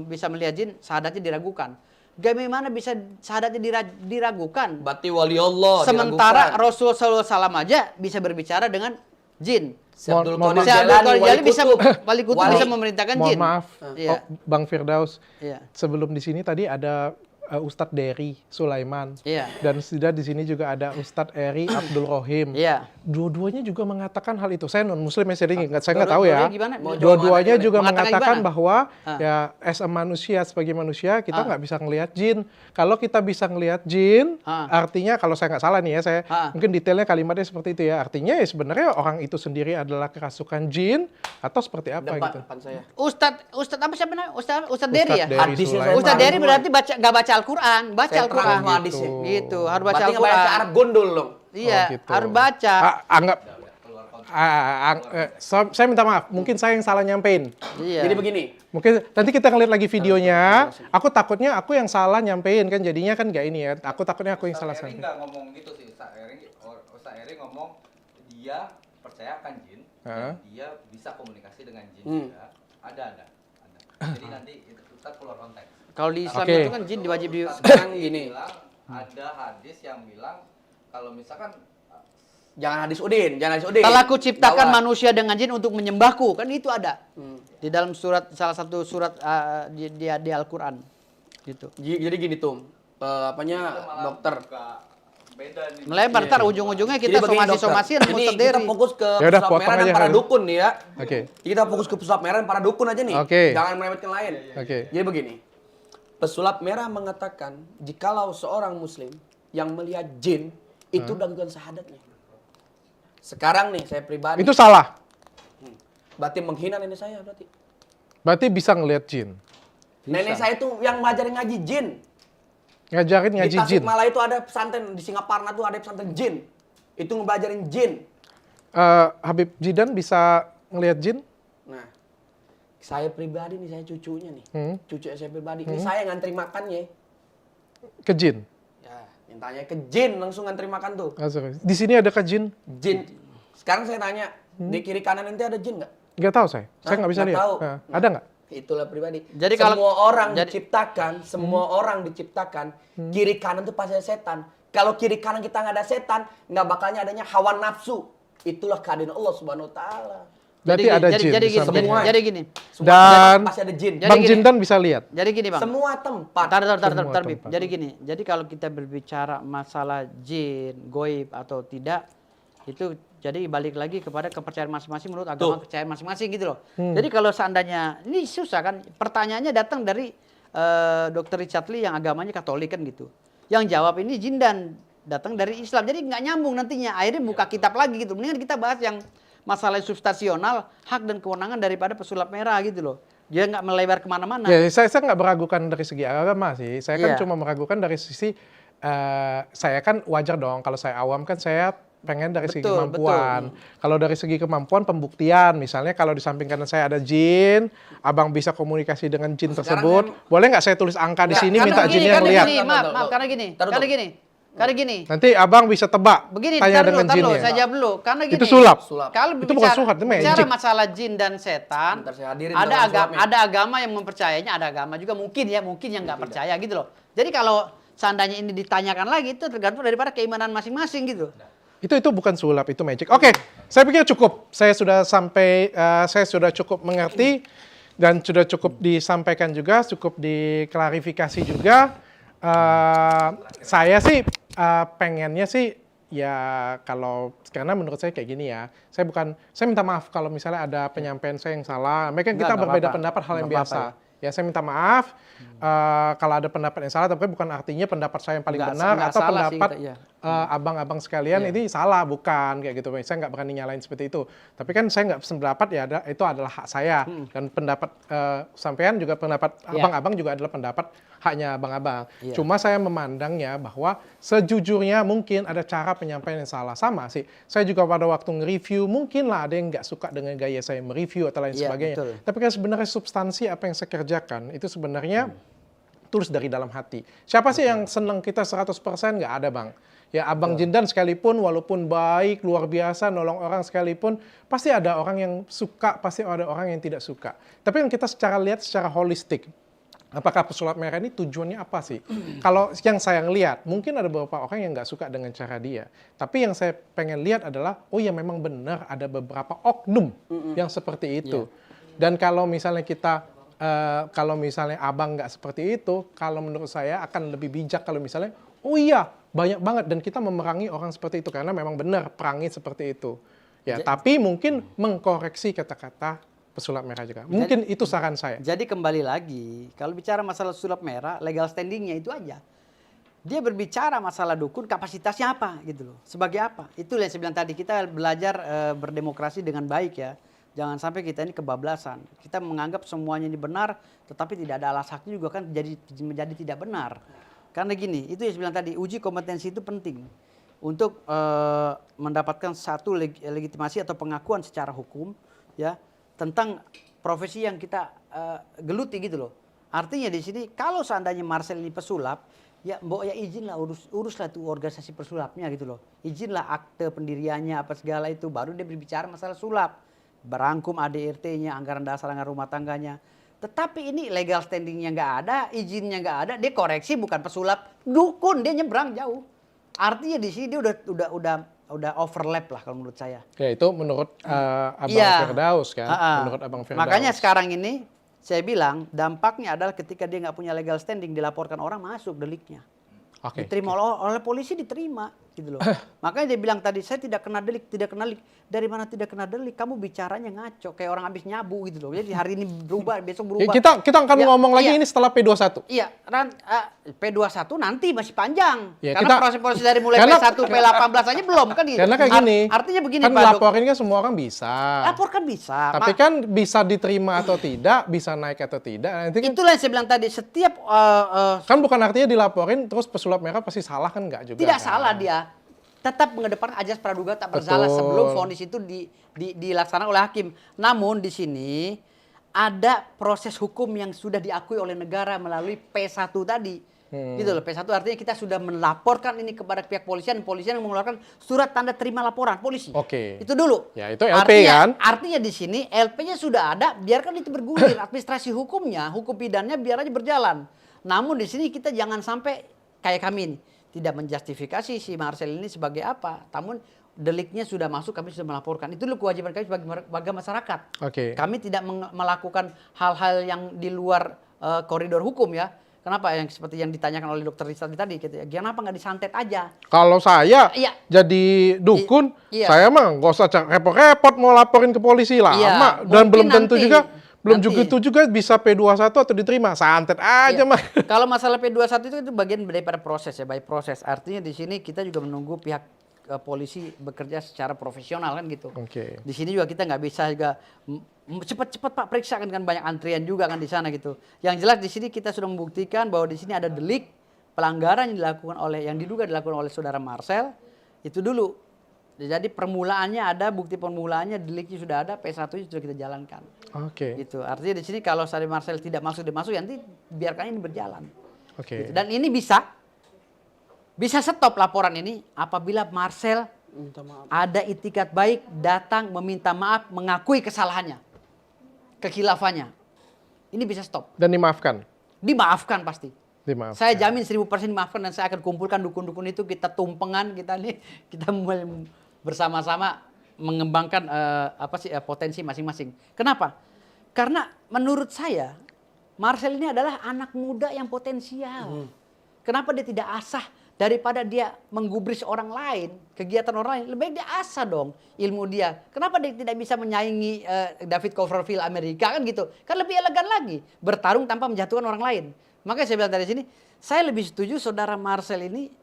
[SPEAKER 1] bisa melihat jin, sahadatnya diragukan. Bagaimana bisa sahadatnya diragukan?
[SPEAKER 3] Berarti wali Allah
[SPEAKER 1] Sementara
[SPEAKER 3] diragukan.
[SPEAKER 1] Rasul SAW aja bisa berbicara dengan jin.
[SPEAKER 3] Si Abdul
[SPEAKER 2] Mohon
[SPEAKER 3] Qadir
[SPEAKER 1] Si Abdul
[SPEAKER 3] Jalani,
[SPEAKER 1] Qadir
[SPEAKER 3] wali
[SPEAKER 1] Jalani bisa
[SPEAKER 3] kutub.
[SPEAKER 1] wali kutub
[SPEAKER 3] Wali.
[SPEAKER 1] bisa memerintahkan
[SPEAKER 2] mohon
[SPEAKER 1] jin.
[SPEAKER 2] maaf,
[SPEAKER 1] Iya.
[SPEAKER 2] Bang Firdaus.
[SPEAKER 1] Iya.
[SPEAKER 2] Sebelum di sini tadi ada Ustadz Dery Sulaiman.
[SPEAKER 1] Iya.
[SPEAKER 2] Dan sudah di sini juga ada Ustadz Eri Abdul Rohim.
[SPEAKER 1] Iya.
[SPEAKER 2] Dua-duanya juga mengatakan hal itu. Saya non muslim ya, saya nggak tahu ya.
[SPEAKER 1] Dua-duanya gimana?
[SPEAKER 2] Dua-duanya
[SPEAKER 3] Mau
[SPEAKER 2] juga
[SPEAKER 1] mengatakan
[SPEAKER 2] mengatakan
[SPEAKER 1] gimana?
[SPEAKER 2] bahwa ya as a manusia, sebagai manusia kita nggak bisa ngelihat jin. Kalau kita bisa ngelihat jin, artinya kalau saya nggak salah nih ya, saya mungkin detailnya kalimatnya seperti itu ya. Artinya ya sebenarnya orang itu sendiri adalah kerasukan jin atau seperti apa gitu.
[SPEAKER 3] Depan saya.
[SPEAKER 1] Ustadz apa siapa namanya? Ustadz Dery ya?
[SPEAKER 2] Dery
[SPEAKER 3] Hadisnya
[SPEAKER 2] Sulaiman.
[SPEAKER 3] saya
[SPEAKER 1] Ustadz Dery berarti nggak baca Al-Quran, baca
[SPEAKER 3] Saya
[SPEAKER 1] Al-Quran.
[SPEAKER 3] terang semua hadisnya.
[SPEAKER 1] Gitu, harus baca
[SPEAKER 3] Berarti nggak baca
[SPEAKER 1] Al-Quran.
[SPEAKER 3] Arab gondol dong.
[SPEAKER 1] Iya,
[SPEAKER 2] Oh, gitu.
[SPEAKER 1] harus baca.
[SPEAKER 2] Anggap saya minta maaf, mungkin saya yang salah nyampein.
[SPEAKER 1] Iya.
[SPEAKER 3] Jadi begini.
[SPEAKER 2] Mungkin nanti kita ngeliat lagi videonya. Aku takutnya aku yang salah nyampein kan, jadinya kan nggak ini ya. Aku takutnya aku yang salah
[SPEAKER 5] Ustaz Eri
[SPEAKER 2] nyampein.
[SPEAKER 5] nggak ngomong gitu sih. Ustaz Eri ngomong dia percaya akan jin dan dia bisa komunikasi dengan jin juga. Ada. Jadi nanti itu Ustaz keluar konteks.
[SPEAKER 1] Kalau di Islam
[SPEAKER 2] Oke.
[SPEAKER 1] itu kan jin diwajib di
[SPEAKER 3] Sekarang gini.
[SPEAKER 5] Bilang, ada hadis yang bilang kalau misalkan
[SPEAKER 3] Jangan hadis Udin.
[SPEAKER 1] telah kuciptakan
[SPEAKER 3] Bawa.
[SPEAKER 1] manusia dengan jin untuk menyembahku, kan itu ada di dalam salah satu surat di Al-Quran gitu.
[SPEAKER 3] Jadi gini tuh, dokter.
[SPEAKER 5] beda nih.
[SPEAKER 1] Melebar ntar ujung-ujungnya kita
[SPEAKER 3] Jadi begini, dokter.
[SPEAKER 1] somasi-somasi
[SPEAKER 3] Ini
[SPEAKER 1] Ustadz
[SPEAKER 3] kita
[SPEAKER 1] Dery.
[SPEAKER 3] fokus ke
[SPEAKER 2] Ya udah,
[SPEAKER 3] pesulap
[SPEAKER 2] potong
[SPEAKER 3] merah dan
[SPEAKER 2] aja,
[SPEAKER 3] para
[SPEAKER 2] Harun.
[SPEAKER 3] dukun nih ya.
[SPEAKER 2] Oke.
[SPEAKER 3] Kita fokus ke pesulap merah dan para dukun aja nih.
[SPEAKER 2] Oke.
[SPEAKER 3] Jangan meremehkan lain.
[SPEAKER 2] Oke.
[SPEAKER 3] Jadi begini, pesulap merah mengatakan jikalau seorang muslim yang melihat jin itu dengan syahadatnya. Sekarang nih saya pribadi.
[SPEAKER 2] Itu salah.
[SPEAKER 3] Berarti menghina nenek saya berarti.
[SPEAKER 2] Berarti bisa ngelihat jin.
[SPEAKER 3] Nenek saya itu yang ngajarin ngaji jin.
[SPEAKER 2] Ngajarin ngaji
[SPEAKER 3] Di
[SPEAKER 2] jin.
[SPEAKER 3] Tasikmalaya itu ada pesantren, di Singaparna tuh ada pesantren jin. Itu ngebelajarin jin.
[SPEAKER 2] Habib Jidan bisa ngelihat jin?
[SPEAKER 3] Nah, saya pribadi nih, saya cucunya nih.
[SPEAKER 2] Hmm.
[SPEAKER 3] Cucu saya pribadi. Ini saya ngantri makannya.
[SPEAKER 2] Ke jin?
[SPEAKER 3] Ya, mintanya ke jin langsung ngantri makan tuh.
[SPEAKER 2] Ah, sorry. Di sini ada ke jin?
[SPEAKER 3] Jin. Sekarang saya tanya, di kiri kanan nanti ada jin nggak?
[SPEAKER 2] Nggak tahu saya. Saya nggak bisa
[SPEAKER 3] Nggak
[SPEAKER 2] lihat.
[SPEAKER 3] tahu.
[SPEAKER 2] Ada nggak?
[SPEAKER 3] Itulah pribadi.
[SPEAKER 1] Jadi kalau-
[SPEAKER 3] semua orang
[SPEAKER 1] jadi-
[SPEAKER 3] diciptakan, semua orang diciptakan, kiri kanan tuh pasti ada setan. Kalau kiri kanan kita nggak ada setan, nggak bakalnya adanya hawa nafsu. Itulah keadaan Allah Subhanahu Wa Taala.
[SPEAKER 2] Berarti ada jin.
[SPEAKER 1] Jadi
[SPEAKER 2] di
[SPEAKER 1] gini,
[SPEAKER 2] samping.
[SPEAKER 3] Semua.
[SPEAKER 1] jadi gini.
[SPEAKER 3] Semua
[SPEAKER 2] Dan-
[SPEAKER 3] tempat pasti ada jin.
[SPEAKER 1] Jadi
[SPEAKER 2] Bang
[SPEAKER 1] gini.
[SPEAKER 2] Jindan bisa lihat.
[SPEAKER 1] Jadi gini bang.
[SPEAKER 3] Semua tempat.
[SPEAKER 1] Tar,
[SPEAKER 2] Semua
[SPEAKER 1] Bib.
[SPEAKER 2] tempat.
[SPEAKER 1] Jadi gini, jadi kalau kita berbicara masalah jin, goib atau tidak, itu jadi balik lagi kepada kepercayaan masing-masing menurut agama kepercayaan masing-masing gitu loh. Jadi kalau seandainya, ini susah kan, pertanyaannya datang dari Dr. Richard Lee yang agamanya Katolik kan gitu. Yang jawab ini jin dan datang dari Islam, jadi nggak nyambung nantinya. Akhirnya buka kitab lagi gitu. Mendingan kita bahas yang masalah substansional, hak dan kewenangan daripada pesulap merah gitu loh. Dia nggak melebar kemana-mana.
[SPEAKER 2] Ya, saya nggak meragukan dari segi agama sih. Saya kan
[SPEAKER 1] Iya.
[SPEAKER 2] cuma meragukan dari sisi saya kan wajar dong kalau saya awam kan saya pengen dari segi
[SPEAKER 1] Betul,
[SPEAKER 2] kemampuan. Kalau dari segi kemampuan pembuktian, misalnya kalau di samping kanan saya ada jin, abang bisa komunikasi dengan jin tersebut, boleh nggak saya tulis angka di
[SPEAKER 3] Nggak,
[SPEAKER 2] sini
[SPEAKER 3] karena
[SPEAKER 2] minta
[SPEAKER 1] Karena
[SPEAKER 2] jinnya
[SPEAKER 1] gini,
[SPEAKER 2] ngeliat?
[SPEAKER 1] maaf, karena gini,
[SPEAKER 3] Taruh,
[SPEAKER 1] karena
[SPEAKER 3] taruh.
[SPEAKER 1] gini, karena gini.
[SPEAKER 2] Nanti abang bisa tebak,
[SPEAKER 1] Begini,
[SPEAKER 2] tanya
[SPEAKER 1] tar
[SPEAKER 2] dengan
[SPEAKER 1] dulu,
[SPEAKER 2] jinnya.
[SPEAKER 1] saya jawab dulu. Karena gini.
[SPEAKER 2] Itu sulap.
[SPEAKER 1] Kalau
[SPEAKER 2] Itu bukan sulap, itu
[SPEAKER 1] bicara
[SPEAKER 2] magic.
[SPEAKER 1] masalah jin dan setan,
[SPEAKER 3] Bentar, saya hadirin
[SPEAKER 1] ada
[SPEAKER 3] dalam sulapnya.
[SPEAKER 1] ada agama yang mempercayainya, ada agama juga mungkin yang nggak percaya gitu loh. Jadi kalau seandainya ini ditanyakan lagi itu tergantung daripada keimanan masing-masing gitu.
[SPEAKER 2] Itu bukan sulap, itu magic. Oke, saya pikir cukup. Saya sudah cukup mengerti dan sudah cukup disampaikan juga, cukup diklarifikasi juga. Saya sih pengennya sih ya kalau karena menurut saya kayak gini ya. Saya minta maaf kalau misalnya ada penyampaian saya yang salah. Mereka kita
[SPEAKER 1] Nggak
[SPEAKER 2] berbeda
[SPEAKER 1] apa-apa.
[SPEAKER 2] pendapat hal yang
[SPEAKER 1] Nggak
[SPEAKER 2] biasa.
[SPEAKER 1] apa-apa.
[SPEAKER 2] Ya saya minta maaf kalau ada pendapat yang salah, tapi bukan artinya pendapat saya yang paling benar
[SPEAKER 1] Nggak
[SPEAKER 2] atau
[SPEAKER 1] salah sih
[SPEAKER 2] pendapat
[SPEAKER 1] kita, iya.
[SPEAKER 2] abang-abang sekalian ini salah, bukan kayak gitu. Saya nggak berani nyalain seperti itu. Tapi kan saya nggak sependapat ya, itu adalah hak saya dan pendapat sampean juga pendapat
[SPEAKER 1] Iya.
[SPEAKER 2] abang-abang juga adalah pendapat haknya abang-abang.
[SPEAKER 1] Iya.
[SPEAKER 2] Cuma saya memandangnya bahwa sejujurnya mungkin ada cara penyampaian yang salah, sama sih. Saya juga pada waktu nge-review mungkin lah ada yang nggak suka dengan gaya saya mereview atau lain
[SPEAKER 1] Iya,
[SPEAKER 2] sebagainya.
[SPEAKER 1] betul.
[SPEAKER 2] Tapi kan sebenarnya substansi apa yang saya kerjakan itu sebenarnya tulus dari dalam hati. Siapa sih yang senang kita 100%? Nggak ada, Bang. Ya Abang Jindan sekalipun, walaupun baik, luar biasa, nolong orang sekalipun, pasti ada orang yang suka, pasti ada orang yang tidak suka. Tapi yang kita lihat secara holistik, apakah pesulap merah ini tujuannya apa sih? Kalau yang saya lihat, mungkin ada beberapa orang yang nggak suka dengan cara dia. Tapi yang saya pengen lihat adalah, oh ya memang benar ada beberapa oknum yang seperti itu. Dan kalau misalnya kita kalau misalnya abang nggak seperti itu, kalau menurut saya akan lebih bijak kalau misalnya, oh iya banyak banget dan kita memerangi orang seperti itu karena memang benar perangi seperti itu. Ya, tapi mungkin mengkoreksi kata-kata pesulap merah juga. Mungkin itu saran saya.
[SPEAKER 1] Jadi kembali lagi, kalau bicara masalah sulap merah, legal standingnya itu aja. Dia berbicara masalah dukun, kapasitasnya apa gitu loh. Sebagai apa? Itu yang saya bilang tadi, kita belajar berdemokrasi dengan baik ya. Jangan sampai kita ini kebablasan. Kita menganggap semuanya ini benar, tetapi tidak ada alas haknya juga kan menjadi tidak benar. Karena gini, itu yang saya bilang tadi, uji kompetensi itu penting. Untuk mendapatkan satu legitimasi atau pengakuan secara hukum ya tentang profesi yang kita geluti gitu loh. Artinya di sini kalau seandainya Marcel ini pesulap, ya mbok ya izinlah uruslah tuh organisasi pesulapnya gitu loh. Izinlah akte pendiriannya apa segala itu, baru dia berbicara masalah sulap. Berangkum ADRT-nya, anggaran dasar anggaran rumah tangganya. Tetapi ini legal standingnya nggak ada, izinnya nggak ada, dia koreksi bukan pesulap, dukun, dia nyebrang jauh. Artinya di sini dia udah overlap lah kalau menurut saya.
[SPEAKER 2] Ya itu menurut Abang Firdaus kan, menurut Abang Firdaus.
[SPEAKER 1] Makanya sekarang ini saya bilang dampaknya adalah ketika dia nggak punya legal standing, dilaporkan orang masuk deliknya. Diterima oleh polisi, diterima gitu loh. Makanya dia bilang tadi, saya tidak kena delik. Dari mana tidak kena delik? Kamu bicaranya ngaco kayak orang habis nyabu gitu loh. Jadi hari ini berubah, besok berubah.
[SPEAKER 2] Ya, kita akan ngomong lagi ini setelah P21.
[SPEAKER 1] Iya, P21 nanti masih panjang.
[SPEAKER 2] Ya,
[SPEAKER 1] karena proses dari mulai P1 P18 aja belum kan gitu.
[SPEAKER 2] Karena kayak gini.
[SPEAKER 1] Artinya begini
[SPEAKER 2] kan
[SPEAKER 1] Pak Dok.
[SPEAKER 2] laporin kan semua orang bisa.
[SPEAKER 1] Laporkan bisa.
[SPEAKER 2] Tapi kan bisa diterima atau tidak, bisa naik atau tidak. Nanti kan,
[SPEAKER 1] itulah yang saya bilang tadi, setiap
[SPEAKER 2] kan bukan artinya dilaporin terus pesulap merah pasti salah kan, enggak juga.
[SPEAKER 1] tidak
[SPEAKER 2] kan?
[SPEAKER 1] salah dia. Tetap mengedepankan ajas praduga tak bersalah sebelum vonis itu dilaksanakan oleh hakim. Namun di sini ada proses hukum yang sudah diakui oleh negara melalui P1 tadi. Gitu loh, P1 artinya kita sudah melaporkan ini kepada pihak polisian yang mengeluarkan surat tanda terima laporan polisi.
[SPEAKER 2] Oke.
[SPEAKER 1] Itu dulu.
[SPEAKER 2] Ya, itu LP kan?
[SPEAKER 1] Artinya di sini LP-nya sudah ada, biarkan itu bergulir. Administrasi hukumnya, hukum pidananya biar aja berjalan. Namun di sini kita jangan sampai kayak kami ini, tidak menjustifikasi si Marcel ini sebagai apa. Namun deliknya sudah masuk, kami sudah melaporkan. Itu dulu kewajiban kami sebagai warga masyarakat. Kami tidak melakukan hal-hal yang di luar koridor hukum ya. Kenapa? Yang seperti yang ditanyakan oleh Dokter Rizal tadi, gitu ya. Kenapa nggak disantet aja?
[SPEAKER 2] Kalau saya jadi dukun, saya mah nggak usah repot-repot mau laporin ke polisi lama. Dan belum tentu juga bisa P21 atau diterima. Santet aja mah.
[SPEAKER 1] Kalau masalah P21 itu bagian daripada proses ya, by proses. Artinya di sini kita juga menunggu pihak polisi bekerja secara profesional kan gitu. Di sini juga kita nggak bisa juga cepat-cepat Pak periksa kan banyak antrian juga kan di sana gitu. Yang jelas di sini kita sudah membuktikan bahwa di sini ada delik pelanggaran yang diduga dilakukan oleh saudara Marcel itu dulu. Jadi permulaannya ada, bukti permulaannya, deliknya sudah ada, P1-nya sudah kita jalankan. Gitu. Artinya di sini kalau saudara Marcel tidak masuk, nanti biarkan ini berjalan. Gitu. Dan ini bisa stop laporan ini apabila Marcel ada itikat baik, datang meminta maaf, mengakui kesalahannya, kekhilafannya. Ini bisa stop.
[SPEAKER 2] Dan dimaafkan?
[SPEAKER 1] Dimaafkan pasti.
[SPEAKER 2] Dimaafkan.
[SPEAKER 1] Saya jamin 1000% dimaafkan dan saya akan kumpulkan dukun-dukun itu, kita tumpengan, kita bersama-sama mengembangkan potensi masing-masing. Kenapa? Karena menurut saya Marcel ini adalah anak muda yang potensial. Kenapa dia tidak asah? Daripada dia menggubris orang lain, kegiatan orang lain, lebih baik dia asah dong ilmu dia. Kenapa dia tidak bisa menyaingi David Copperfield Amerika kan gitu? Kan lebih elegan lagi, bertarung tanpa menjatuhkan orang lain. Makanya saya bilang dari sini, saya lebih setuju saudara Marcel ini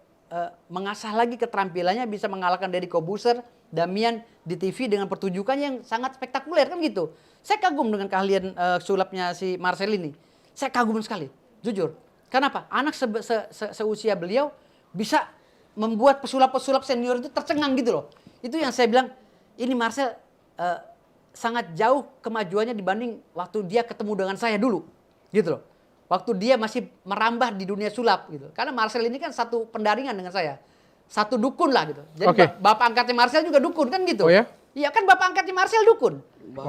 [SPEAKER 1] mengasah lagi keterampilannya, bisa mengalahkan Deddy Corbuzier, Damian di TV dengan pertunjukannya yang sangat spektakuler kan gitu. Saya kagum dengan keahlian sulapnya si Marcel ini. Saya kagum sekali, jujur. Kenapa? Anak seusia beliau bisa membuat pesulap-pesulap senior itu tercengang gitu loh. Itu yang saya bilang, ini Marcel sangat jauh kemajuannya dibanding waktu dia ketemu dengan saya dulu. Gitu loh. Waktu dia masih merambah di dunia sulap gitu. Karena Marcel ini kan satu pendaringan dengan saya. Satu dukun lah gitu. Jadi bapak angkatnya Marcel juga dukun kan gitu.
[SPEAKER 2] Oh ya?
[SPEAKER 1] Iya kan bapak angkatnya Marcel dukun.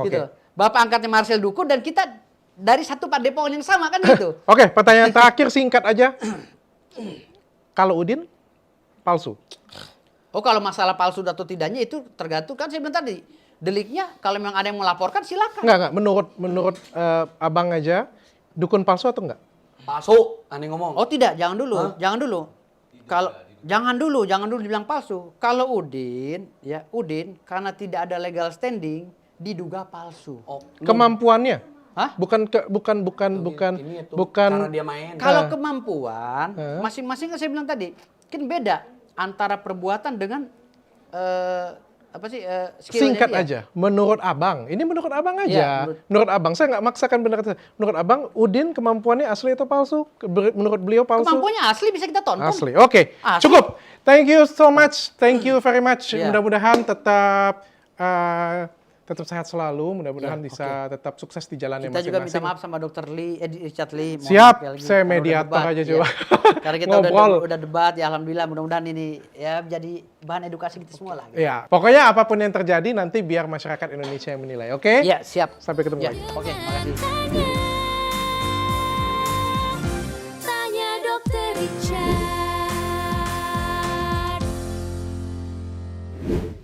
[SPEAKER 1] Gitu. Bapak angkatnya Marcel dukun dan kita dari satu padepokan yang sama kan gitu.
[SPEAKER 2] Pertanyaan terakhir singkat aja. Kalau Udin, palsu?
[SPEAKER 1] Kalau masalah palsu atau tidaknya itu tergantung, kan saya bilang tadi, deliknya kalau memang ada yang melaporkan silakan.
[SPEAKER 2] Enggak. Menurut abang aja, dukun palsu atau enggak?
[SPEAKER 3] Palsu, aneh ngomong.
[SPEAKER 1] Oh tidak, jangan dulu. Kalau jangan dulu dibilang palsu. Kalau Udin karena tidak ada legal standing diduga palsu.
[SPEAKER 3] Oh,
[SPEAKER 2] Kemampuannya?
[SPEAKER 1] Hah?
[SPEAKER 2] Bukan
[SPEAKER 3] ini tuh, cara dia main.
[SPEAKER 1] Kalau kemampuan, masing-masing kan saya bilang tadi, kan beda antara perbuatan dengan skillnya
[SPEAKER 2] singkat
[SPEAKER 1] dia.
[SPEAKER 2] aja. Menurut abang, ini menurut abang aja.
[SPEAKER 1] Iya,
[SPEAKER 2] menurut abang, saya nggak maksakan benar. Menurut abang, Udin kemampuannya asli atau palsu? Menurut beliau palsu.
[SPEAKER 1] Kemampuannya asli bisa kita tonton.
[SPEAKER 2] Asli. Oke,
[SPEAKER 1] Asli.
[SPEAKER 2] cukup. Thank you so much. Thank you very much.
[SPEAKER 1] Iya.
[SPEAKER 2] Mudah-mudahan tetap sehat selalu. Mudah-mudahan bisa tetap sukses di jalannya
[SPEAKER 1] Kita juga minta
[SPEAKER 2] masing-masing.
[SPEAKER 1] maaf sama Dr. Richard Lee. Mohon
[SPEAKER 2] Siap,
[SPEAKER 1] maaf ya lagi.
[SPEAKER 2] saya
[SPEAKER 1] Karena udah
[SPEAKER 2] mediator
[SPEAKER 1] debat,
[SPEAKER 2] aja
[SPEAKER 1] ya.
[SPEAKER 2] coba.
[SPEAKER 1] Karena kita
[SPEAKER 2] Ngobrol.
[SPEAKER 1] udah debat, ya alhamdulillah mudah-mudahan ini ya menjadi bahan edukasi kita semua lah. Gitu.
[SPEAKER 2] Ya, pokoknya apapun yang terjadi nanti biar masyarakat Indonesia yang menilai. Oke?
[SPEAKER 1] Iya, siap.
[SPEAKER 2] Sampai ketemu
[SPEAKER 1] Ya,
[SPEAKER 2] lagi.
[SPEAKER 1] oke, makasih.
[SPEAKER 4] Tanya Dokter Richard.